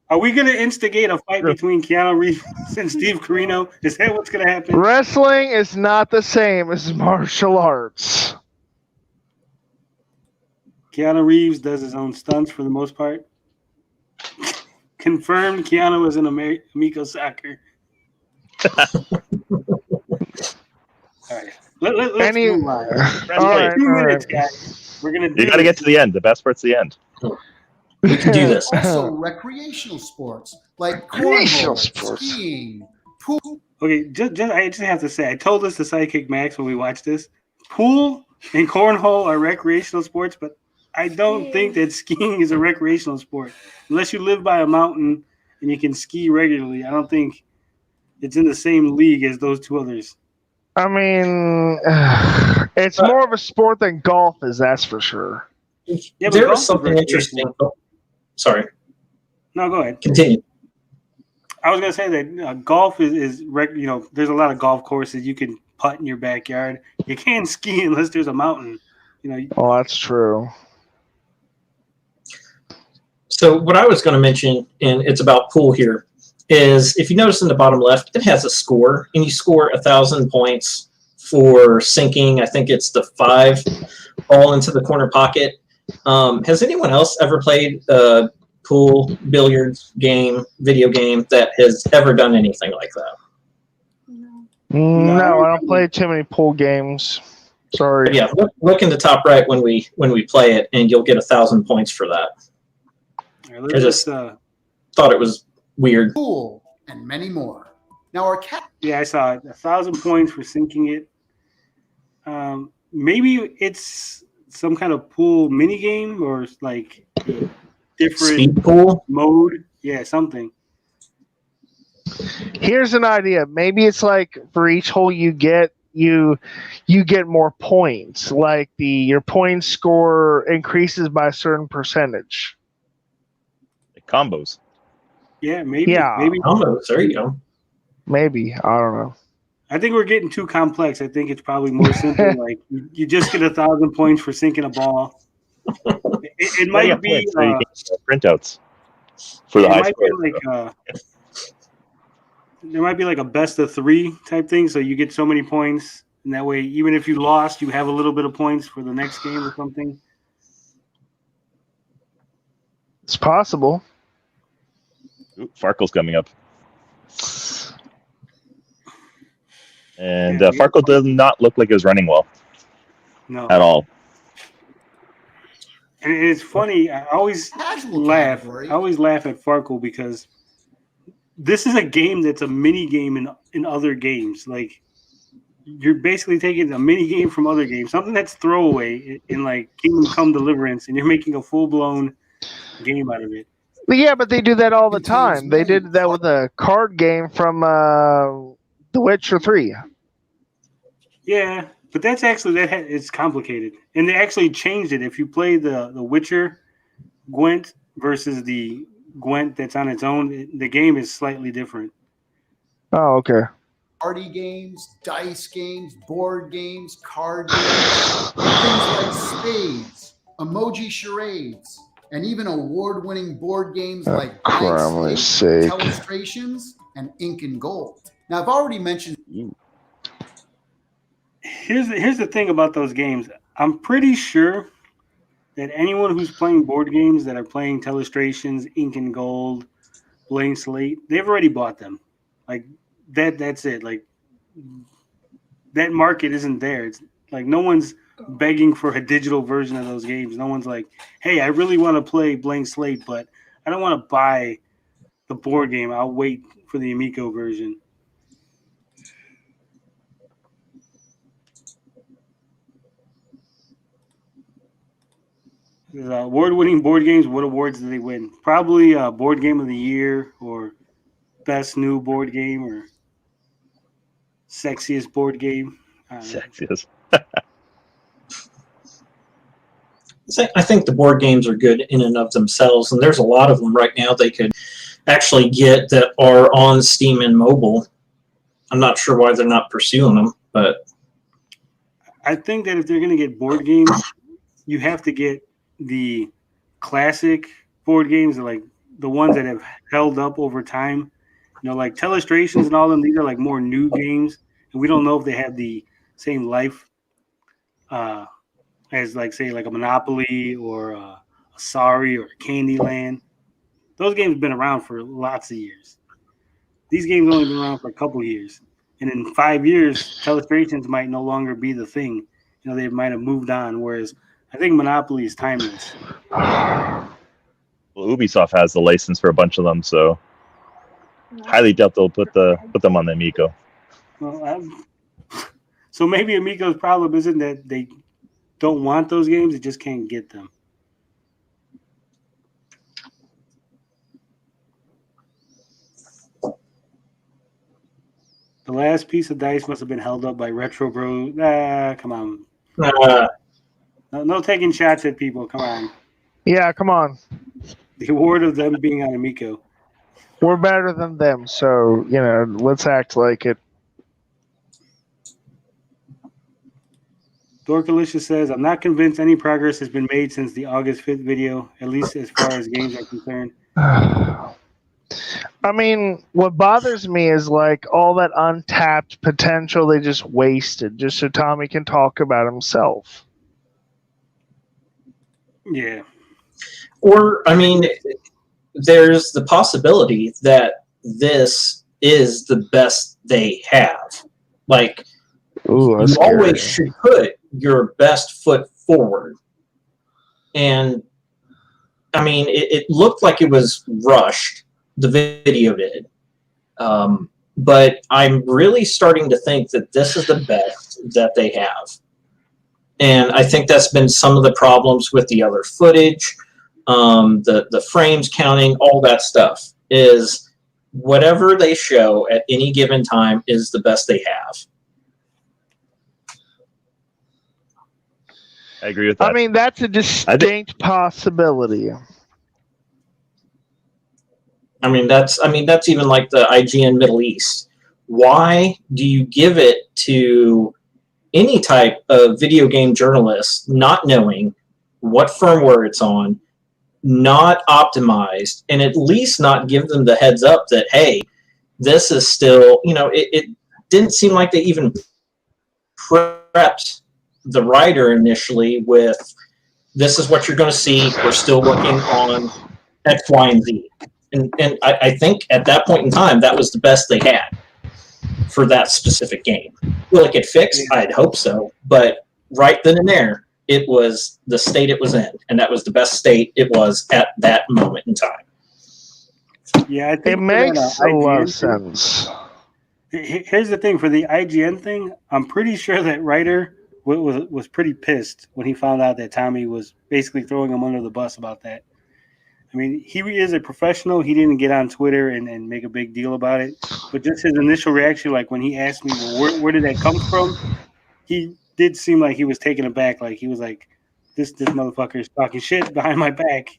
Speaker 1: Are we going to instigate a fight between Keanu Reeves and Steve Carino? Is that what's going to happen?
Speaker 3: Wrestling is not the same as martial arts.
Speaker 1: Keanu Reeves does his own stunts for the most part. Confirmed Keanu is in Amico soccer. All right. Let's move on.
Speaker 3: All right,
Speaker 1: 2 minutes, guys. We're gonna.
Speaker 5: You got to get to the end. The best part's the end.
Speaker 6: We can do this.
Speaker 4: Also, recreational sports like cornhole, skiing, pool.
Speaker 1: Okay, I just have to say, I told this to Sidekick Max when we watched this. Pool and cornhole are recreational sports, but I don't think that skiing is a recreational sport. Unless you live by a mountain and you can ski regularly, I don't think it's in the same league as those two others.
Speaker 3: I mean, it's more of a sport than golf is, that's for sure.
Speaker 1: Yeah,
Speaker 6: there was something interesting. Oh, sorry.
Speaker 1: No, go ahead.
Speaker 6: Continue.
Speaker 1: I was going to say that golf is there's a lot of golf courses you can putt in your backyard. You can't ski unless there's a mountain.
Speaker 3: Oh, that's true.
Speaker 6: So what I was going to mention, and it's about pool here, is if you notice in the bottom left, it has a score, and you score 1,000 points for sinking. I think it's the 5 all into the corner pocket. Has anyone else ever played a pool, billiards game, video game that has ever done anything like that?
Speaker 3: No, I don't play too many pool games. Sorry.
Speaker 6: But yeah, look in the top right when we play it, and you'll get 1,000 points for that.
Speaker 1: Right,
Speaker 6: I just thought it was weird.
Speaker 4: Pool and many more. Now our cat.
Speaker 1: Yeah, I saw it. 1,000 points for syncing it. Maybe it's some kind of pool mini game or like different
Speaker 6: Speed pool
Speaker 1: mode. Yeah, something.
Speaker 3: Here's an idea. Maybe it's like for each hole you get, you get more points. Like your point score increases by a certain percentage.
Speaker 5: Like combos.
Speaker 1: Yeah, maybe.
Speaker 3: Yeah.
Speaker 1: Maybe.
Speaker 6: combos. There you go.
Speaker 3: Maybe, I don't know.
Speaker 1: I think we're getting too complex. I think it's probably more simple. Like you just get 1,000 points for sinking a ball. It might be
Speaker 5: points, so you can get printouts for the
Speaker 1: it
Speaker 5: high
Speaker 1: might
Speaker 5: score.
Speaker 1: be like there might be like a best of 3 type thing. So you get so many points, and that way, even if you lost, you have a little bit of points for the next game or something.
Speaker 3: It's possible.
Speaker 5: Ooh, Farkle's coming up. And
Speaker 1: Yeah,
Speaker 5: Farkle does not look like it was running well
Speaker 1: No,
Speaker 5: at all.
Speaker 1: and it's funny. I always
Speaker 4: Casual
Speaker 1: laugh.
Speaker 4: category.
Speaker 1: I always laugh at Farkle because this is a game that's a mini game in other games. Like you're basically taking a mini game from other games, something that's throwaway in like Kingdom Come Deliverance, and you're making a full blown game out of it.
Speaker 3: But yeah, but they do that all the
Speaker 4: Contains
Speaker 3: time. They
Speaker 4: many
Speaker 3: did that with a card game from The Witcher 3.
Speaker 1: Yeah, but that's actually it's complicated, and they actually changed it. If you play the Witcher Gwent versus the Gwent that's on its own, the game is slightly different.
Speaker 3: Oh, okay.
Speaker 4: Party games, dice games, board games, card games, things like spades, emoji charades, and even award-winning board games like
Speaker 3: Christ's
Speaker 4: Slate,
Speaker 3: sake.
Speaker 4: Telestrations, and Ink and Gold. Now, I've already mentioned
Speaker 1: Here's the thing about those games. I'm pretty sure that anyone who's playing board games that are playing Telestrations, Ink and Gold, Blank Slate, they've already bought them. Like that's it. Like that market isn't there. It's like no one's begging for a digital version of those games. No one's like, hey, I really want to play Blank Slate, but I don't want to buy the board game. I'll wait for the Amico version. Award-winning board games. What awards do they win? Probably Board Game of the Year or Best New Board Game or Sexiest Board Game.
Speaker 5: Sexiest.
Speaker 6: I think the board games are good in and of themselves, and there's a lot of them right now they could actually get that are on Steam and mobile. I'm not sure why they're not pursuing them, but
Speaker 1: I think that if they're going to get board games, you have to get the classic board games, like the ones that have held up over time. You know, like Telestrations and all them. These are like more new games, and we don't know if they have the same life as, like, say, like a Monopoly or a Sorry or a Candyland. Those games have been around for lots of years. These games only been around for a couple of years, and in 5 years, Telestrations might no longer be the thing. You know, they might have moved on. Whereas I think Monopoly is timeless.
Speaker 5: Well, Ubisoft has the license for a bunch of them, so highly doubt they'll put them on the Amico.
Speaker 1: Well, so maybe Amico's problem isn't that they don't want those games; they just can't get them. The last piece of dice must have been held up by Retro Bros. Come on. No taking shots at people. Come on.
Speaker 3: Yeah, come on.
Speaker 1: The award of them being on Amico.
Speaker 3: We're better than them, so, let's act like it.
Speaker 1: Dorkalicious says, I'm not convinced any progress has been made since the August 5th video, at least as far as games are concerned.
Speaker 3: I mean, what bothers me is like all that untapped potential they just wasted just so Tommy can talk about himself.
Speaker 1: Yeah.
Speaker 6: Or, I mean, there's the possibility that this is the best they have. Like,
Speaker 3: Ooh, that's
Speaker 6: you always
Speaker 3: scary.
Speaker 6: should put your best foot forward. And, I mean, it looked like it was rushed. The video did. But I'm really starting to think that this is the best that they have. And I think that's been some of the problems with the other footage, the frames counting, all that stuff, is whatever they show at any given time is the best they have.
Speaker 5: I agree with that.
Speaker 3: I mean, that's a distinct possibility.
Speaker 6: I mean, that's even like the IGN Middle East. Why do you give it to any type of video game journalist not knowing what firmware it's on, not optimized, and at least not give them the heads up that, hey, this is still, it didn't seem like they even prepped the writer initially with, this is what you're going to see, we're still working on X, Y, and Z. And I think at that point in time, that was the best they had for that specific game. Will it get fixed? I'd hope so. But right then and there, it was the state it was in. And that was the best state it was at that moment in time.
Speaker 1: Yeah, I think
Speaker 3: It makes a lot of sense.
Speaker 1: Here's the thing. For the IGN thing, I'm pretty sure that writer was pretty pissed when he found out that Tommy was basically throwing him under the bus about that. I mean, he is a professional. He didn't get on Twitter and make a big deal about it. But just his initial reaction, like when he asked me, well, where did that come from? He did seem like he was taken aback. Like he was like, this motherfucker is talking shit behind my back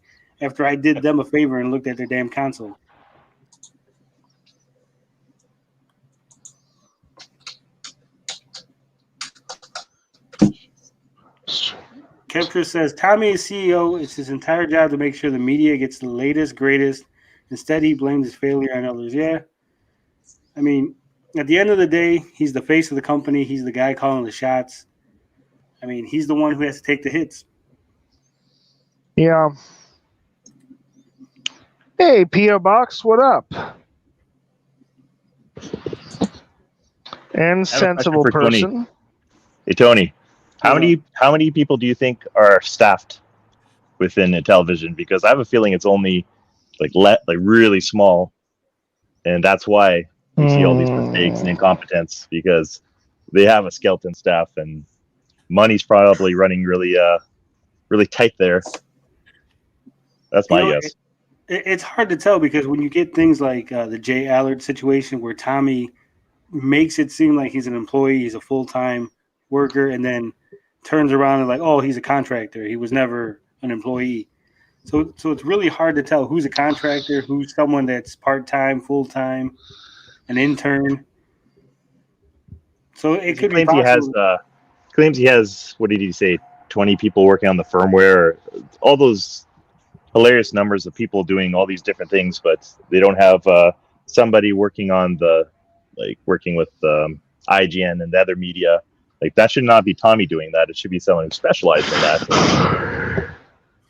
Speaker 1: after I did them a favor and looked at their damn console. Kevtris says, Tommy is CEO. It's his entire job to make sure the media gets the latest, greatest. Instead, he blames his failure on others. Yeah. I mean, at the end of the day, he's the face of the company. He's the guy calling the shots. I mean, he's the one who has to take the hits.
Speaker 3: Yeah. Hey, P.O. Box, what up? And sensible person.
Speaker 5: Tony. Hey, Tony. How many people do you think are staffed within Intellivision? Because I have a feeling it's only like really small, and that's why we see all these mistakes and incompetence, because they have a skeleton staff and money's probably running really tight there. That's my guess.
Speaker 1: It's hard to tell because when you get things like the Jay Allard situation where Tommy makes it seem like he's an employee, he's a full-time worker, and then turns around and like, oh, he's a contractor. He was never an employee. So it's really hard to tell who's a contractor, who's someone that's part-time, full-time, an intern. So it could be possible.
Speaker 5: Claims he has, what did he say, 20 people working on the firmware, all those hilarious numbers of people doing all these different things, but they don't have somebody working on working with IGN and the other media. Like, that should not be Tommy doing that. It should be someone who specializes in that.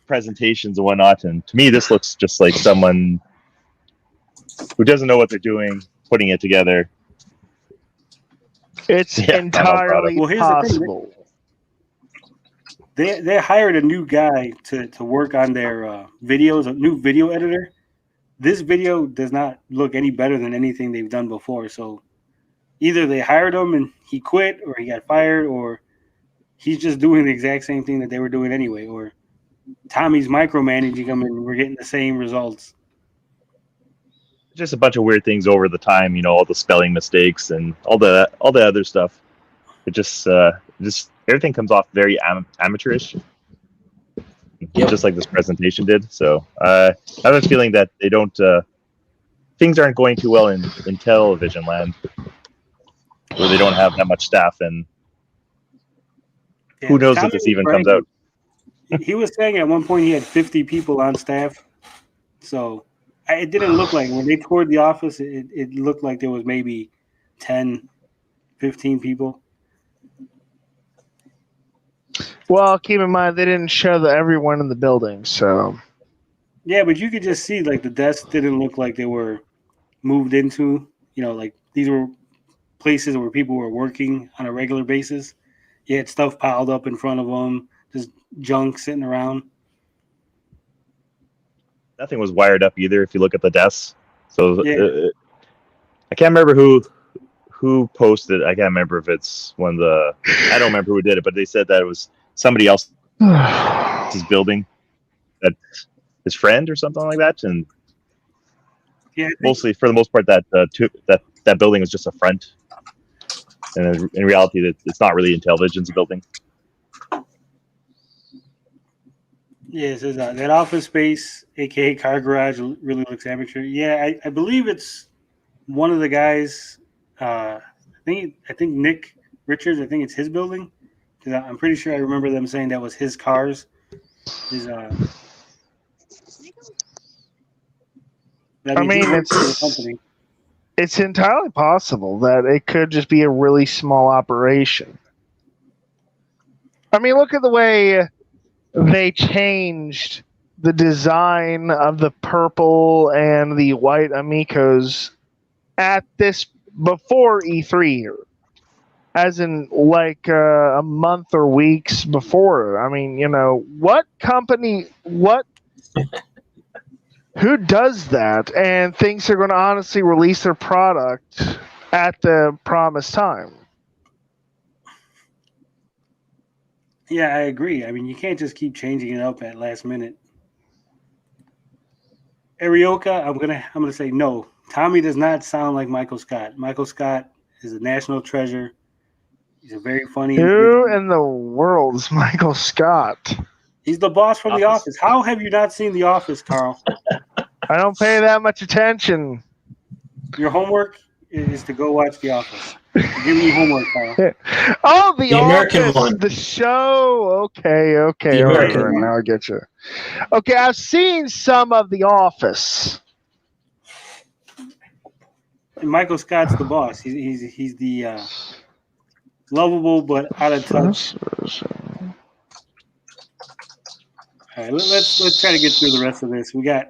Speaker 5: Presentations and whatnot. And to me, this looks just like someone who doesn't know what they're doing, putting it together.
Speaker 3: It's entirely possible.
Speaker 1: They hired a new guy to work on their videos, a new video editor. This video does not look any better than anything they've done before. So either they hired him and he quit, or he got fired, or he's just doing the exact same thing that they were doing anyway, or Tommy's micromanaging them and we're getting the same results.
Speaker 5: Just a bunch of weird things over the time, all the spelling mistakes and all the other stuff. It just everything comes off very amateurish, just like this presentation did. So I have a feeling that they don't things aren't going too well in Intellivision land, where they don't have that much staff, and who knows if this even comes out.
Speaker 1: He was saying at one point he had 50 people on staff. So it didn't look like, when they toured the office, it looked like there was maybe 10, 15 people.
Speaker 3: Well, keep in mind they didn't show everyone in the building, so.
Speaker 1: Yeah, but you could just see like the desks didn't look like they were moved into. You know, like these were places where people were working on a regular basis. You had stuff piled up in front of them, just junk sitting around.
Speaker 5: Nothing was wired up either. If you look at the desks, so
Speaker 1: Yeah.
Speaker 5: I can't remember who posted. I can't remember if it's one of the. I don't remember who did it, but they said that it was somebody else's building, that his friend or something like that, and
Speaker 1: Yeah, I think-
Speaker 5: mostly for the most part that building was just a front, and in reality, it's not really Intellivision's building.
Speaker 1: Yeah, it says that office space, aka car garage, really looks amateur. Yeah, I believe it's one of the guys. I think Nick Richards. I think it's his building, because I'm pretty sure I remember them saying that was his cars. His
Speaker 3: I mean,
Speaker 1: he works for the company.
Speaker 3: it's entirely possible that it could just be a really small operation. I mean, look at the way they changed the design of the purple and the white Amicos at this before E3 here, as in like a month or weeks before. I mean, you know, what company, who does that and thinks they're going to honestly release their product at the promised time?
Speaker 1: Yeah, I agree. I mean, you can't just keep changing it up at last minute. Arioka, I'm gonna say no. Tommy does not sound like Michael Scott. Michael Scott is a national treasure. He's a very funny
Speaker 3: Who
Speaker 1: individual.
Speaker 3: in the world is Michael Scott?
Speaker 1: He's the boss from The Office. How have you not seen The Office, Carl?
Speaker 3: I don't pay that much attention.
Speaker 1: Your homework is to go watch The Office. Give me homework, Carl.
Speaker 3: Oh,
Speaker 6: The American
Speaker 3: Office,
Speaker 6: one.
Speaker 3: the show. Okay,
Speaker 6: The
Speaker 3: all
Speaker 6: American
Speaker 3: right,
Speaker 1: one.
Speaker 3: now I get you. Okay, I've seen some of The Office.
Speaker 1: And Michael Scott's the boss. He's the lovable but out of touch. All right, let's try to get through the rest of this. We got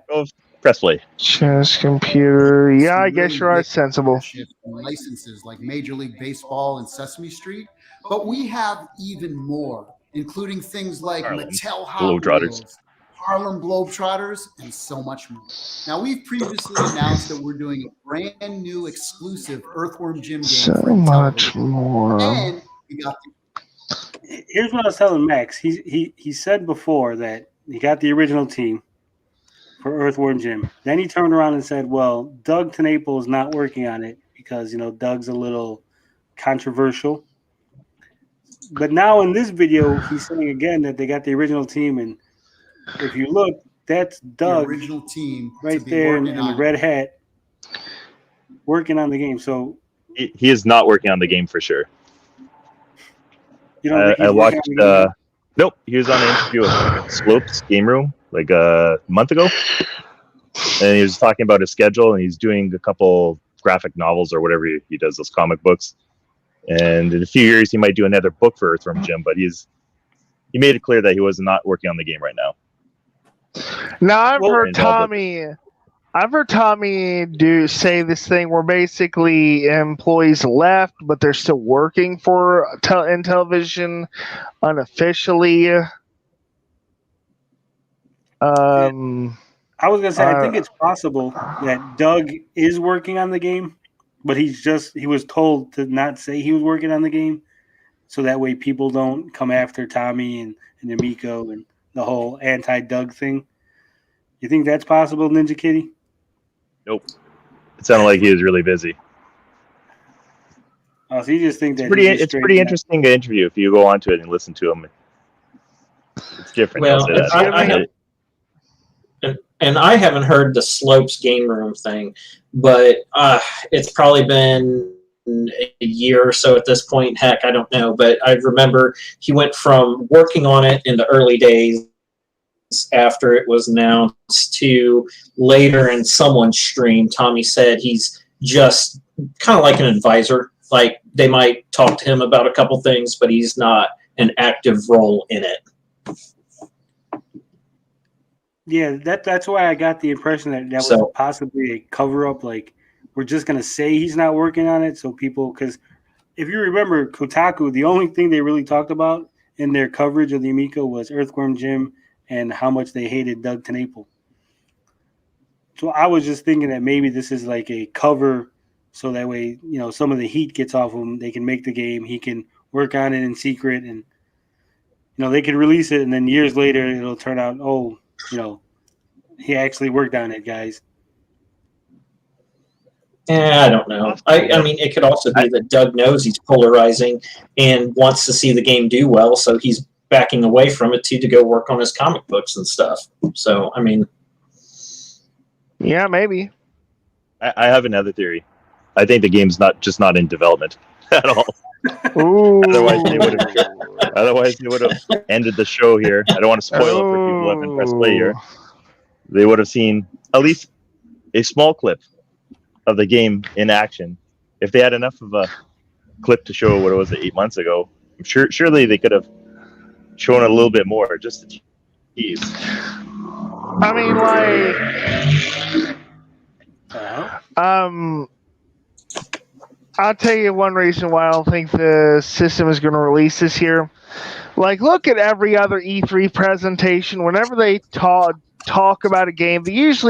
Speaker 5: Press play.
Speaker 3: Chess computer. Yeah, I guess you're right. Sensible.
Speaker 4: Licenses like Major League Baseball and Sesame Street, but we have even more, including things like
Speaker 5: Harlem
Speaker 4: Mattel Hot
Speaker 5: Globetrotters.
Speaker 4: Wheels, Harlem Globetrotters, and so much more. Now, we've previously announced that we're doing a brand new exclusive Earthworm Jim game
Speaker 3: So
Speaker 4: for
Speaker 3: much
Speaker 4: Intellivision.
Speaker 3: more.
Speaker 4: And we got
Speaker 1: here's what I was telling Max. He said before that he got the original team for Earthworm Jim. Then he turned around and said, well, Doug TenNapel is not working on it because, you know, Doug's a little controversial. But now in this video, he's saying again that they got the original team. And if you look, that's
Speaker 4: the
Speaker 1: Doug
Speaker 4: original team
Speaker 1: right
Speaker 4: to be
Speaker 1: there in
Speaker 4: working
Speaker 1: the
Speaker 4: on
Speaker 1: red hat working on the game. So
Speaker 5: He is not working on the game for sure.
Speaker 1: you don't think he's
Speaker 5: I
Speaker 1: working
Speaker 5: watched.
Speaker 1: on the game?
Speaker 5: Nope, he was on an interview with Slopes Game Room like a month ago, and he was talking about his schedule, and he's doing a couple graphic novels or whatever he does, those comic books. And in a few years, he might do another book for Earthworm Jim, but he made it clear that he was not working on the game right now.
Speaker 3: Now I've
Speaker 1: Well,
Speaker 3: heard Tommy say this thing where basically employees left, but they're still working for Intellivision unofficially.
Speaker 1: I was gonna say I think it's possible that Doug is working on the game, but he was told to not say he was working on the game, so that way people don't come after Tommy and Amico and the whole anti-Doug thing. You think that's possible, Ninja Kitty?
Speaker 5: Nope. It sounded like he was really busy.
Speaker 1: Oh, so you just think that
Speaker 5: It's pretty interesting interview if you go onto it and listen to him. It's different.
Speaker 6: Well,
Speaker 5: I'll say that.
Speaker 6: and I haven't heard the Slopes Game Room thing, but it's probably been a year or so at this point. Heck, I don't know. But I remember he went from working on it in the early days after it was announced to later in someone's stream. Tommy said he's just kind of like an advisor. Like they might talk to him about a couple things, but he's not an active role in it.
Speaker 1: Yeah, that's why I got the impression that was
Speaker 6: So-
Speaker 1: possibly a cover up. Like, we're just gonna say he's not working on it, so people, because if you remember Kotaku, the only thing they really talked about in their coverage of the Amico was Earthworm Jim and how much they hated Doug TenNapel. So I was just thinking that maybe this is like a cover, so that way, some of the heat gets off him. They can make the game. He can work on it in secret, and they can release it, and then years later it'll turn out, he actually worked on it, guys.
Speaker 6: I don't know. I mean, it could also be that Doug knows he's polarizing and wants to see the game do well, so he's backing away from it to go work on his comic books and stuff. So, I mean...
Speaker 3: Yeah, maybe.
Speaker 5: I have another theory. I think the game's not in development at all.
Speaker 3: Ooh.
Speaker 5: Otherwise they would have ended the show here. I don't want to spoil it for people who haven't pressed play here. They would have seen at least a small clip of the game in action. If they had enough of a clip to show what it was 8 months ago, surely they could have shown a little bit more, just to tease.
Speaker 3: I mean, I'll tell you one reason why I don't think the system is going to release this year. Like, look at every other E3 presentation. Whenever they talk about a game, there's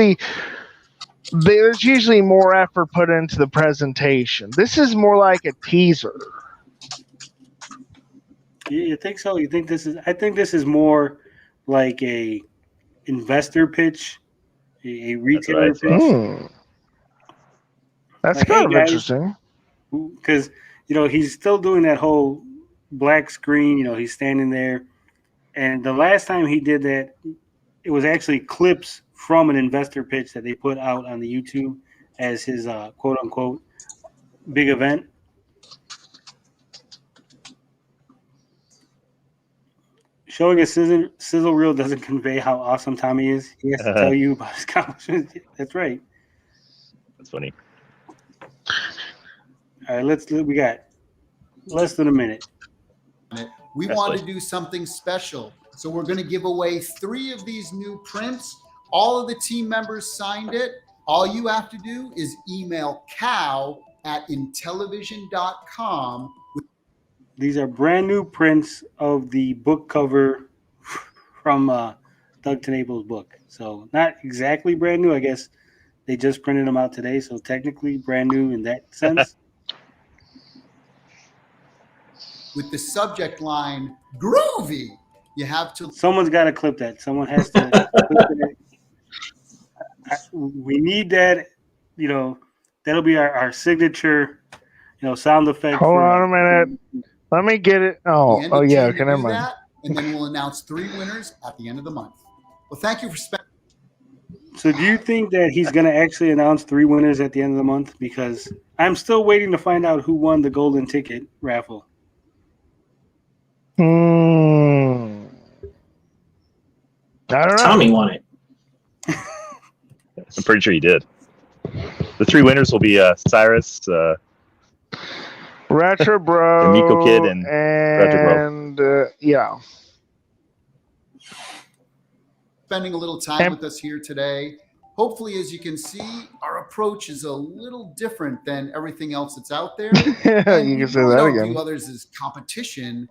Speaker 3: usually more effort put into the presentation. This is more like a teaser.
Speaker 1: You think so? You think this is? I think this is more like a investor pitch, a retailer pitch.
Speaker 3: That's
Speaker 1: Like,
Speaker 3: kind
Speaker 1: hey,
Speaker 3: of
Speaker 1: guys,
Speaker 3: interesting.
Speaker 1: Because he's still doing that whole black screen. He's standing there, and the last time he did that, it was actually clips from an investor pitch that they put out on the YouTube as his quote unquote big event. Showing a sizzle reel doesn't convey how awesome Tommy is. He has to tell you about his accomplishments. That's right.
Speaker 5: That's funny.
Speaker 1: All right, we got less than a minute.
Speaker 4: We want to do something special. So we're going to give away 3 of these new prints. All of the team members signed it. All you have to do is email cow@intellivision.com.
Speaker 1: These are brand new prints of the book cover from Doug TenNapel's book. So not exactly brand new. I guess they just printed them out today. So technically brand new in that sense.
Speaker 4: With the subject line, groovy. You have to.
Speaker 1: Someone's got to clip that. Someone has to clip it. We need that. That'll be our signature, sound effect.
Speaker 3: Hold on a minute. Let me get it. Oh, yeah. Okay, never mind.
Speaker 4: That, and then we'll announce 3 winners at the end of the month. Well, thank you for spending.
Speaker 1: So do you think that he's going to actually announce 3 winners at the end of the month? Because I'm still waiting to find out who won the golden ticket raffle.
Speaker 3: I don't know.
Speaker 6: Tommy won it.
Speaker 5: I'm pretty sure he did. The 3 winners will be Cyrus,
Speaker 3: Retro Bro,
Speaker 5: Amico Kid, and Retro
Speaker 3: Bro. Yeah.
Speaker 4: Spending a little time with us here today. Hopefully, as you can see, our approach is a little different than everything else that's out there.
Speaker 3: You can say that
Speaker 4: don't
Speaker 3: again.
Speaker 4: view others as competition.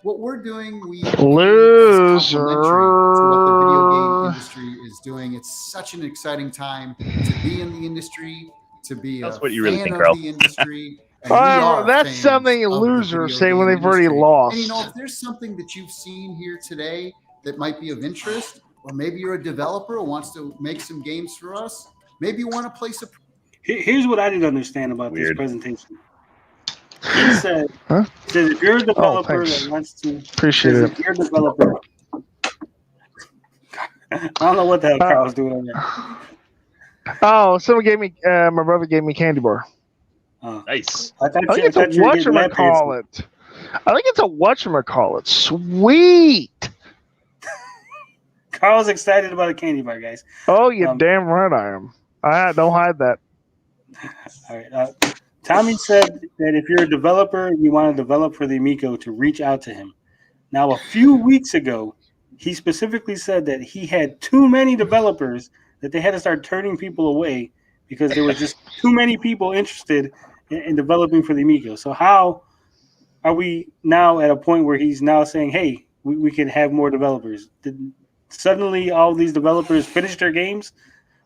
Speaker 4: What we're doing, we
Speaker 3: Loser.
Speaker 4: to what the video game industry is doing. It's such an exciting time to be in the industry, to be
Speaker 5: That's
Speaker 4: a
Speaker 5: what you really
Speaker 4: fan
Speaker 5: think,
Speaker 4: of
Speaker 5: Carl.
Speaker 4: the industry. And we are
Speaker 3: That's
Speaker 4: fans
Speaker 3: something
Speaker 4: of the
Speaker 3: losers
Speaker 4: video
Speaker 3: say when
Speaker 4: game
Speaker 3: they've already
Speaker 4: industry.
Speaker 3: lost.
Speaker 4: And if there's something that you've seen here today that might be of interest, or maybe you're a developer who wants to make some games for us, maybe you want to play some.
Speaker 1: Here's what I didn't understand about this presentation. He said, if you're a developer that wants to,
Speaker 3: appreciate it.
Speaker 1: If you're a developer, I don't know what the hell Carl's doing on there.
Speaker 3: Oh, someone gave me, my brother gave me candy bar.
Speaker 5: Nice.
Speaker 3: I think it's a whatchamacallit. I think it's a whatchamacallit. Sweet.
Speaker 1: Carl's excited about a candy bar, guys.
Speaker 3: Oh, you're damn right I am. Don't hide that.
Speaker 1: All right. Tommy said that if you're a developer and you want to develop for the Amico, to reach out to him. Now, a few weeks ago, he specifically said that he had too many developers, that they had to start turning people away because there was just too many people interested in developing for the Amico. So how are we now at a point where he's now saying, hey, we can have more developers? Did suddenly all these developers finish their games,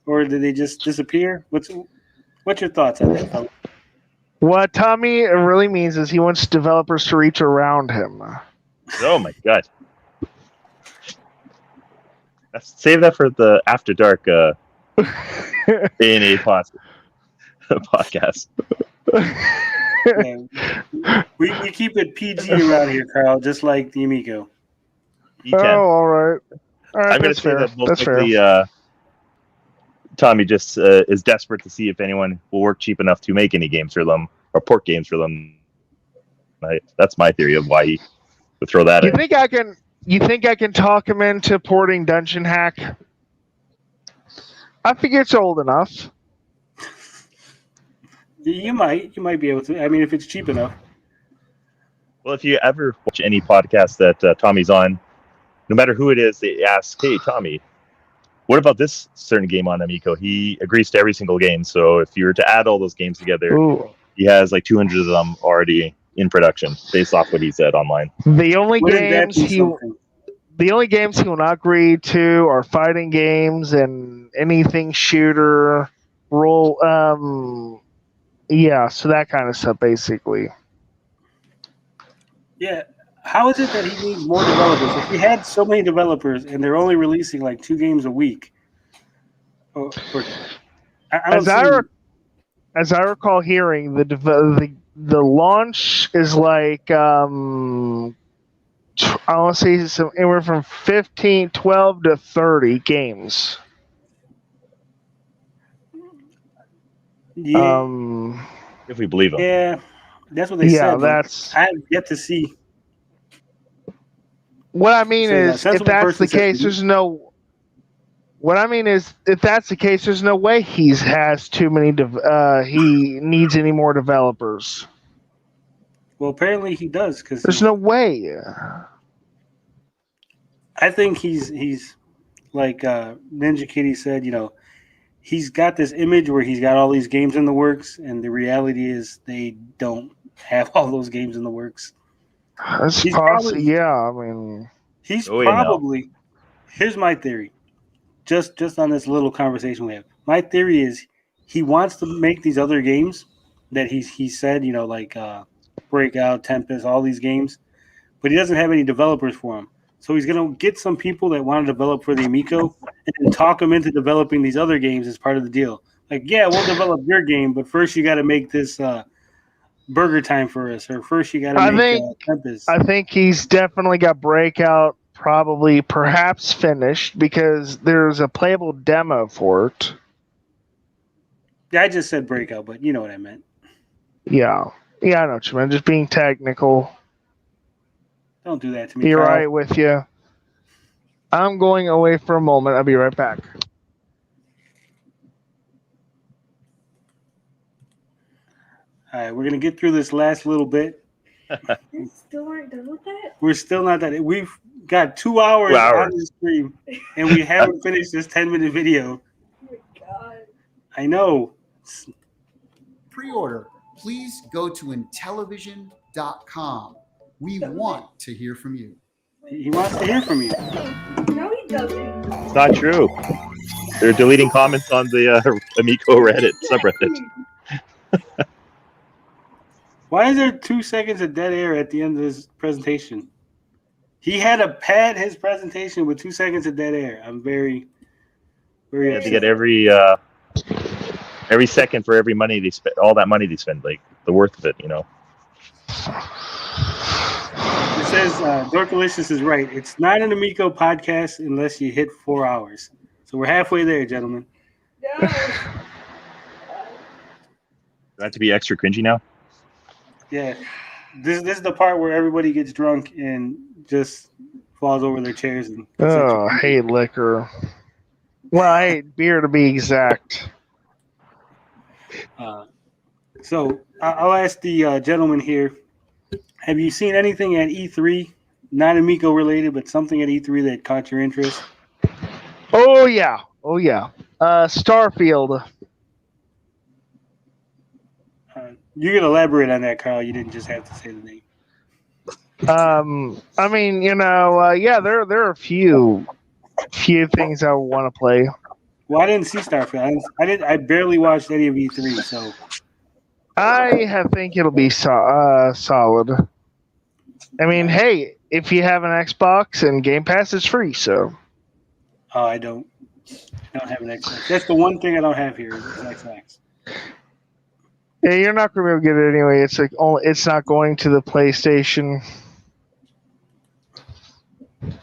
Speaker 1: or did they just disappear? What's your thoughts on that, fella?
Speaker 3: What Tommy really means is he wants developers to reach around him.
Speaker 5: Oh my god. Save that for the After Dark A&A podcast.
Speaker 1: Yeah, we keep it PG around here, Carl, just like the Amico.
Speaker 5: E10.
Speaker 3: Oh, all right. All right,
Speaker 5: I'm going to
Speaker 3: that's
Speaker 5: say
Speaker 3: fair.
Speaker 5: that most
Speaker 3: That's fair.
Speaker 5: likely Tommy just is desperate to see if anyone will work cheap enough to make any games for them or port games for them. That's my theory of why he would throw that
Speaker 3: You
Speaker 5: in.
Speaker 3: think I can talk him into porting Dungeon Hack? I think it's old enough.
Speaker 1: You might be able to. I mean, if it's cheap enough.
Speaker 5: Well, if you ever watch any podcast that Tommy's on, no matter who it is, they ask, hey, Tommy, what about this certain game on Amico? He agrees to every single game. So if you were to add all those games together,
Speaker 3: Ooh.
Speaker 5: he has like 200 of them already in production based off what he said online.
Speaker 3: The only
Speaker 1: Wouldn't that
Speaker 3: games
Speaker 1: be
Speaker 3: he
Speaker 1: something?
Speaker 3: the only games he will not agree to are fighting games and anything shooter, roll. Yeah, so that kind of stuff, basically.
Speaker 1: Yeah. How is it that he needs more developers? If he had so many developers and they're only releasing like 2 games a week, I don't
Speaker 3: As I recall hearing, the launch is like I want to say anywhere from 12 to 30 games.
Speaker 1: Yeah,
Speaker 5: If we believe him.
Speaker 1: yeah, that's what they said.
Speaker 3: Yeah,
Speaker 1: but
Speaker 3: that's
Speaker 1: I have yet to see.
Speaker 3: what I mean.
Speaker 1: So
Speaker 3: Is
Speaker 1: that's
Speaker 3: if
Speaker 1: what the
Speaker 3: that's the
Speaker 1: person said.
Speaker 3: case, there's no. What I mean is, if that's the case, there's no way he has too many. He needs any more developers.
Speaker 1: Well, apparently he does because
Speaker 3: There's no way.
Speaker 1: I think he's like Ninja Kitty said. You know, he's got this image where he's got all these games in the works, and the reality is they don't have all those games in the works.
Speaker 3: That's
Speaker 1: He's
Speaker 3: possible.
Speaker 1: probably-
Speaker 3: Yeah, I mean,
Speaker 1: He's
Speaker 5: Oh, yeah, no.
Speaker 1: probably. Here's my theory. Just on this little conversation we have, my theory is he wants to make these other games that he said, you know, like Breakout, Tempest, all these games, but he doesn't have any developers for them. So he's gonna get some people that want to develop for the Amico and then talk them into developing these other games as part of the deal. Like, yeah, we'll develop your game, but first you got to make this Burger Time for us, or first you got to make Tempest.
Speaker 3: I think he's definitely got Breakout perhaps finished because there's a playable demo for it.
Speaker 1: Yeah, I just said Breakout, but you know what I meant.
Speaker 3: Yeah, I know what you meant. Just being technical.
Speaker 1: Don't do that to me.
Speaker 3: Be
Speaker 1: Carl.
Speaker 3: right with you. I'm going away for a moment. I'll be right back.
Speaker 1: All right, we're gonna get through this last little bit.
Speaker 2: You still aren't done with that?
Speaker 1: We're still not done. We've got 2 hours,
Speaker 5: 2 hours.
Speaker 1: on the stream, and we haven't finished this 10-minute video.
Speaker 2: Oh my god.
Speaker 1: I know.
Speaker 4: Pre-order. Please go to Intellivision.com. We want to hear from you.
Speaker 1: He wants to hear from you.
Speaker 2: No, he doesn't.
Speaker 5: It's not true. They're deleting comments on the Amico Reddit subreddit.
Speaker 1: Why is there 2 seconds of dead air at the end of his presentation? He had to pad his presentation with 2 seconds of dead air. I'm very, very
Speaker 5: Yeah,
Speaker 1: upset.
Speaker 5: they get every second for every money they spend, all that money they spend, like the worth of it, you know.
Speaker 1: It says Dorkalicious is right. It's not an Amico podcast unless you hit 4 hours. So we're halfway there, gentlemen.
Speaker 2: No.
Speaker 5: Do I have to be extra cringy now?
Speaker 1: Yeah. This is the part where everybody gets drunk and just falls over their chairs. And
Speaker 3: Oh, I hate liquor. Well, I hate beer to be exact.
Speaker 1: So I'll ask the gentleman here. Have you seen anything at E3 not Amico related, but something at E3 that caught your interest?
Speaker 3: Oh yeah. Starfield.
Speaker 1: You can elaborate on that, Carl. You didn't just have to say the name.
Speaker 3: I mean, yeah, there are a few things I want to play.
Speaker 1: Well, I didn't see Starfield. I barely watched any of E3, so
Speaker 3: I think it'll be solid. I mean, hey, if you have an Xbox and Game Pass is free, so.
Speaker 1: Oh, I don't have an Xbox. That's the one thing I don't have here is Xbox.
Speaker 3: Yeah, you're not gonna be able to get it anyway. It's like it's not going to the PlayStation.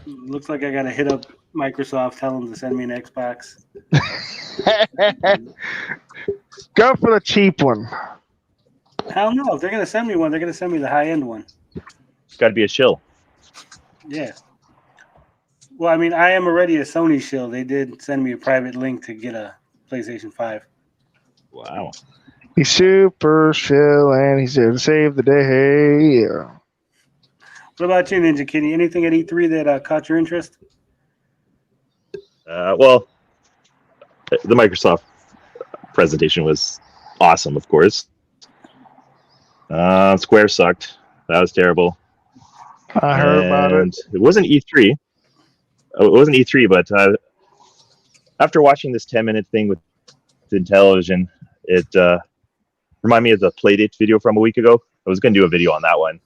Speaker 1: Looks like I gotta hit up Microsoft, tell them to send me an Xbox.
Speaker 3: Go for the cheap one.
Speaker 1: I don't know. If they're gonna send me one, they're gonna send me the high end one.
Speaker 5: It's got to be a shill.
Speaker 1: Yeah. Well, I mean, I am already a Sony shill. They did send me a private link to get a PlayStation 5.
Speaker 5: Wow.
Speaker 3: He's super chill and he's there to save the day. Yeah.
Speaker 1: What about you, Ninja Kitty? Anything at E3 that caught your interest?
Speaker 5: Well, the Microsoft presentation was awesome, of course. Square sucked. That was terrible.
Speaker 3: I heard about it.
Speaker 5: It wasn't E3. It wasn't E3, but after watching this 10-minute thing with Intellivision, it reminded me of the Playdate video from a week ago. I was going to do a video on that one,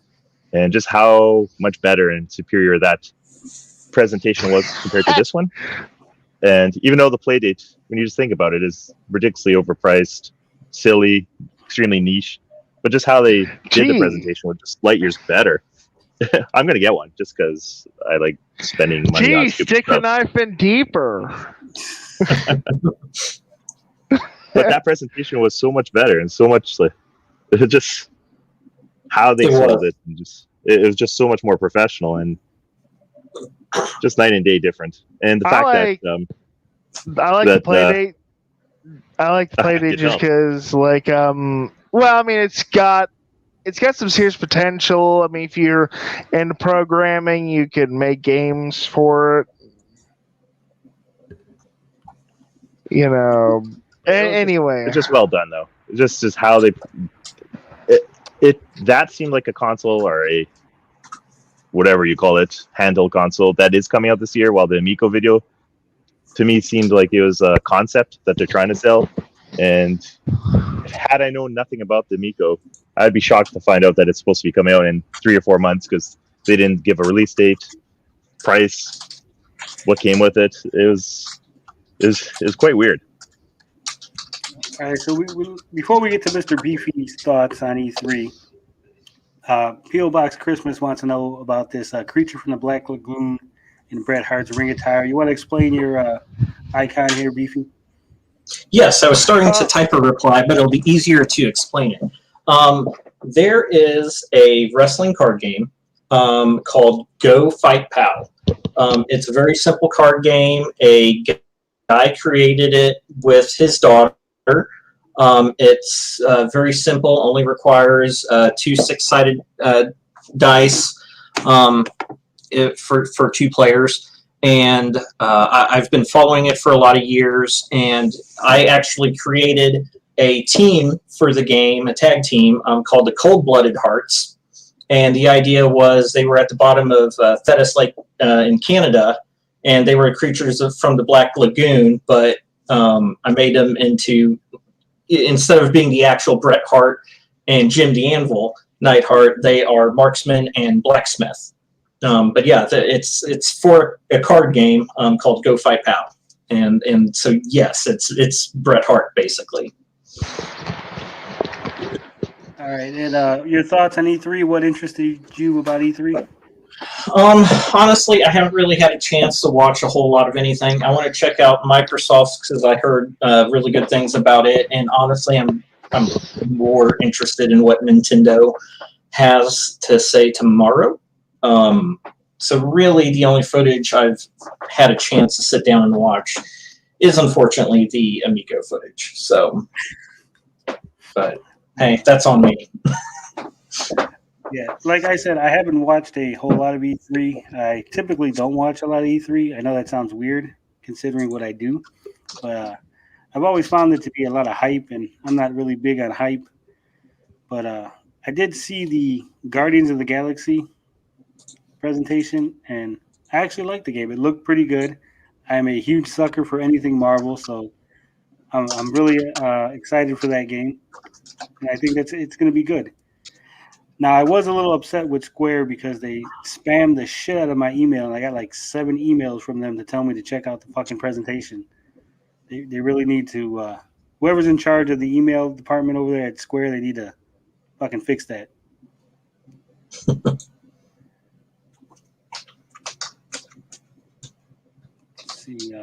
Speaker 5: and just how much better and superior that presentation was compared to this one. And even though the Playdate, when you just think about it, is ridiculously overpriced, silly, extremely niche, but just how they did the presentation was just light years better. I'm gonna get one just because I like spending money on stupid
Speaker 3: stick
Speaker 5: stuff.
Speaker 3: the knife in deeper.
Speaker 5: But that presentation was so much better and so much like just how they sold it, and just it was just so much more professional and just night and day different. And the fact that
Speaker 3: I like the Playdate. I like the Playdate just because, like, well, I mean, it's got some serious potential. I mean, if you're into programming, you could make games for it. Anyway,
Speaker 5: it's just well done though. It's just how they that seemed like a console or a whatever you call it, handheld console that is coming out this year, while the Amico video to me seemed like it was a concept that they're trying to sell. And had I known nothing about the Amico, I'd be shocked to find out that it's supposed to be coming out in 3 or 4 months because they didn't give a release date, price, what came with it. It was quite weird.
Speaker 1: All right, so we before we get to Mr. Beefy's thoughts on E3, P.O. Box Christmas wants to know about this creature from the Black Lagoon in Bret Hart's Ring Attire. You want to explain your icon here, Beefy?
Speaker 6: Yes, I was starting to type a reply, but it'll be easier to explain it. There is a wrestling card game called Go Fight Pal. It's a very simple card game. A guy created it with his daughter. It's very simple, only requires 2 6-sided dice for 2 players. And I've been following it for a lot of years, and I actually created a team for the game, a tag team called the Cold-Blooded Hearts. And the idea was they were at the bottom of Thetis Lake in Canada, and they were creatures from the Black Lagoon, but I made them into, instead of being the actual Bret Hart and Jim the Anvil Neidhart, they are marksman and blacksmith. But yeah, it's for a card game called Go Fight Pal, and so yes, it's Bret Hart basically.
Speaker 1: All right, and your thoughts on E3? What interested you about E3?
Speaker 6: Honestly, I haven't really had a chance to watch a whole lot of anything. I want to check out Microsoft's because I heard really good things about it, and honestly, I'm more interested in what Nintendo has to say tomorrow. So really, the only footage I've had a chance to sit down and watch is unfortunately the Amico footage. So, but hey, that's on me.
Speaker 1: Yeah, like I said, I haven't watched a whole lot of E3. I typically don't watch a lot of E3. I know that sounds weird considering what I do, but I've always found it to be a lot of hype, and I'm not really big on hype. But I did see the Guardians of the Galaxy presentation, and I actually liked the game. It looked pretty good. I'm a huge sucker for anything Marvel, so I'm really excited for that game, and I think it's going to be good. Now, I was a little upset with Square because they spammed the shit out of my email, and I got like 7 emails from them to tell me to check out the fucking presentation. They really need to, whoever's in charge of the email department over there at Square, they need to fucking fix that. Let's see,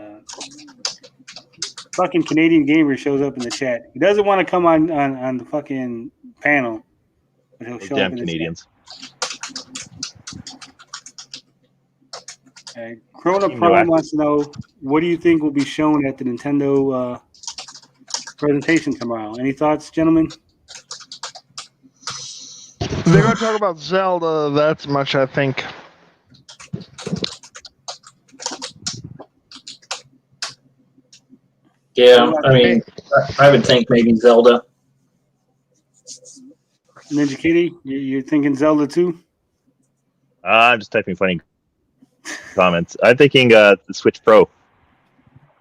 Speaker 1: fucking Canadian Gamer shows up in the chat. He doesn't want to come on the fucking panel.
Speaker 5: Those damn Canadians.
Speaker 1: Corona Prime wants to know, what do you think will be shown at the Nintendo presentation tomorrow? Any thoughts, gentlemen?
Speaker 3: They're going to talk about Zelda. That's much, I think.
Speaker 6: Yeah, I mean, I would think maybe Zelda.
Speaker 1: Ninja Kitty, you're thinking Zelda too?
Speaker 5: I'm just typing funny comments. I'm thinking the Switch Pro.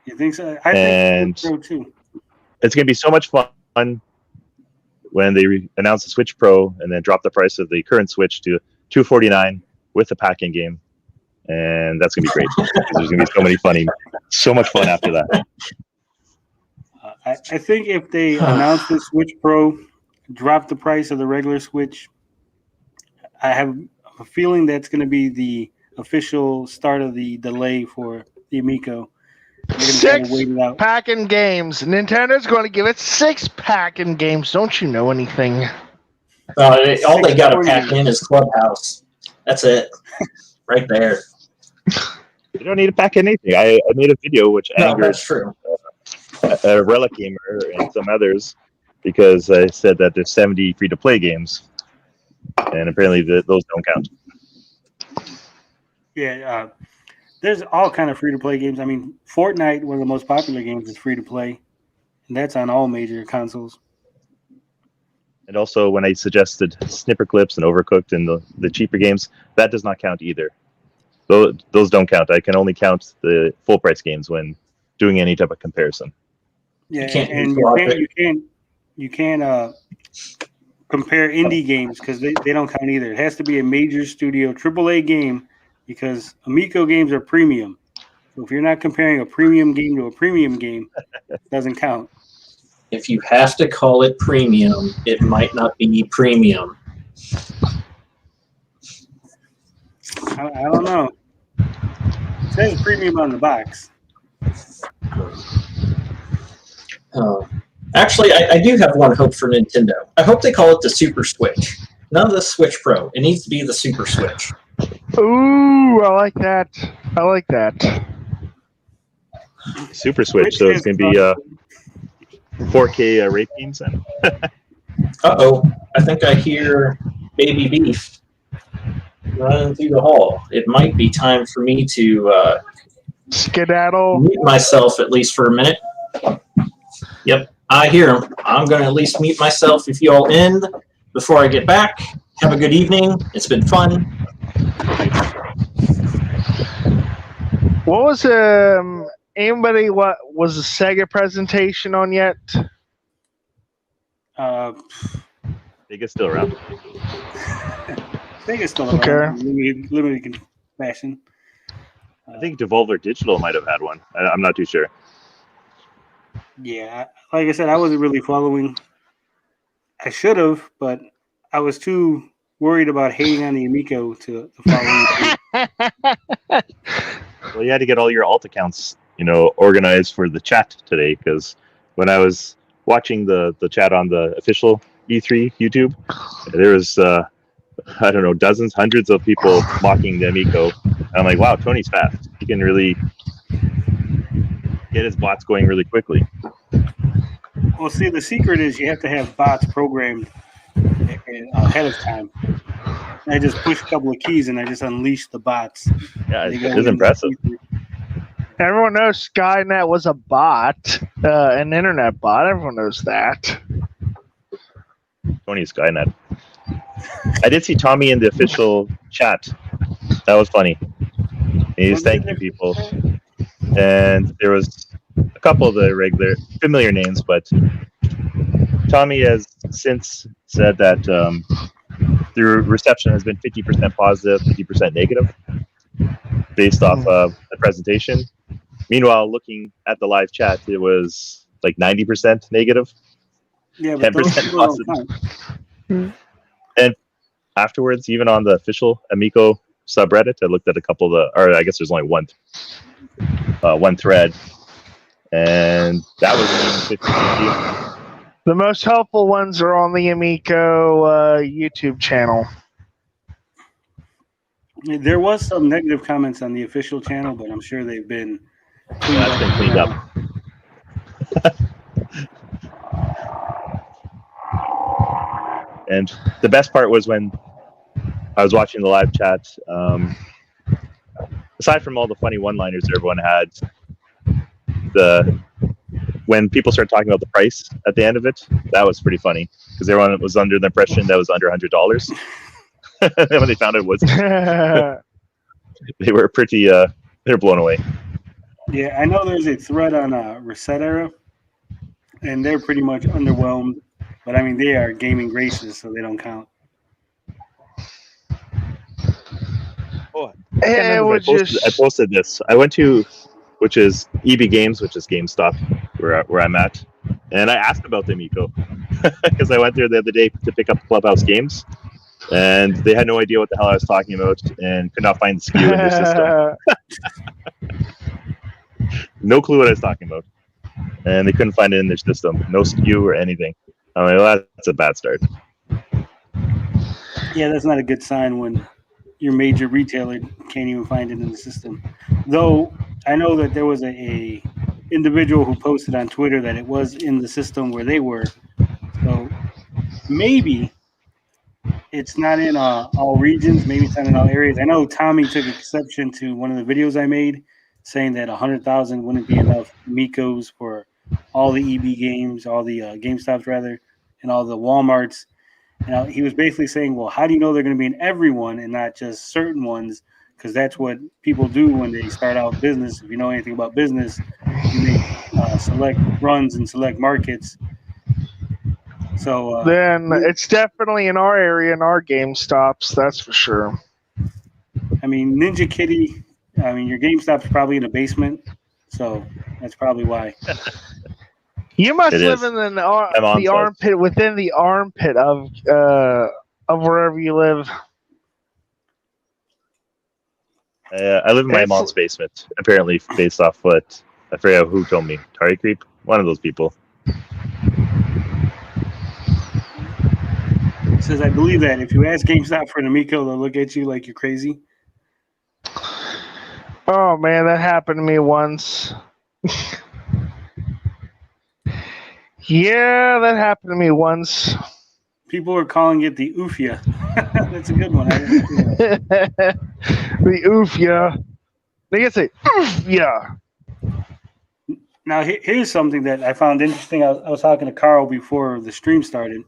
Speaker 1: You think so? I think Switch Pro too.
Speaker 5: It's going to be so much fun when they announce the Switch Pro and then drop the price of the current Switch to $249 with the pack-in game, and that's going to be great. There's going to be so much fun after that.
Speaker 1: I think if they announce the Switch Pro, drop the price of the regular Switch, I have a feeling that's going to be the official start of the delay for the Amico.
Speaker 3: 6 pack-in games. Nintendo's going to give it 6 pack-in games. Don't you know anything?
Speaker 6: All they got to pack in is Clubhouse. That's it. Right there.
Speaker 5: You don't need to pack in anything. I made a video which angered
Speaker 6: that's true.
Speaker 5: A Relic Gamer and some others because I said that there's 70 free-to-play games, and apparently those don't count.
Speaker 1: Yeah, there's all kind of free-to-play games. I mean, Fortnite, one of the most popular games, is free-to-play, and that's on all major consoles.
Speaker 5: And also, when I suggested Snipper Clips and Overcooked and the cheaper games, that does not count either. Those don't count. I can only count the full-price games when doing any type of comparison.
Speaker 1: Yeah, and you can't compare indie games because they don't count either. It has to be a major studio AAA game because Amico games are premium. So if you're not comparing a premium game to a premium game, it doesn't count.
Speaker 6: If you have to call it premium, it might not be premium.
Speaker 1: I don't know. It says premium on the box.
Speaker 6: Actually, I do have one hope for Nintendo. I hope they call it the Super Switch. None of the Switch Pro. It needs to be the Super Switch.
Speaker 3: Ooh, I like that. I like that.
Speaker 5: Super Switch, so it's going to be 4K ratings. And
Speaker 6: Uh-oh. I think I hear Baby Beef running through the hall. It might be time for me to
Speaker 3: skedaddle.
Speaker 6: Mute myself at least for a minute. Yep, I hear him. I'm going to at least mute myself if you all end before I get back. Have a good evening. It's been fun.
Speaker 3: What was anybody? What was the Sega presentation on yet?
Speaker 5: Sega's still around.
Speaker 1: Sega's still around. Okay. Limited fashion.
Speaker 5: I think Devolver Digital might have had one. I'm not too sure.
Speaker 1: Yeah, like I said, I wasn't really following. I should have, but I was too worried about hating on the Amico to follow.
Speaker 5: Well, you had to get all your alt accounts, organized for the chat today, because when I was watching the chat on the official E3 YouTube, there was I don't know, dozens, hundreds of people mocking the Amico. I'm like, wow, Tony's fast. He can really get his bots going really quickly.
Speaker 1: Well, see, the secret is you have to have bots programmed ahead of time. I just pushed a couple of keys and I just unleashed the bots.
Speaker 5: Yeah,
Speaker 1: They go
Speaker 5: it was
Speaker 1: in.
Speaker 5: impressive.
Speaker 3: Everyone knows Skynet was a bot, an internet bot. Everyone knows that.
Speaker 5: Tony Skynet. I did see Tommy in the official chat. That was funny. He's thanking people. And there was a couple of the regular, familiar names, but Tommy has since said that the reception has been 50% positive, 50% negative, based off of the presentation. Meanwhile, looking at the live chat, it was like 90% negative,
Speaker 1: Yeah, but
Speaker 5: 10% positive. And afterwards, even on the official Amico subreddit, I looked at a couple of the, or I guess there's only one thread, and that was 50-50.
Speaker 3: The most helpful ones are on the Amico YouTube channel.
Speaker 1: There was some negative comments on the official channel, but I'm sure they've been
Speaker 5: Cleaned up. And the best part was when I was watching the live chat. Aside from all the funny one-liners that everyone had, when people started talking about the price at the end of it, that was pretty funny because everyone was under the impression that was under $100. When they found it was, they were pretty. They were blown away.
Speaker 1: Yeah, I know there's a thread on Reset Era, and they're pretty much underwhelmed. But I mean, they are gaming graces, so they don't count.
Speaker 5: Oh,
Speaker 3: It was
Speaker 5: I posted this. I went to, which is EB Games, which is GameStop, where I'm at, and I asked about the Amico because I went there the other day to pick up Clubhouse games, and they had no idea what the hell I was talking about and could not find the SKU in their system. No clue what I was talking about, and they couldn't find it in their system. No SKU or anything. I'm like, well, that's a bad start.
Speaker 1: Yeah, that's not a good sign when your major retailer can't even find it in the system. Though I know that there was a individual who posted on Twitter that it was in the system where they were. So maybe it's not in all regions. Maybe it's not in all areas. I know Tommy took exception to one of the videos I made, saying that 100,000 wouldn't be enough Amicos for all the EB games, all the GameStops rather, and all the Walmarts. And he was basically saying, well, how do you know they're going to be in everyone and not just certain ones? Because that's what people do when they start out business. If you know anything about business, you make select runs and select markets. So
Speaker 3: then it's definitely in our area, in our GameStops, that's for sure.
Speaker 1: I mean, Ninja Kitty, I mean, your GameStop's probably in the basement, so that's probably why.
Speaker 3: You must
Speaker 5: It
Speaker 3: live
Speaker 5: is.
Speaker 3: in the armpit, within the armpit of wherever you live.
Speaker 5: I live in my mom's basement, apparently based off what, I forget who told me, Tari Creep? One of those people.
Speaker 1: It says, I believe that if you ask GameStop for an Amico, they'll look at you like you're crazy.
Speaker 3: Oh man, that happened to me once. Yeah, that happened to me once.
Speaker 1: People are calling it the Oofia. That's a good one. I didn't see that.
Speaker 3: The Oofia. They can say Oofia.
Speaker 1: Now, here's something that I found interesting. I was talking to Carl before the stream started.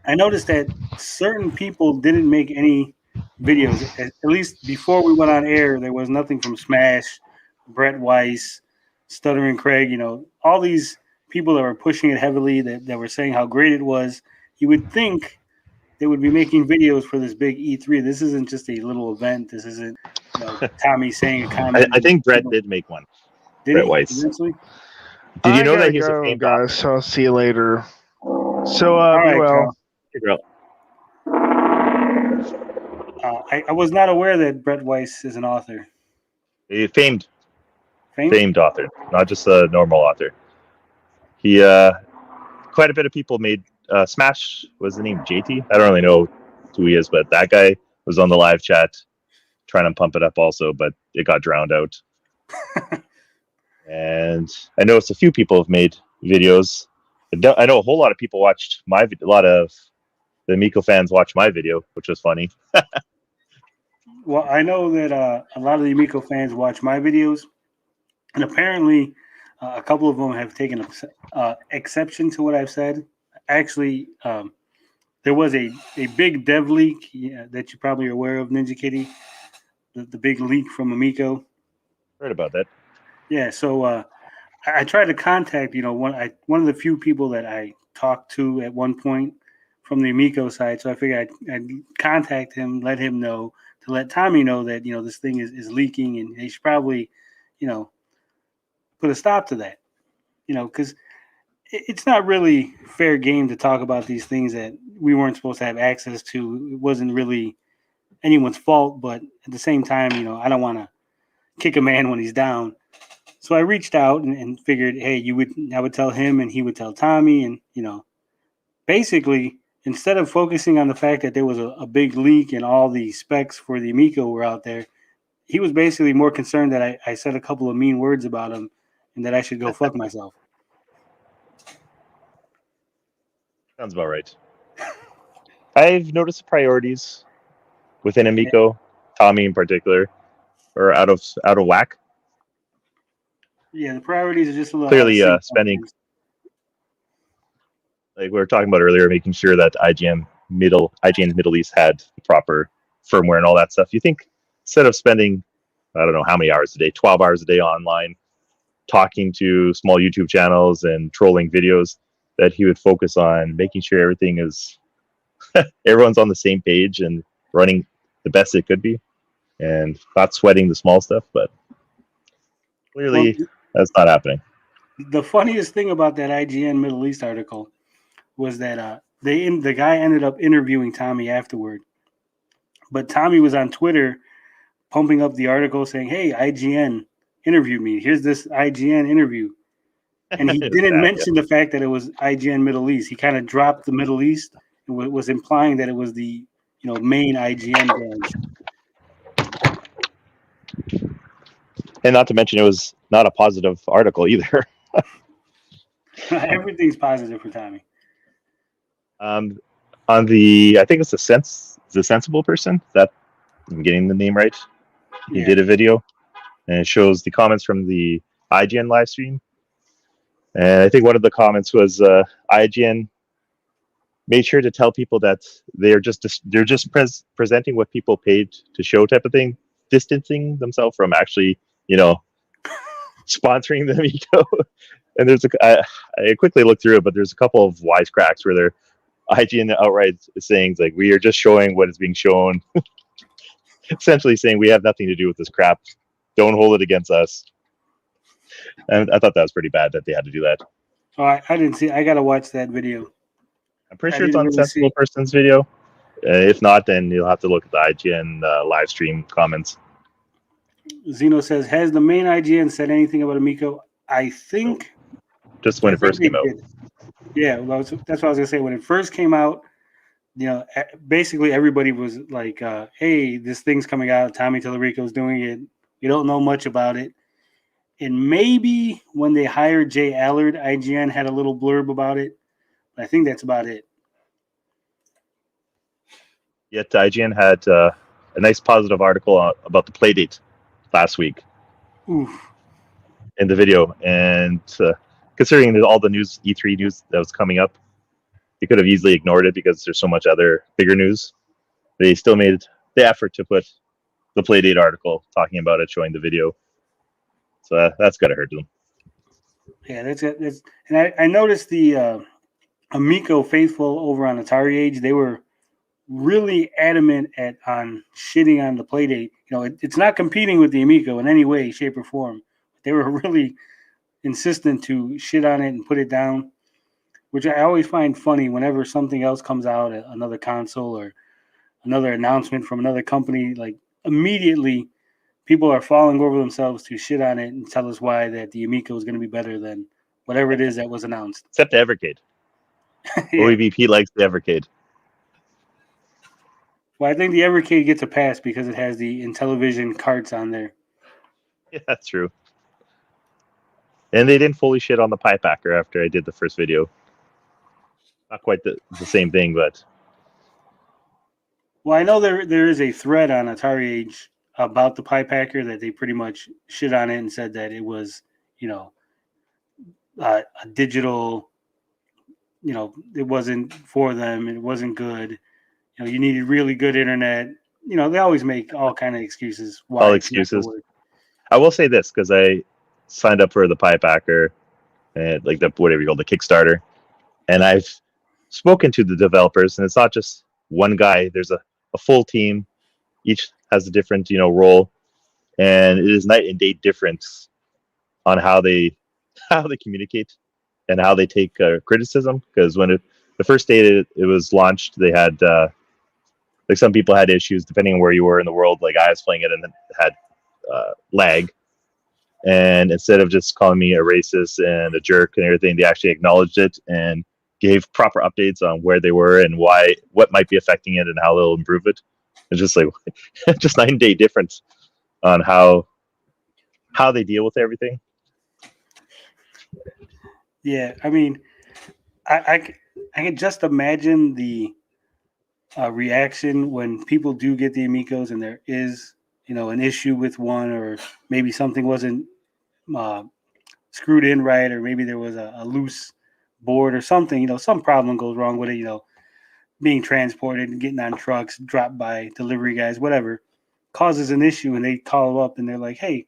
Speaker 1: I noticed that certain people didn't make any videos. At least before we went on air, there was nothing from Smash, Brett Weiss, Stuttering Craig, all these people that were pushing it heavily, that were saying how great it was. You would think they would be making videos for this big E3. This isn't just a little event. This isn't Tommy saying a comment.
Speaker 5: I think Brett did make one.
Speaker 1: Did
Speaker 5: Brett
Speaker 1: he?
Speaker 5: Weiss.
Speaker 1: Eventually?
Speaker 5: Did you know that
Speaker 3: I
Speaker 5: he's a
Speaker 3: gotta
Speaker 5: famed
Speaker 3: go, guys, so I'll see you later. So,
Speaker 1: All right,
Speaker 3: be well.
Speaker 1: Carl. I was not aware that Brett Weiss is an author.
Speaker 5: A famed
Speaker 1: Famed?
Speaker 5: author, not just a normal author. He, quite a bit of people made, Smash, was the name JT? I don't really know who he is, but that guy was on the live chat trying to pump it up also, but it got drowned out. And I noticed a few people have made videos. I know a whole lot of people watched a lot of the Amico fans watch my video, which was funny.
Speaker 1: Well, I know that a lot of the Amico fans watch my videos, and apparently a couple of them have taken exception to what I've said. Actually, there was a big dev leak that you probably are aware of, Ninja Kitty, the big leak from Amico.
Speaker 5: Heard about that.
Speaker 1: Yeah, so I tried to contact, one of the few people that I talked to at one point from the Amico side. So I figured I'd contact him, let him know, to let Tommy know that, this thing is leaking and they should probably, put a stop to that, because it's not really fair game to talk about these things that we weren't supposed to have access to. It wasn't really anyone's fault, but at the same time, I don't want to kick a man when he's down. So I reached out and figured, hey, I would tell him and he would tell Tommy. And, basically, instead of focusing on the fact that there was a big leak and all the specs for the Amico were out there, he was basically more concerned that I said a couple of mean words about him and that I should go fuck myself.
Speaker 5: Sounds about right. I've noticed the priorities within Amico, Tommy in particular, are out of whack.
Speaker 1: Yeah, the priorities are just a little
Speaker 5: Clearly spending, like we were talking about earlier, making sure that IGN Middle East had proper firmware and all that stuff. You think instead of spending, I don't know how many hours a day, 12 hours a day online, talking to small YouTube channels and trolling videos, that he would focus on making sure everything is, everyone's on the same page and running the best it could be, and not sweating the small stuff. But clearly, that's not happening.
Speaker 1: The funniest thing about that IGN Middle East article was that the guy ended up interviewing Tommy afterward, but Tommy was on Twitter pumping up the article saying, "Hey, IGN interviewed me. Here's this IGN interview," and he didn't mention the fact that it was IGN Middle East. He kind of dropped the Middle East and was implying that it was the main IGN branch.
Speaker 5: And not to mention, it was not a positive article either.
Speaker 1: Everything's positive for Tommy.
Speaker 5: On the, I think it's the sensible person, that I'm getting the name right. He did a video, and it shows the comments from the IGN live stream. And I think one of the comments was IGN made sure to tell people that they're just presenting what people paid to show type of thing, distancing themselves from actually, sponsoring the Amico. And there's I quickly looked through it, but there's a couple of wisecracks where they're IGN outright saying like, we are just showing what is being shown. Essentially saying we have nothing to do with this crap. Don't hold it against us. And I thought that was pretty bad that they had to do that.
Speaker 1: Oh, I didn't see. I gotta watch that video.
Speaker 5: I'm pretty sure it's on Sensible Person's video. If not, then you'll have to look at the IGN live stream comments.
Speaker 1: Zeno says, has the main IGN said anything about Amico? I think
Speaker 5: just when it first came out.
Speaker 1: Yeah, well, that's what I was gonna say. When it first came out, basically everybody was like, "Hey, this thing's coming out. Tommy Talarico's doing it. You don't know much about it." And maybe when they hired Jay Allard, IGN had a little blurb about it. But I think that's about it.
Speaker 5: Yet IGN had a nice positive article about the Playdate last week.
Speaker 1: Oof.
Speaker 5: In the video, and considering all the news, E3 news that was coming up, they could have easily ignored it because there's so much other bigger news. They still made the effort to put the Playdate article talking about it, showing the video. So that's gotta hurt them.
Speaker 1: Yeah, that's it. And I noticed the Amico faithful over on Atari Age, they were really adamant on shitting on the Playdate. It's not competing with the Amico in any way, shape, or form. They were really insistent to shit on it and put it down, which I always find funny whenever something else comes out, another console or another announcement from another company. Like immediately, people are falling over themselves to shit on it and tell us why that the Amico is going to be better than whatever it is that was announced.
Speaker 5: Except the Evercade. Yeah. OEVP likes the Evercade.
Speaker 1: Well, I think the Evercade gets a pass because it has the Intellivision carts on there.
Speaker 5: Yeah, that's true. And they didn't fully shit on the Pie Packer after I did the first video. Not quite the same thing, but
Speaker 1: Well, I know there is a thread on Atari Age about the Pipe Hacker that they pretty much shit on it and said that it was, a digital, it wasn't for them. It wasn't good. You needed really good internet. They always make all kind of excuses. Why
Speaker 5: All
Speaker 1: it's not
Speaker 5: excuses.
Speaker 1: gonna work.
Speaker 5: I will say this because I signed up for the Pipe Hacker, and like the whatever you call the Kickstarter, and I've spoken to the developers, and it's not just one guy. There's a full team. Each has a different role, and it is night and day difference on how they communicate and how they take criticism. Because when the first day it was launched, they had like some people had issues depending on where you were in the world. Like I was playing it and it had lag, and instead of just calling me a racist and a jerk and everything, they actually acknowledged it and gave proper updates on where they were and what might be affecting it and how they'll improve it. It's just like just night and day difference on how they deal with everything.
Speaker 1: Yeah, I mean, I can just imagine the reaction when people do get the Amicos and there is, an issue with one, or maybe something wasn't screwed in right, or maybe there was a loose board or something, some problem goes wrong with it, being transported and getting on trucks, dropped by delivery guys, whatever, causes an issue, and they call up and they're like, hey,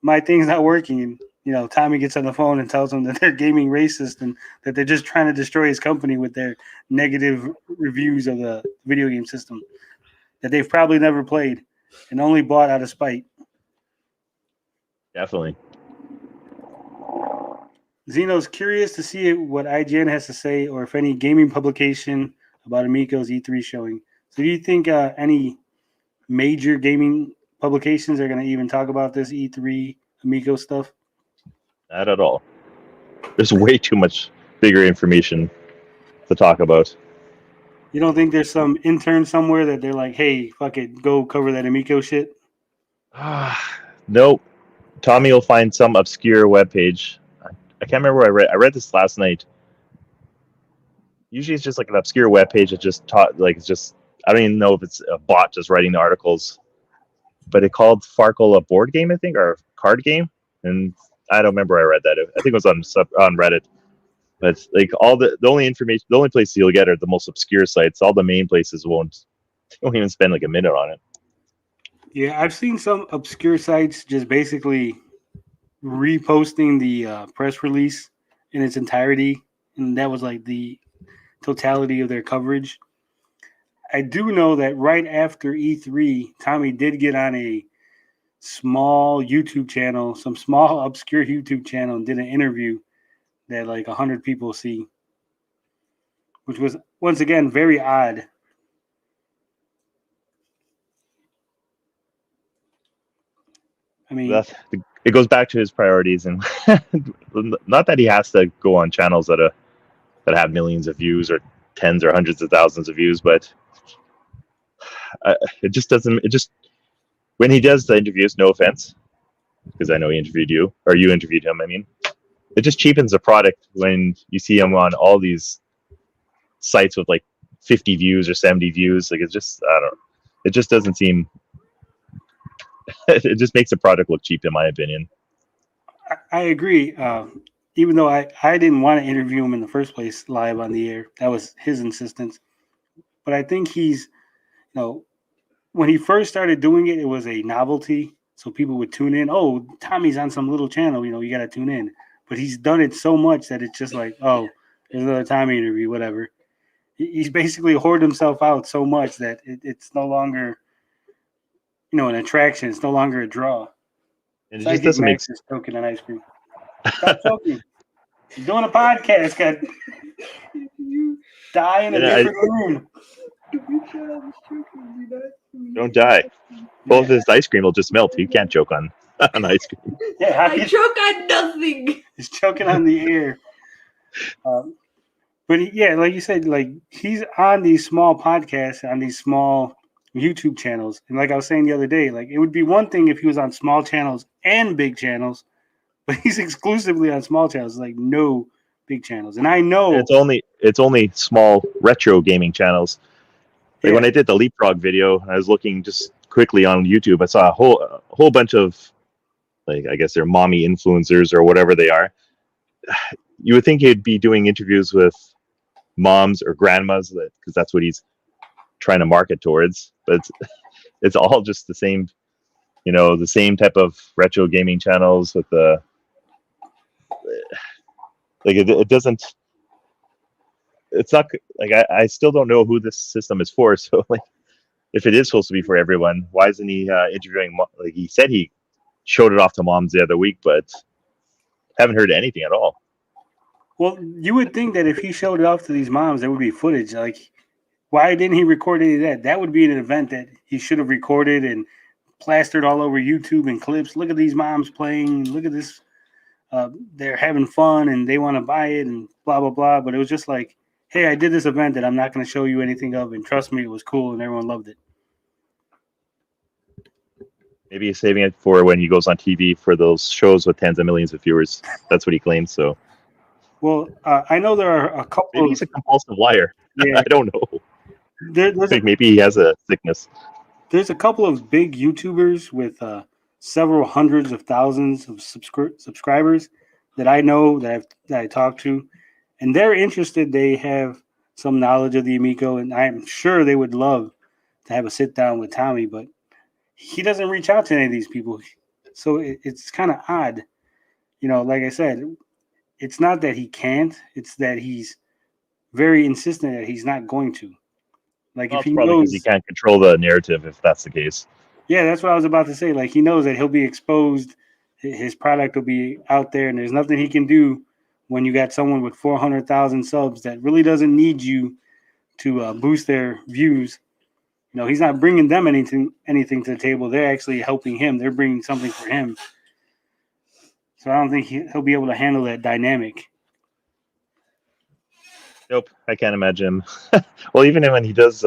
Speaker 1: my thing's not working. And, Tommy gets on the phone and tells them that they're gaming racist and that they're just trying to destroy his company with their negative reviews of the video game system that they've probably never played and only bought out of spite.
Speaker 5: Definitely.
Speaker 1: Zeno's curious to see what IGN has to say, or if any gaming publication about Amico's E3 showing. So do you think any major gaming publications are going to even talk about this E3 Amico stuff?
Speaker 5: Not at all. There's way too much bigger information to talk about.
Speaker 1: You don't think there's some intern somewhere that they're like, hey, fuck it, go cover that Amico shit?
Speaker 5: Nope. Tommy will find some obscure webpage. I can't remember where I read this last night. Usually it's just like an obscure webpage that just taught, like, it's just, I don't even know if it's a bot just writing the articles, but it called Farkle a board game, I think, or a card game. And I don't remember where I read that. I think it was on Reddit. But like the only information, the only places you'll get are the most obscure sites. All the main places won't even spend like a minute on it.
Speaker 1: Yeah, I've seen some obscure sites just basically reposting the press release in its entirety, and that was like the totality of their coverage. I do know that right after E3, Tommy did get on a small YouTube channel, some small obscure YouTube channel, and did an interview that like 100 people see, which was once again very odd. I mean,
Speaker 5: it goes back to his priorities, and not that he has to go on channels that have millions of views or tens or hundreds of thousands of views, but it just doesn't. It just, when he does the interviews, no offense, because I know he interviewed you, or you interviewed him. I mean, it just cheapens the product when you see him on all these sites with like 50 views or 70 views. Like, it's just, I don't know. It just doesn't seem. It just makes the product look cheap, in my opinion.
Speaker 1: I agree. Even though I didn't want to interview him in the first place live on the air, that was his insistence. But I think he's, when he first started doing it, it was a novelty. So people would tune in. Oh, Tommy's on some little channel, you got to tune in. But he's done it so much that it's just like, oh, there's another Tommy interview, whatever. He's basically hoarded himself out so much that it's no longer, an attraction. It's no longer a draw.
Speaker 5: And it just doesn't make sense.
Speaker 1: Choking on ice cream. Stop choking. You're doing a podcast, God. You die in a different room.
Speaker 5: Don't die. Both his ice cream will just melt. You can't choke on ice cream.
Speaker 1: Yeah,
Speaker 2: I choke on nothing.
Speaker 1: He's choking on the air. But yeah, like you said, like he's on these small podcasts, on these small YouTube channels. And like I was saying the other day, like it would be one thing if he was on small channels and big channels, but he's exclusively on small channels, like no big channels. And I know
Speaker 5: it's only small retro gaming channels. Like when I did the leapfrog video, I was looking just quickly on YouTube. I saw a whole bunch of, like, I guess they're mommy influencers or whatever they are. You would think he'd be doing interviews with moms or grandmas, because that's what he's trying to market towards. But it's all just the same, the same type of retro gaming channels with the, like, it doesn't. It's not like I still don't know who this system is for. So, like, if it is supposed to be for everyone, why isn't he interviewing? Like, he said he showed it off to moms the other week, but haven't heard anything at all.
Speaker 1: Well, you would think that if he showed it off to these moms, there would be footage. Like, why didn't he record any of that? That would be an event that he should have recorded and plastered all over YouTube and clips. Look at these moms playing. Look at this. They're having fun and they want to buy it and blah, blah, blah. But it was just like, hey, I did this event that I'm not going to show you anything of. And trust me, it was cool and everyone loved it.
Speaker 5: Maybe he's saving it for when he goes on TV for those shows with tens of millions of viewers. That's what he claims. So,
Speaker 1: well, I know there are a couple.
Speaker 5: Maybe he's a compulsive liar.
Speaker 1: Yeah.
Speaker 5: I don't know. Maybe he has a sickness.
Speaker 1: There's a couple of big YouTubers with several hundreds of thousands of subscribers that I know that I talk to, and they're interested. They have some knowledge of the Amico, and I'm sure they would love to have a sit down with Tommy, but he doesn't reach out to any of these people. So it's kind of odd. Like I said, it's not that he can't, it's that he's very insistent that he's not going to. Like, if he knows,
Speaker 5: because he can't control the narrative, if that's the case.
Speaker 1: Yeah, that's what I was about to say. Like, he knows that he'll be exposed, his product will be out there, and there's nothing he can do when you got someone with 400,000 subs that really doesn't need you to boost their views. He's not bringing them anything to the table. They're actually helping him. They're bringing something for him. So I don't think he'll be able to handle that dynamic.
Speaker 5: Nope, I can't imagine him. Well, even when he does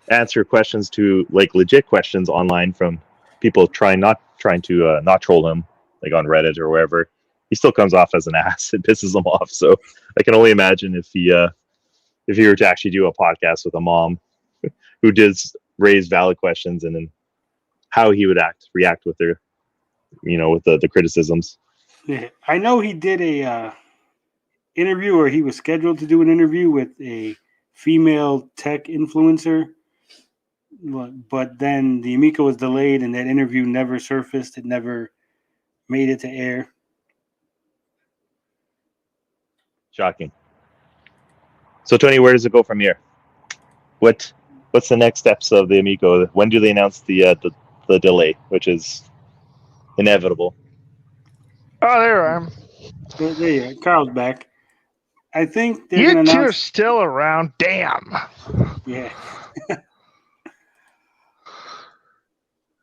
Speaker 5: answer questions to, like, legit questions online from people not trying to not troll him, like on Reddit or wherever, he still comes off as an ass. It pisses him off. So I can only imagine if he were to actually do a podcast with a mom who did raise valid questions, and then how he would react with their, with the criticisms.
Speaker 1: Yeah, I know he did a interview, or he was scheduled to do an interview with a female tech influencer, but then the Amico was delayed and that interview never surfaced. It never made it to air.
Speaker 5: Shocking. So, Tony, where does it go from here? What's the next steps of the Amico? When do they announce the delay, which is inevitable?
Speaker 3: Oh, there I am.
Speaker 1: There you are. Carl's back. I think they're
Speaker 3: You
Speaker 1: going to
Speaker 3: two are
Speaker 1: announce.
Speaker 3: still around. Damn.
Speaker 1: Yeah.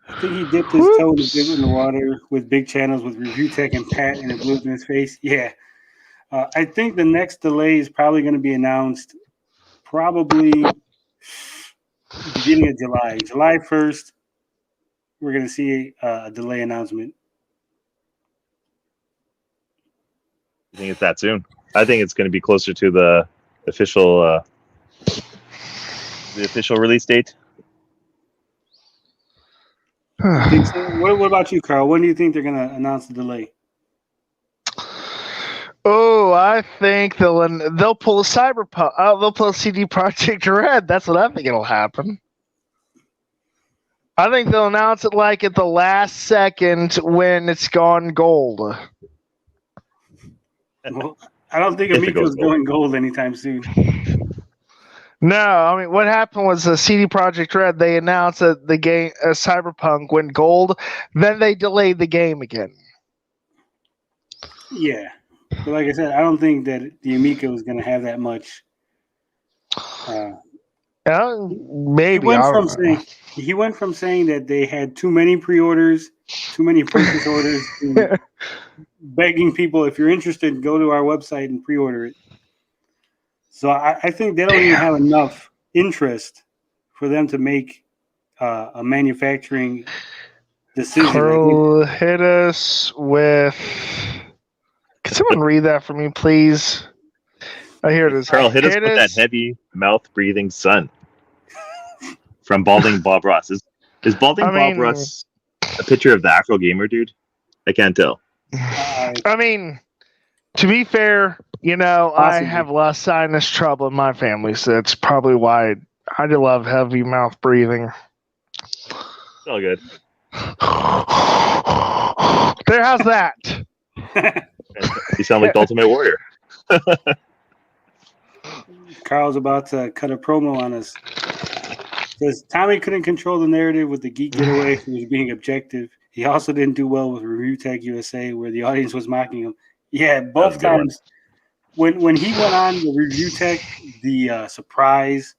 Speaker 1: I think he dipped his toe in the water with big channels with Review Tech and Pat, and it blew up in his face. Yeah. I think the next delay is probably going to be announced probably beginning of July. July 1st, we're going to see a delay announcement.
Speaker 5: I think it's that soon. I think it's going to be closer to the official release date.
Speaker 1: I think so. What about you, Carl? When do you think they're going to announce the delay?
Speaker 3: Oh, I think they'll pull a Cyberpunk. They'll pull a CD Projekt Red. That's what I think it'll happen. I think they'll announce it like at the last second when it's gone gold.
Speaker 1: Well, I don't think Amico's going gold anytime soon.
Speaker 3: No, I mean, what happened was the CD Projekt Red, they announced that the game Cyberpunk went gold, then they delayed the game again.
Speaker 1: Yeah. But like I said, I don't think that the Amico is going to have that much.
Speaker 3: Maybe.
Speaker 1: He went from saying that they had too many pre-orders, too many purchase orders, to begging people, if you're interested, go to our website and pre-order it. So I think they don't even have enough interest for them to make a manufacturing decision.
Speaker 3: Carl, hit us with... Can someone read that for me, please? Oh, here it is.
Speaker 5: Carl, hit us with that heavy mouth-breathing sun. from Balding Bob Ross. Is Balding Bob Ross a picture of the Afro Gamer dude? I can't tell.
Speaker 3: I mean, to be fair, you know,
Speaker 1: Possibly.
Speaker 3: I have less sinus trouble in my family, so that's probably why I do love heavy mouth breathing.
Speaker 5: It's all good.
Speaker 3: There, how's that?
Speaker 5: You sound like the Ultimate Warrior.
Speaker 1: Carl's about to cut a promo on us. Says Tommy couldn't control the narrative with the geek getaway. He was being objective. He also didn't do well with Review Tech USA, where the audience was mocking him. Yeah, both times. When he went on the Review Tech, the surprise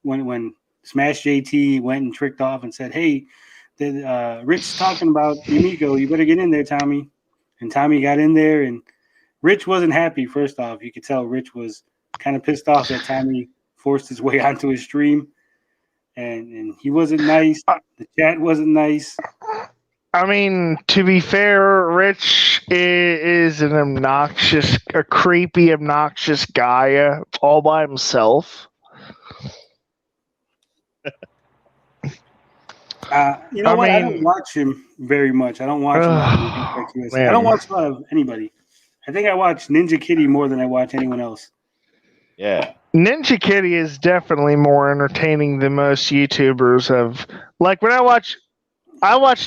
Speaker 1: when Smash JT went and tricked off and said, "Hey, Rich talking about the Amico. You better get in there, Tommy." And Tommy got in there, and Rich wasn't happy. First off, you could tell Rich was kind of pissed off that Tommy forced his way onto his stream, and he wasn't nice. The chat wasn't nice.
Speaker 3: I mean, to be fair, Rich is a creepy, obnoxious guy all by himself.
Speaker 1: You know what? I don't watch him very much. I don't watch a lot of USA. I don't watch a lot of anybody. I think I watch Ninja Kitty more than I watch anyone else.
Speaker 5: Yeah.
Speaker 3: Ninja Kitty is definitely more entertaining than most YouTubers have. Like, when I watch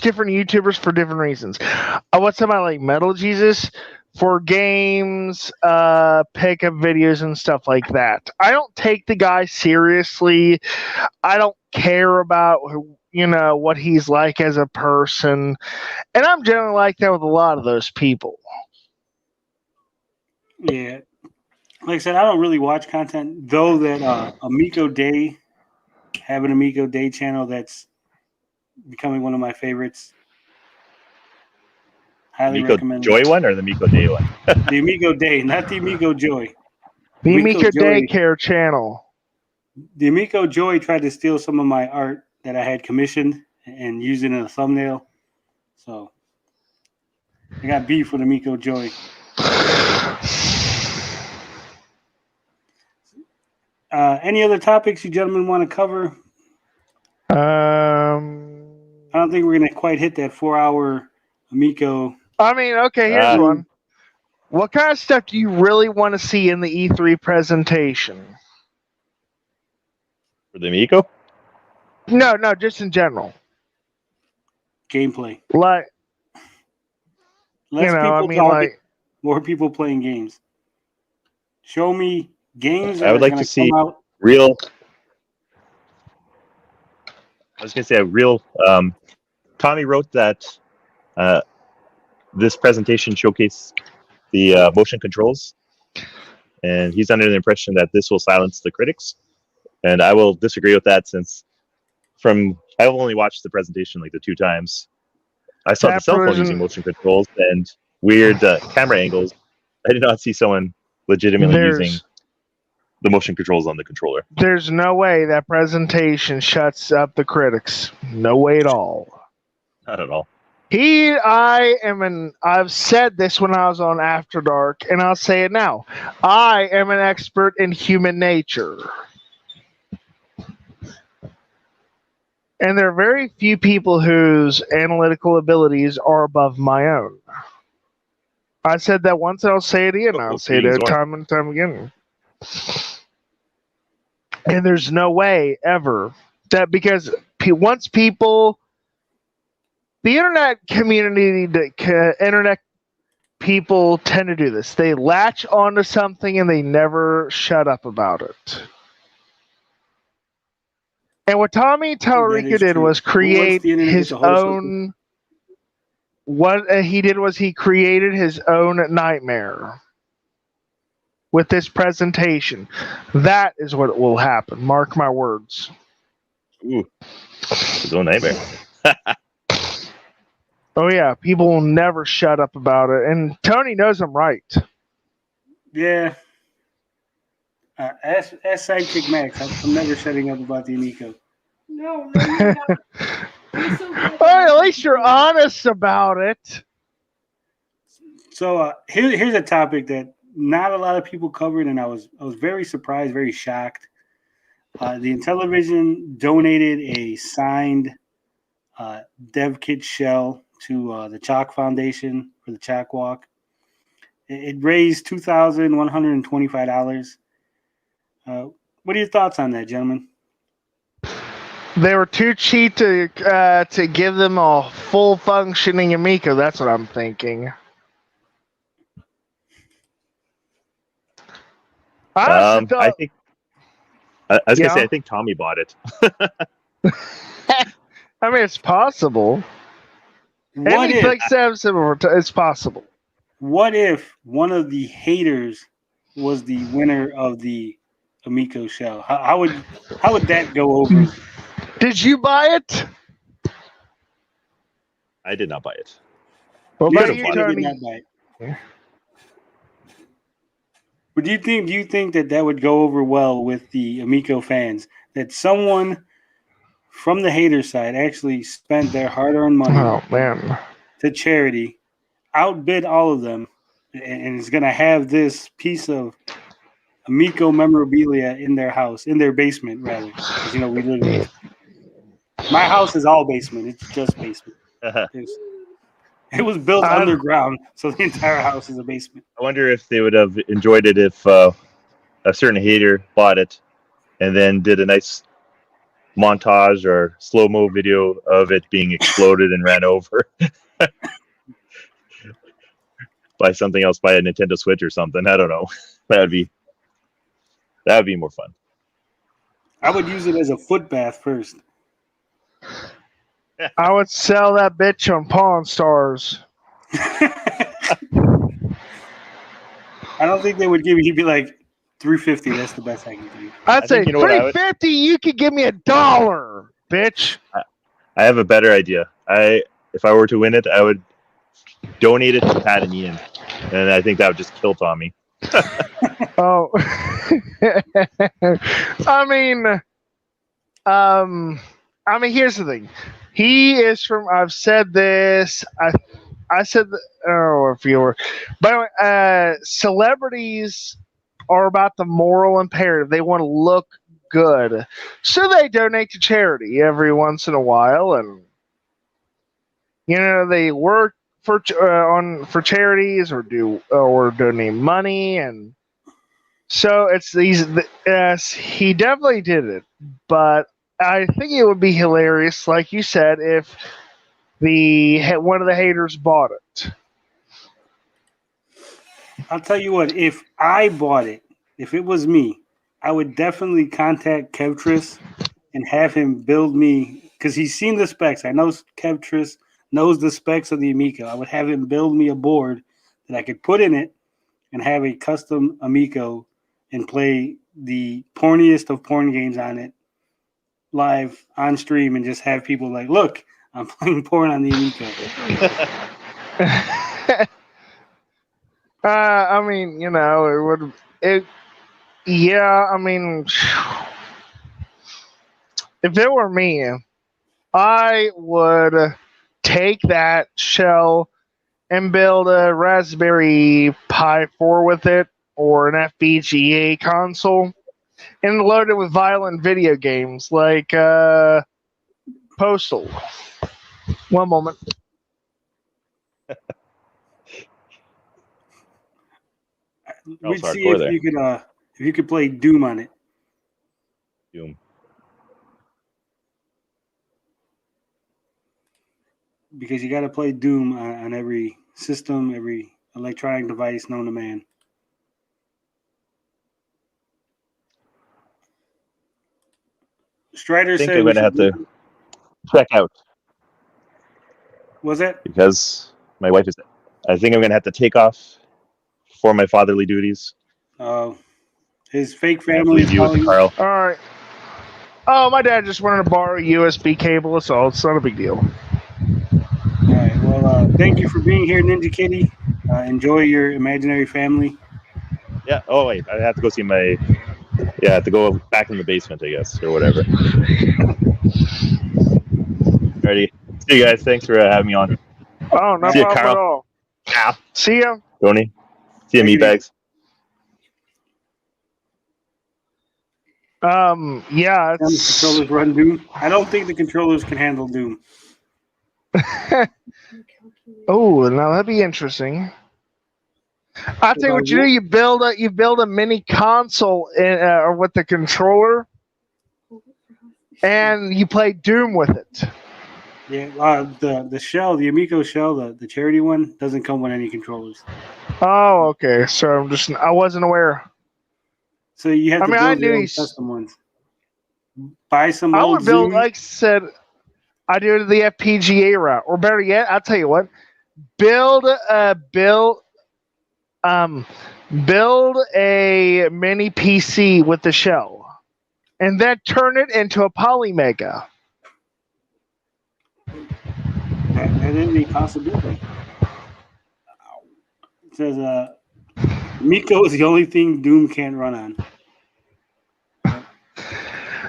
Speaker 3: different YouTubers for different reasons. I watch somebody like Metal Jesus for games, pickup videos and stuff like that. I don't take the guy seriously. I don't care about, you know, what he's like as a person. And I'm generally like that with a lot of those people.
Speaker 1: Yeah. Like I said, I don't really watch content, though that Amico Day, have an Amico Day channel that's becoming one of my favorites. Highly
Speaker 5: Amico
Speaker 1: recommend
Speaker 5: Joy one or the Amico Day one?
Speaker 1: The Amico Day, not the Amico Joy.
Speaker 3: The Amico
Speaker 1: Joy,
Speaker 3: Daycare channel.
Speaker 1: The Amico Joy tried to steal some of my art that I had commissioned and use it in a thumbnail. So I got beef with Amico Joy. Any other topics you gentlemen want to cover? I don't think we're going to quite hit that 4-hour Amico.
Speaker 3: I mean, okay, here's one. What kind of stuff do you really want to see in the E3 presentation?
Speaker 5: For the Amico?
Speaker 3: No, just in general.
Speaker 1: Gameplay.
Speaker 3: Like,
Speaker 1: Less
Speaker 3: you know,
Speaker 1: people
Speaker 3: I mean,
Speaker 1: talking,
Speaker 3: like,
Speaker 1: more people playing games. Show me games that
Speaker 5: I would
Speaker 1: are
Speaker 5: like
Speaker 1: going
Speaker 5: to see
Speaker 1: come out.
Speaker 5: real. I was going to say a real. Tommy wrote that this presentation showcased the motion controls, and he's under the impression that this will silence the critics. And I will disagree with that, since I've only watched the presentation like the 2 times. I saw the cell phone using motion controls and weird camera angles. I did not see someone legitimately using the motion controls on the controller.
Speaker 3: There's no way that presentation shuts up the critics. No way at all.
Speaker 5: Not at all.
Speaker 3: I've said this when I was on After Dark, and I'll say it now. I am an expert in human nature. And there are very few people whose analytical abilities are above my own. I said that once, and I'll say it again. I'll say it time and time again. And there's no way ever that, because once people, the internet community, internet people tend to do this. They latch onto something and they never shut up about it. And what Tommy Talarico did was create his own. What he did was he created his own nightmare with this presentation. That is what will happen. Mark my words.
Speaker 5: Ooh, his own nightmare.
Speaker 3: Oh yeah, people will never shut up about it, and Tony knows I'm right.
Speaker 1: Yeah. Ask Sidekick Max. I'm never shutting up about the Amico.
Speaker 2: No, you're not. You're so good.
Speaker 3: Well, at least you're honest about it.
Speaker 1: So here's a topic that not a lot of people covered, and I was very surprised, very shocked. The Intellivision donated a signed dev kit shell to the Chalk Foundation for the Chalk Walk. It raised $2,125. What are your thoughts on that, gentlemen?
Speaker 3: They were too cheap to give them a full functioning Amico. That's what I'm thinking.
Speaker 5: I think I was gonna say
Speaker 3: Yeah.
Speaker 5: I think Tommy bought it.
Speaker 3: I mean, it's possible.
Speaker 1: What if,
Speaker 3: It's possible.
Speaker 1: what if one of the haters was the winner of the Amico shell? How would that go over?
Speaker 3: Did you buy it?
Speaker 5: I did not buy it.
Speaker 3: What
Speaker 5: You
Speaker 3: about
Speaker 5: could've
Speaker 3: you,
Speaker 5: bought it.
Speaker 1: Did
Speaker 3: Tony?
Speaker 1: not buy it. But do you think that would go over well with the Amico fans? That someone from the hater side actually spent their hard-earned money
Speaker 3: Oh man.
Speaker 1: to charity, outbid all of them, and is going to have this piece of Amico memorabilia in their house, in their basement, rather. 'Cause, we live in a basement. My house is all basement. It's just basement. It was built underground, so the entire house is a basement.
Speaker 5: I wonder if they would have enjoyed it if a certain hater bought it and then did a nice montage or slow-mo video of it being exploded and ran over by something else, by a Nintendo Switch or something. I don't know. That would be more fun.
Speaker 1: I would use it as a foot bath first.
Speaker 3: I would sell that bitch on Pawn Stars.
Speaker 1: I don't think they would give you. You'd be like $350. That's the best I can do.
Speaker 3: I'd say
Speaker 5: think, you know what I would-
Speaker 3: $350. You could give me $1, bitch.
Speaker 5: I have a better idea. If I were to win it, I would donate it to Pat and Ian, and I think that would just kill Tommy.
Speaker 3: Oh, I mean, here's the thing. He is from. I've said this. I said. If you were. By the way, celebrities are about the moral imperative. They want to look good, so they donate to charity every once in a while, and they work for charities or donate money, and so it's these. Yes, he definitely did it, but I think it would be hilarious, like you said, if one of the haters bought it.
Speaker 1: I'll tell you what. If I bought it, if it was me, I would definitely contact Kevtris and have him build me, because he's seen the specs. I know Kevtris knows the specs of the Amico. I would have him build me a board that I could put in it and have a custom Amico and play the porniest of porn games on it live on stream, and just have people like, look, I'm playing porn on the Amico.
Speaker 3: I mean, it would. Yeah, I mean, if it were me, I would take that shell and build a Raspberry Pi 4 with it, or an FPGA console, and load it with violent video games like Postal. One moment.
Speaker 1: We'd
Speaker 5: Also
Speaker 1: see
Speaker 5: hardcore
Speaker 1: if
Speaker 5: there.
Speaker 1: you could play Doom on it.
Speaker 5: Doom.
Speaker 1: Because you got to play Doom on every system, every electronic device known to man. Strider
Speaker 5: I think
Speaker 1: said
Speaker 5: I'm
Speaker 1: we
Speaker 5: going to have
Speaker 1: should-
Speaker 5: to check out
Speaker 1: Was that?
Speaker 5: because my wife is. I think I'm going to have to take off for my fatherly duties.
Speaker 1: His fake
Speaker 5: I have to
Speaker 1: family
Speaker 5: leave you with
Speaker 1: calling.
Speaker 5: Carl.
Speaker 3: All right. Oh, my dad just wanted to borrow a USB cable. So it's not a big deal.
Speaker 1: All right. Well, thank you for being here, Ninja Kitty. Enjoy your imaginary family.
Speaker 5: Yeah. Oh wait, I have to go see my. Yeah, I have to go back in the basement, I guess, or whatever. Alrighty. See you guys. Thanks for having me on.
Speaker 3: Oh, no
Speaker 5: See ya,
Speaker 3: problem
Speaker 5: Carl.
Speaker 3: at all.
Speaker 5: Yeah.
Speaker 3: See ya.
Speaker 5: Tony. See you,
Speaker 1: Thank you.
Speaker 5: meatbags.
Speaker 3: Yeah,
Speaker 1: Can the
Speaker 3: it's
Speaker 1: controllers run Doom? I don't think the controllers can handle Doom.
Speaker 3: oh, now that'd be interesting. I'll tell you what you do. You build a mini console with the controller, and you play Doom with it.
Speaker 1: Yeah, the shell, the Amico shell, the charity one, doesn't come with any controllers.
Speaker 3: Oh, okay. So I wasn't aware.
Speaker 1: So you have to
Speaker 3: I
Speaker 1: build
Speaker 3: knew
Speaker 1: your own
Speaker 3: he's-
Speaker 1: custom ones. Buy some
Speaker 3: I
Speaker 1: old
Speaker 3: would build,
Speaker 1: Zoom.
Speaker 3: like I said, I do the FPGA route, or better yet, I'll tell you what. Build a mini PC with the shell, and then turn it into a Polymega.
Speaker 1: That is a possibility. It says Amico is the only thing Doom can't run on.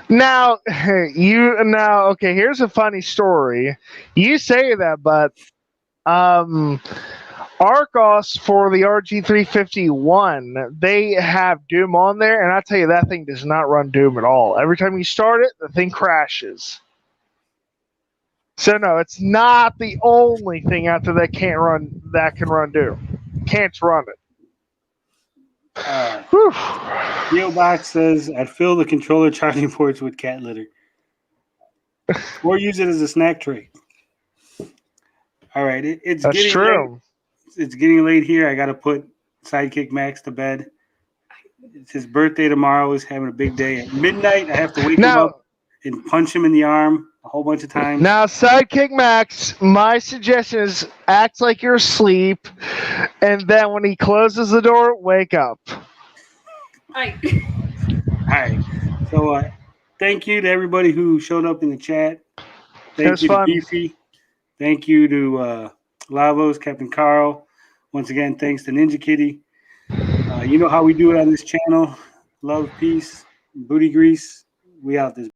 Speaker 3: Now, okay, here's a funny story. You say that, but Arcos for the RG351, they have Doom on there, and I tell you, that thing does not run Doom at all. Every time you start it, the thing crashes. So no, it's not the only thing out there that can run Doom. Can't run it. Whew.
Speaker 1: Theo Box says, I'd fill the controller charging ports with cat litter. Or use it as a snack tray. All right, it's
Speaker 3: That's
Speaker 1: getting
Speaker 3: true.
Speaker 1: late. It's getting late here. I got to put Sidekick Max to bed. It's his birthday tomorrow. He's having a big day. At midnight, I have to wake him up and punch him in the arm a whole bunch of times.
Speaker 3: Now, Sidekick Max, my suggestion is act like you're asleep, and then when he closes the door, wake up.
Speaker 1: All right. So, thank you to everybody who showed up in the chat. Thank you to Beefy. Thank you to Lavos, Captain Carl. Once again, thanks to Ninja Kitty. You know how we do it on this channel. Love, peace, booty grease. We out this.